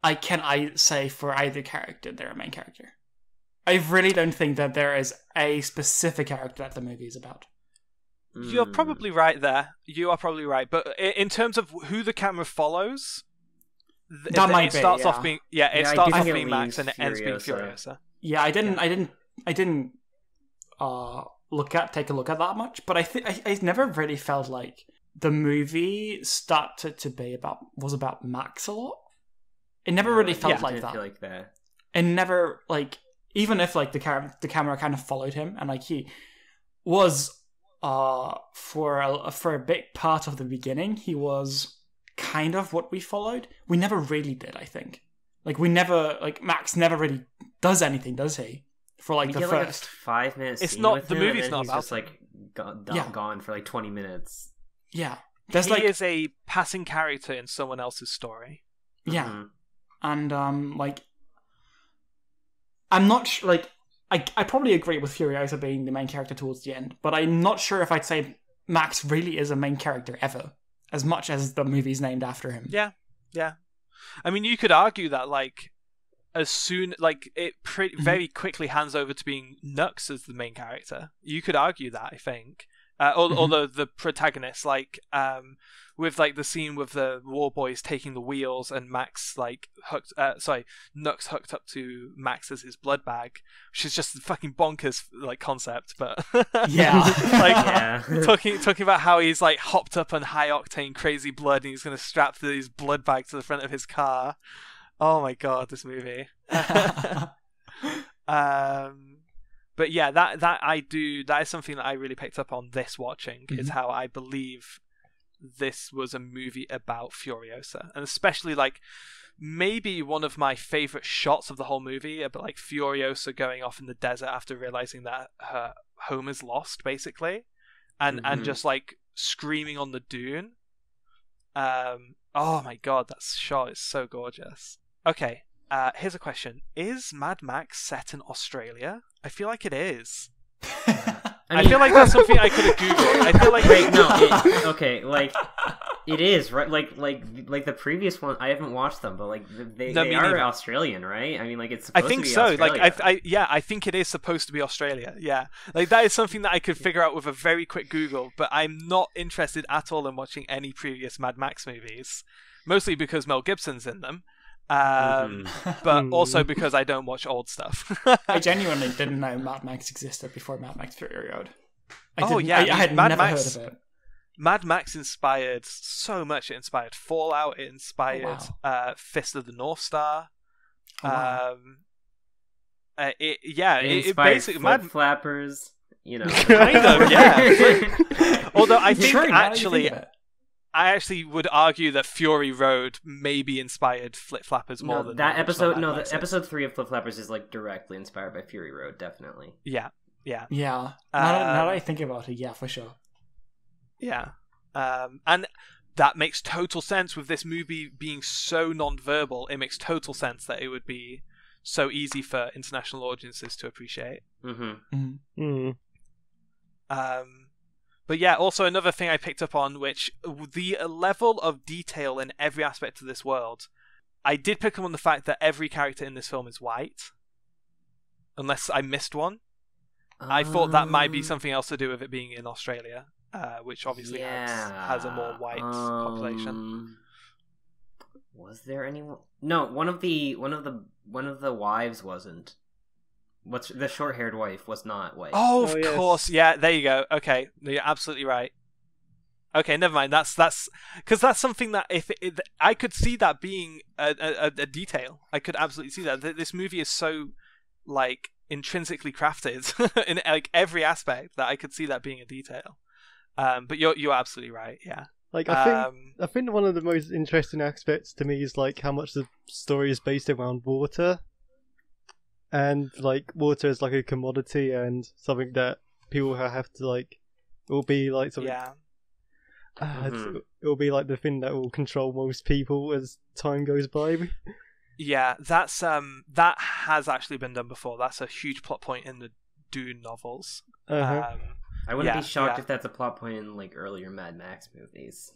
Speaker 3: I say for either character they're a main character. I really don't think that there is a specific character that the movie is about.
Speaker 1: You're probably right there. You are probably right. But in terms of who the camera follows, it starts off being Max and it ends being Furiosa.
Speaker 3: Yeah, I didn't take a look at that much, but I never really felt like the movie started to be was about Max a lot. It never really felt like that.
Speaker 4: Feel like that.
Speaker 3: And never even if the camera kind of followed him, and he was for a big part of the beginning, he was kind of what we followed. We never really did, I think. Max never really does anything, does he? For the first
Speaker 4: 5 minutes.
Speaker 1: It's not the movie's not about
Speaker 4: just gone for 20 minutes.
Speaker 3: Yeah,
Speaker 1: he is a passing character in someone else's story.
Speaker 3: Yeah,
Speaker 4: Mm-hmm.
Speaker 3: and I'm not sure. I probably agree with Furiosa being the main character towards the end, but I'm not sure if I'd say Max really is a main character ever, as much as the movie's named after him.
Speaker 1: Yeah. I mean, you could argue that as soon it very quickly hands over to being Nux as the main character. You could argue that, I think. Although the protagonist, with the scene with the war boys taking the wheels and Max Nux hooked up to Max as his blood bag, which is just a fucking bonkers concept, but talking about how he's hopped up on high octane crazy blood and he's gonna strap his blood bag to the front of his car. Oh my god, this movie. But yeah, that is something that I really picked up on this watching, is how I believe this was a movie about Furiosa. And especially maybe one of my favorite shots of the whole movie, about Furiosa going off in the desert after realizing that her home is lost, basically. And just screaming on the dune. Oh my god, that shot is so gorgeous. Okay, here's a question. Is Mad Max set in Australia? I feel like it is. I feel like that's something I could have Googled. I feel like...
Speaker 4: Wait, no, it is, right? Like the previous one, I haven't watched them, but they are Australian, right? I mean, it's supposed to be Australia.
Speaker 1: I think it is supposed to be Australia, yeah. That is something that I could figure out with a very quick Google, but I'm not interested at all in watching any previous Mad Max movies. Mostly because Mel Gibson's in them. But also because I don't watch old stuff.
Speaker 3: I genuinely didn't know Mad Max existed before Mad Max Fury Road. I had never heard of it.
Speaker 1: Mad Max inspired so much. It inspired Fallout. It inspired Fist of the North Star.
Speaker 4: It inspired
Speaker 1: basically
Speaker 4: Flip Flappers.
Speaker 1: Kind of, yeah. Although I think I actually would argue that Fury Road maybe inspired Flip Flappers more than
Speaker 4: that episode. No, episode 3 of Flip Flappers is directly inspired by Fury Road, definitely.
Speaker 1: Yeah.
Speaker 3: Now that I think about it, yeah, for sure.
Speaker 1: Yeah. And that makes total sense with this movie being so non-verbal. It makes total sense that it would be so easy for international audiences to appreciate. But yeah, also another thing I picked up on, which the level of detail in every aspect of this world, I did pick up on the fact that every character in this film is white, unless I missed one. I thought that might be something else to do with it being in Australia, which obviously has a more white population.
Speaker 4: Was there anyone? No, one of the wives wasn't. What's the short-haired wife was not white.
Speaker 1: Oh, of course. Yeah, there you go. Okay, you're absolutely right. Okay, never mind. That's because that's something that I could see that being a detail. I could absolutely see that. This movie is so like intrinsically crafted in like every aspect that I could see that being a detail. But you're absolutely right. Yeah.
Speaker 2: Like I think one of the most interesting aspects to me is like how much the story is based around water. And like water is like a commodity and something that people have to like, will be like something. Yeah. It'll be like the thing that will control most people as time goes by.
Speaker 1: Yeah, that's that has actually been done before. That's a huge plot point in the Dune novels.
Speaker 4: I wouldn't be shocked if that's a plot point in like earlier Mad Max movies.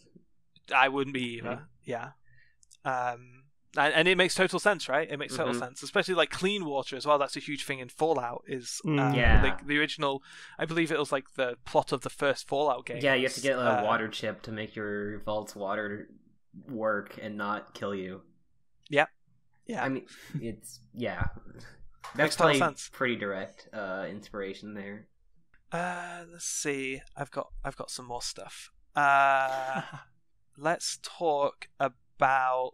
Speaker 1: I wouldn't be either. Yeah. And it makes total sense, right? It makes total sense, especially like clean water as well. That's a huge thing in Fallout. Is like the original? I believe it was like the plot of the first Fallout game.
Speaker 4: Yeah, you have to get a water chip to make your vault's water work and not kill you.
Speaker 1: Yeah, yeah.
Speaker 4: I mean, it's that's probably pretty direct inspiration there.
Speaker 1: Let's see. I've got some more stuff. Let's talk about.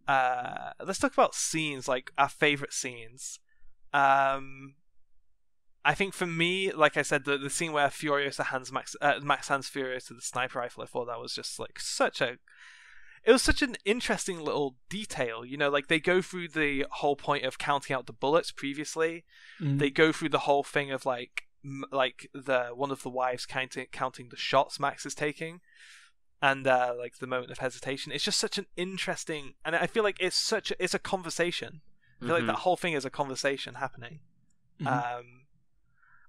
Speaker 1: Let's talk about scenes, like our favorite scenes. I think for me, like I said, the scene where Furiosa hands Max hands Furiosa the sniper rifle, I thought that was just like it was such an interesting little detail. You know, like they go through the whole point of counting out the bullets previously. They go through the whole thing of like the one of the wives counting the shots Max is taking. And like the moment of hesitation, it's just such an interesting, and I feel like it's a conversation. I feel like that whole thing is a conversation happening. I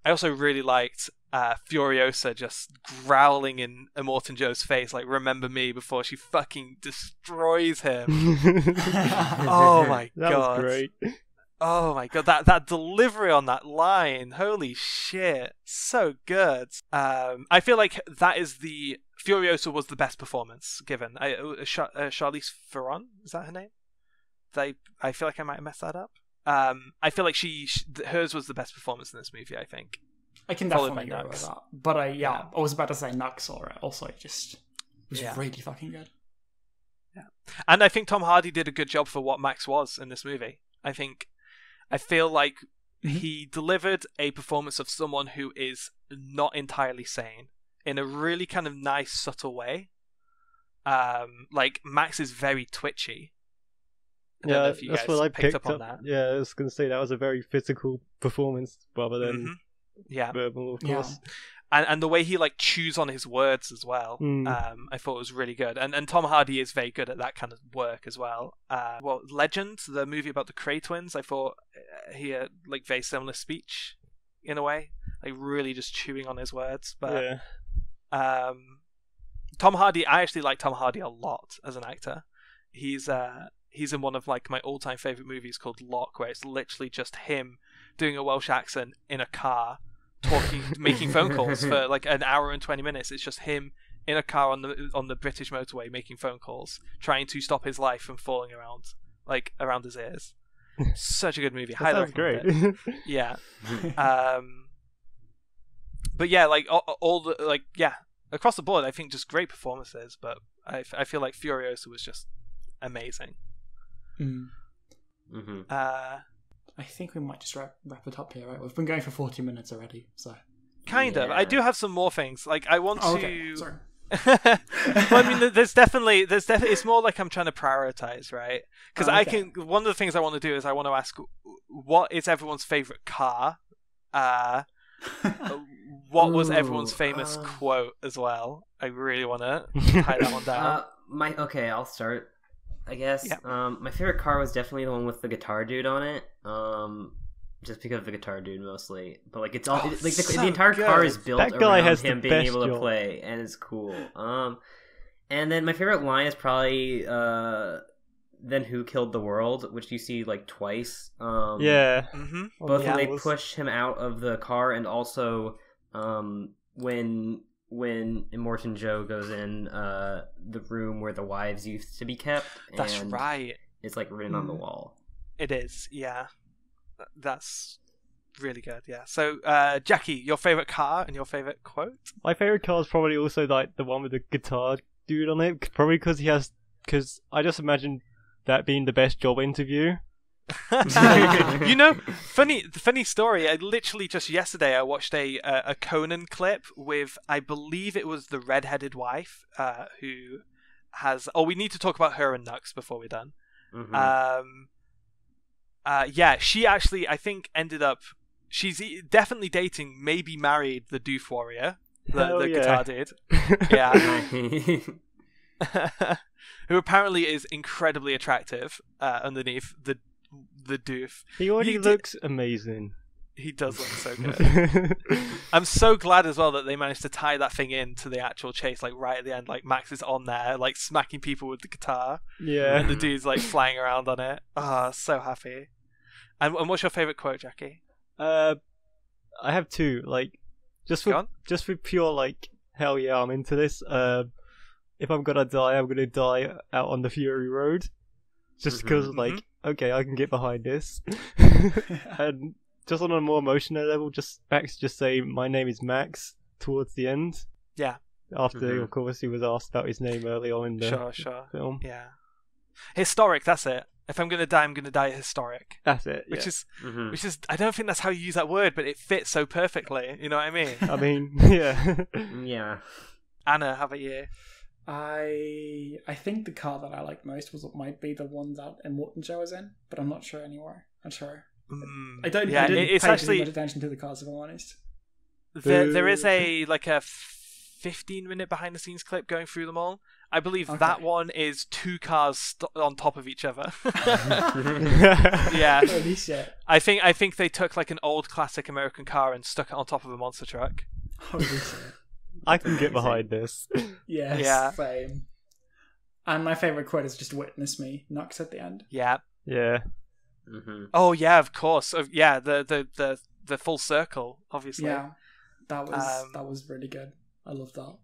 Speaker 1: also really liked Furiosa just growling in Immortan Joe's face, like "Remember me," before she fucking destroys him. Oh my god,
Speaker 2: that was great.
Speaker 1: Oh my god, that delivery on that line, holy shit, so good. I feel like that is the Furiosa was the best performance given. Charlize Theron, is that her name? I feel like I might have messed that up. I feel like hers was the best performance in this movie. I think
Speaker 3: I can definitely go with that. But I was about to say Nux saw it. Also, it just was really fucking good.
Speaker 1: Yeah, and I think Tom Hardy did a good job for what Max was in this movie. I feel like he delivered a performance of someone who is not entirely sane in a really kind of nice, subtle way. Like Max is very twitchy.
Speaker 2: That's what I picked up on that. Yeah, I was going to say that was a very physical performance rather than verbal, of course.
Speaker 1: And the way he like chews on his words as well, I thought was really good. And Tom Hardy is very good at that kind of work as well. Legend, the movie about the Cray twins, I thought he had like very similar speech in a way, like really just chewing on his words. But Tom Hardy, I actually like Tom Hardy a lot as an actor. He's in one of like my all-time favorite movies called Locke, where it's literally just him doing a Welsh accent in a car. Making phone calls for like an hour and 20 minutes. It's just him in a car on the British motorway making phone calls, trying to stop his life from falling around his ears. Such a good movie.
Speaker 2: That sounds great.
Speaker 1: Yeah. But yeah, like all the like across the board, I think just great performances. But I feel like Furiosa was just amazing.
Speaker 3: I think we might just wrap it up here, right? We've been going for 40 minutes already, so...
Speaker 1: Kind of. I do have some more things. Like, I want to...
Speaker 3: Okay. Sorry.
Speaker 1: Well, I mean, there's definitely... It's more like I'm trying to prioritize, right? Because one of the things I want to do is I want to ask, what is everyone's favourite car? what was everyone's
Speaker 4: Ooh,
Speaker 1: famous quote as well? I really want to tie that one down.
Speaker 4: Okay, I'll start. I guess.
Speaker 1: Yeah.
Speaker 4: My favorite car was definitely the one with the guitar dude on it. Just because of the guitar dude mostly, but like it's all the entire car is built
Speaker 2: That guy
Speaker 4: around
Speaker 2: has
Speaker 4: him
Speaker 2: the
Speaker 4: being
Speaker 2: best
Speaker 4: able to
Speaker 2: job.
Speaker 4: play, and it's cool. And then my favorite line is probably "Then who killed the world," which you see like twice.
Speaker 2: Yeah.
Speaker 1: Mm-hmm.
Speaker 4: Both
Speaker 1: Yeah,
Speaker 4: when they push him out of the car, and also when Immortan Joe goes in the room where the wives used to be kept.
Speaker 1: That's
Speaker 4: and
Speaker 1: right.
Speaker 4: It's like written on the wall.
Speaker 1: It is. Yeah, that's really good. Yeah. So, Jackie, your favorite car and your favorite quote?
Speaker 2: My favorite car is probably also like the one with the guitar dude on it. Probably because I just imagine that being the best job interview.
Speaker 1: You know, funny story. I literally just yesterday I watched a Conan clip with, I believe it was the redheaded wife, who has. Oh, we need to talk about her and Nux before we're done.
Speaker 4: Mm-hmm.
Speaker 1: Yeah, she actually, I think, ended up. She's definitely dating, maybe married the Doof Warrior, the guitar dude. Yeah. Who apparently is incredibly attractive underneath the doof.
Speaker 2: He already looks amazing.
Speaker 1: He does look so good. I'm so glad as well that they managed to tie that thing in to the actual chase, like right at the end. Like Max is on there, like smacking people with the guitar.
Speaker 2: Yeah.
Speaker 1: And the dude's like flying around on it. Ah, so happy. And what's your favorite quote, Jackie?
Speaker 2: I have two. Like, just for pure like, hell yeah, I'm into this. If I'm gonna die out on the Fury Road. Just because, like, okay, I can get behind this. And just on a more emotional level, Max just say, "My name is Max" towards the end.
Speaker 1: Yeah.
Speaker 2: After, of course, he was asked about his name early on in the film.
Speaker 1: Yeah. Historic. That's it. If I'm gonna die, I'm gonna die historic.
Speaker 2: That's it.
Speaker 1: Which is, I don't think that's how you use that word, but it fits so perfectly. You know what I mean?
Speaker 2: I mean, yeah.
Speaker 4: Yeah.
Speaker 1: Anna, how about you?
Speaker 3: I think the car that I like most might be the one that Immortan Joe is in, but I'm not sure anymore. I'm sure. I didn't pay too much attention to the cars, if I'm honest.
Speaker 1: There is a 15-minute behind the scenes clip going through them all. I believe that one is two cars on top of each other. Yeah.
Speaker 3: Holy shit.
Speaker 1: I think they took like an old classic American car and stuck it on top of a monster truck.
Speaker 3: Holy shit.
Speaker 2: I can get behind this.
Speaker 3: Yes,
Speaker 1: yeah.
Speaker 3: Same. And my favourite quote is just "Witness me," Nux at the end.
Speaker 1: Yeah.
Speaker 2: Yeah.
Speaker 1: Oh yeah, of course. Yeah, the full circle, obviously.
Speaker 3: Yeah, that was really good. I love that.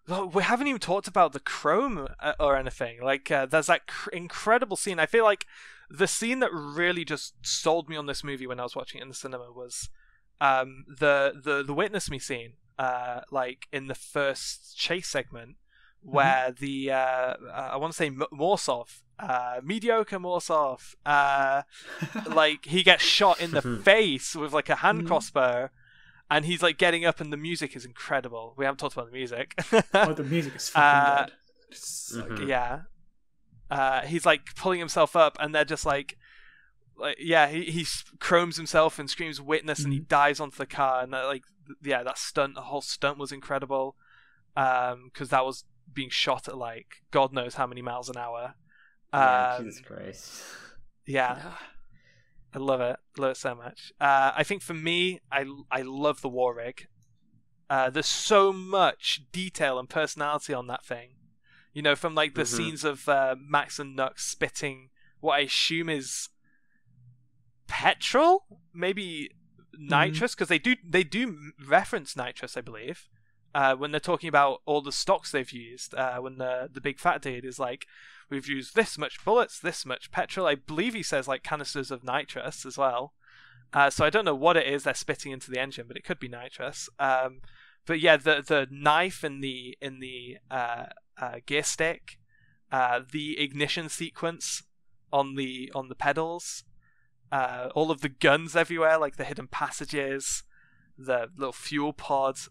Speaker 1: Well, we haven't even talked about the chrome or anything. Like, there's that incredible scene. I feel like the scene that really just sold me on this movie when I was watching it in the cinema was the Witness Me scene. Like in the first chase segment, where the I want to say Morsov, mediocre Morsov, like he gets shot in the face with like a hand crossbow, and he's like getting up, and the music is incredible. We haven't talked about the music.
Speaker 3: Oh, the music is fucking good. It's so good.
Speaker 1: Yeah. He's like pulling himself up, and they're just like yeah, he chromes himself and screams "Witness," and he dies onto the car, and that stunt, the whole stunt was incredible, because that was being shot at like God knows how many miles an hour.
Speaker 4: Jesus Christ.
Speaker 1: Yeah. I love it so much. I think for me, I love the war rig. There's so much detail and personality on that thing. You know, from like the scenes of Max and Nux spitting what I assume is petrol, maybe nitrous, because they do reference nitrous, I believe, when they're talking about all the stocks they've used. When the big fat dude is like, we've used this much bullets, this much petrol. I believe he says like canisters of nitrous as well. So I don't know what it is they're spitting into the engine, but it could be nitrous. But yeah, the knife in the gear stick, the ignition sequence on the pedals. All of the guns everywhere, like the hidden passages, the little fuel pods.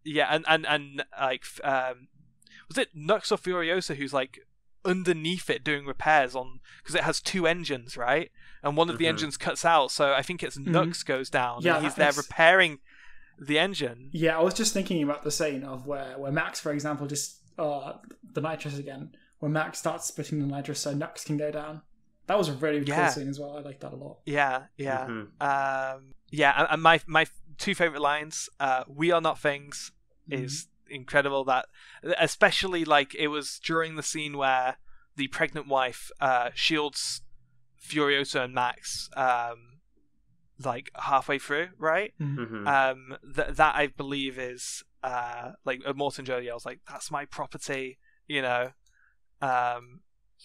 Speaker 1: Yeah, and like, was it Nux or Furiosa who's like underneath it doing repairs on, because it has two engines, right? And one of the engines cuts out, so I think it's Nux goes down, and he's there repairing the engine.
Speaker 3: Yeah, I was just thinking about the scene of where Max, for example, just the nitrous again, where Max starts spitting the nitrous so Nux can go down. That was a really cool scene as well. I like that a lot.
Speaker 1: Yeah. And my two favorite lines, "We are not things," is incredible. That especially like it was during the scene where the pregnant wife shields Furiosa and Max like halfway through, right? That I believe is like Morton Joe yells like, "That's my property," you know.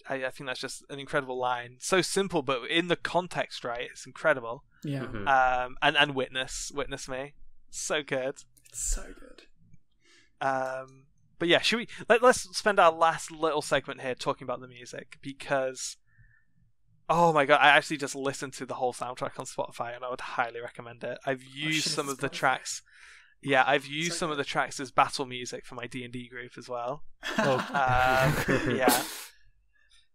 Speaker 1: I think that's just an incredible line. So simple, but in the context, right? It's incredible.
Speaker 3: Yeah.
Speaker 1: And witness me, so good.
Speaker 3: It's so good.
Speaker 1: But yeah, should we let's spend our last little segment here talking about the music, because oh my god, I actually just listened to the whole soundtrack on Spotify and I would highly recommend it. I've used some of the tracks. Yeah, I've used some of the tracks as battle music for my D&D group as well. Yeah.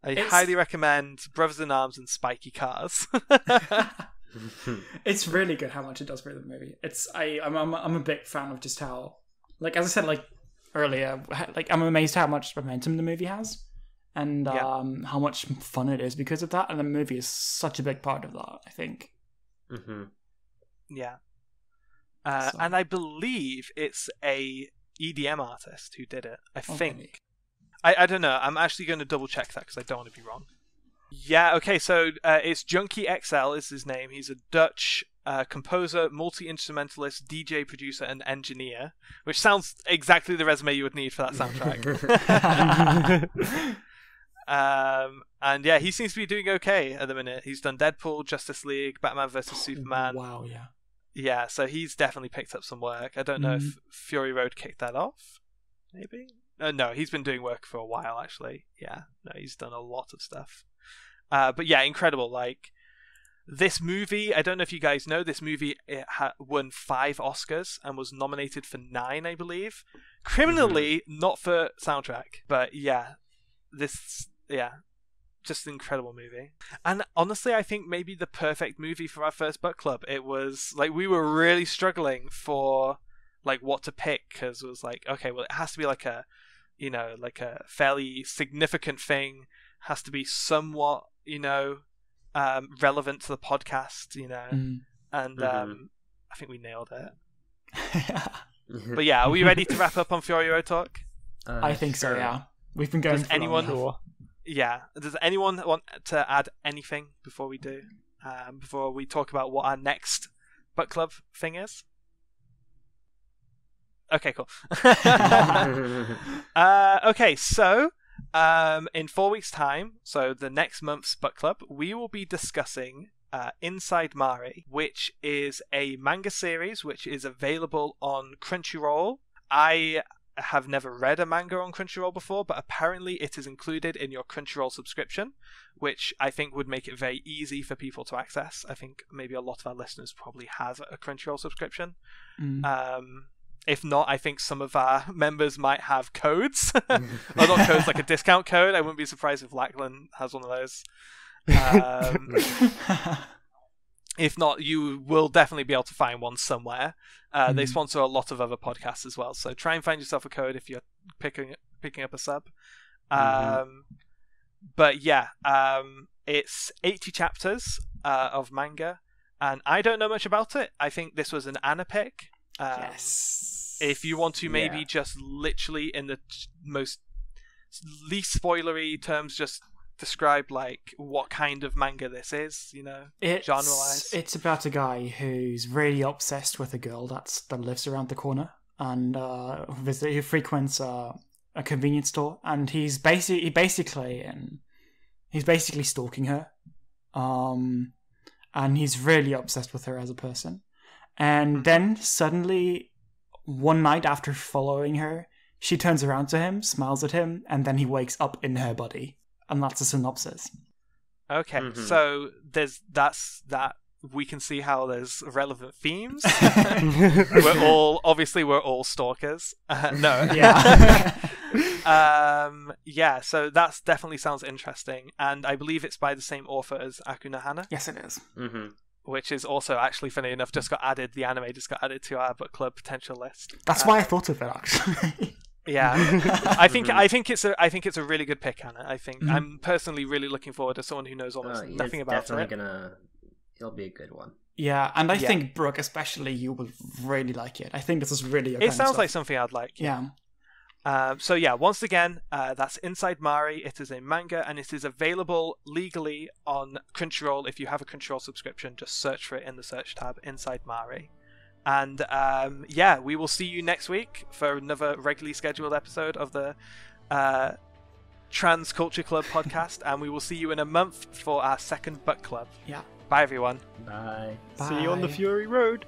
Speaker 1: I highly recommend Brothers in Arms and Spiky Cars.
Speaker 3: It's really good how much it does for the movie. I'm a big fan of just how, like, as I said like earlier, like I'm amazed how much momentum the movie has, and how much fun it is because of that. And the movie is such a big part of that, I think.
Speaker 1: Yeah. And I believe it's a EDM artist who did it. I think. Really? I don't know. I'm actually going to double check that because I don't want to be wrong. Yeah, okay, so it's Junkie XL is his name. He's a Dutch composer, multi-instrumentalist, DJ, producer, and engineer, which sounds exactly the resume you would need for that soundtrack. And yeah, he seems to be doing okay at the minute. He's done Deadpool, Justice League, Batman vs. Superman.
Speaker 3: Wow, yeah.
Speaker 1: Yeah, so he's definitely picked up some work. I don't know if Fury Road kicked that off. Maybe? No, he's been doing work for a while, actually. Yeah, no, he's done a lot of stuff. But yeah, incredible. Like, this movie, I don't know if you guys know, this movie won 5 Oscars and was nominated for 9, I believe. Criminally, not for soundtrack. But yeah, just an incredible movie. And honestly, I think maybe the perfect movie for our first book club. It was, like, we were really struggling for, like, what to pick, because it was like, okay, well, it has to be like a, you know, like a fairly significant thing, has to be somewhat, you know, relevant to the podcast, you know, and I think we nailed it. But yeah, are we ready to wrap up on Fury Road talk?
Speaker 3: I think so, yeah. We've been going for long.
Speaker 1: Yeah, does anyone want to add anything before we do? Before we talk about what our next book club thing is? Okay, cool. Okay, so in 4 weeks' time, so the next month's book club, we will be discussing Inside Mari, which is a manga series which is available on Crunchyroll. I have never read a manga on Crunchyroll before, but apparently it is included in your Crunchyroll subscription, which I think would make it very easy for people to access. I think maybe a lot of our listeners probably have a Crunchyroll subscription. If not, I think some of our members might have codes. Or not codes, like a discount code. I wouldn't be surprised if Lachlan has one of those. If not, you will definitely be able to find one somewhere. They sponsor a lot of other podcasts as well, so try and find yourself a code if you're picking up a sub. But yeah, it's 80 chapters of manga, and I don't know much about it. I think this was an Anna pick.
Speaker 3: Yes.
Speaker 1: If you want to maybe just literally in the most least spoilery terms, just describe like what kind of manga this is, you know, genre-wise.
Speaker 3: It's about a guy who's really obsessed with a girl that lives around the corner, and who frequents a convenience store, and he's basically stalking her, and he's really obsessed with her as a person. And then suddenly, one night after following her, she turns around to him, smiles at him, and then he wakes up in her body. And that's a synopsis. Okay,
Speaker 1: so that's that. We can see how there's relevant themes. we're all stalkers. No, yeah. So that definitely sounds interesting, and I believe it's by the same author as Aku no Hana.
Speaker 3: Yes, it is.
Speaker 1: which is also actually funny enough just got added. The anime just got added to our book club potential list.
Speaker 3: That's why I thought of it actually.
Speaker 1: Yeah, I think it's a really good pick, Anna. I think I'm personally really looking forward to someone who knows almost nothing about it.
Speaker 4: It'll be a good one.
Speaker 3: Yeah, and I think Brooke, especially, you will really like it. I think this is really.
Speaker 1: It sounds like something I'd like.
Speaker 3: Yeah.
Speaker 1: So yeah, once again, that's Inside Mari. It is a manga, and it is available legally on Crunchyroll. If you have a Crunchyroll subscription, just search for it in the search tab, Inside Mari. And yeah, we will see you next week for another regularly scheduled episode of the Trans Culture Club podcast, and we will see you in a month for our second book club.
Speaker 3: Yeah.
Speaker 1: Bye, everyone.
Speaker 4: Bye.
Speaker 2: See you on the Fury Road.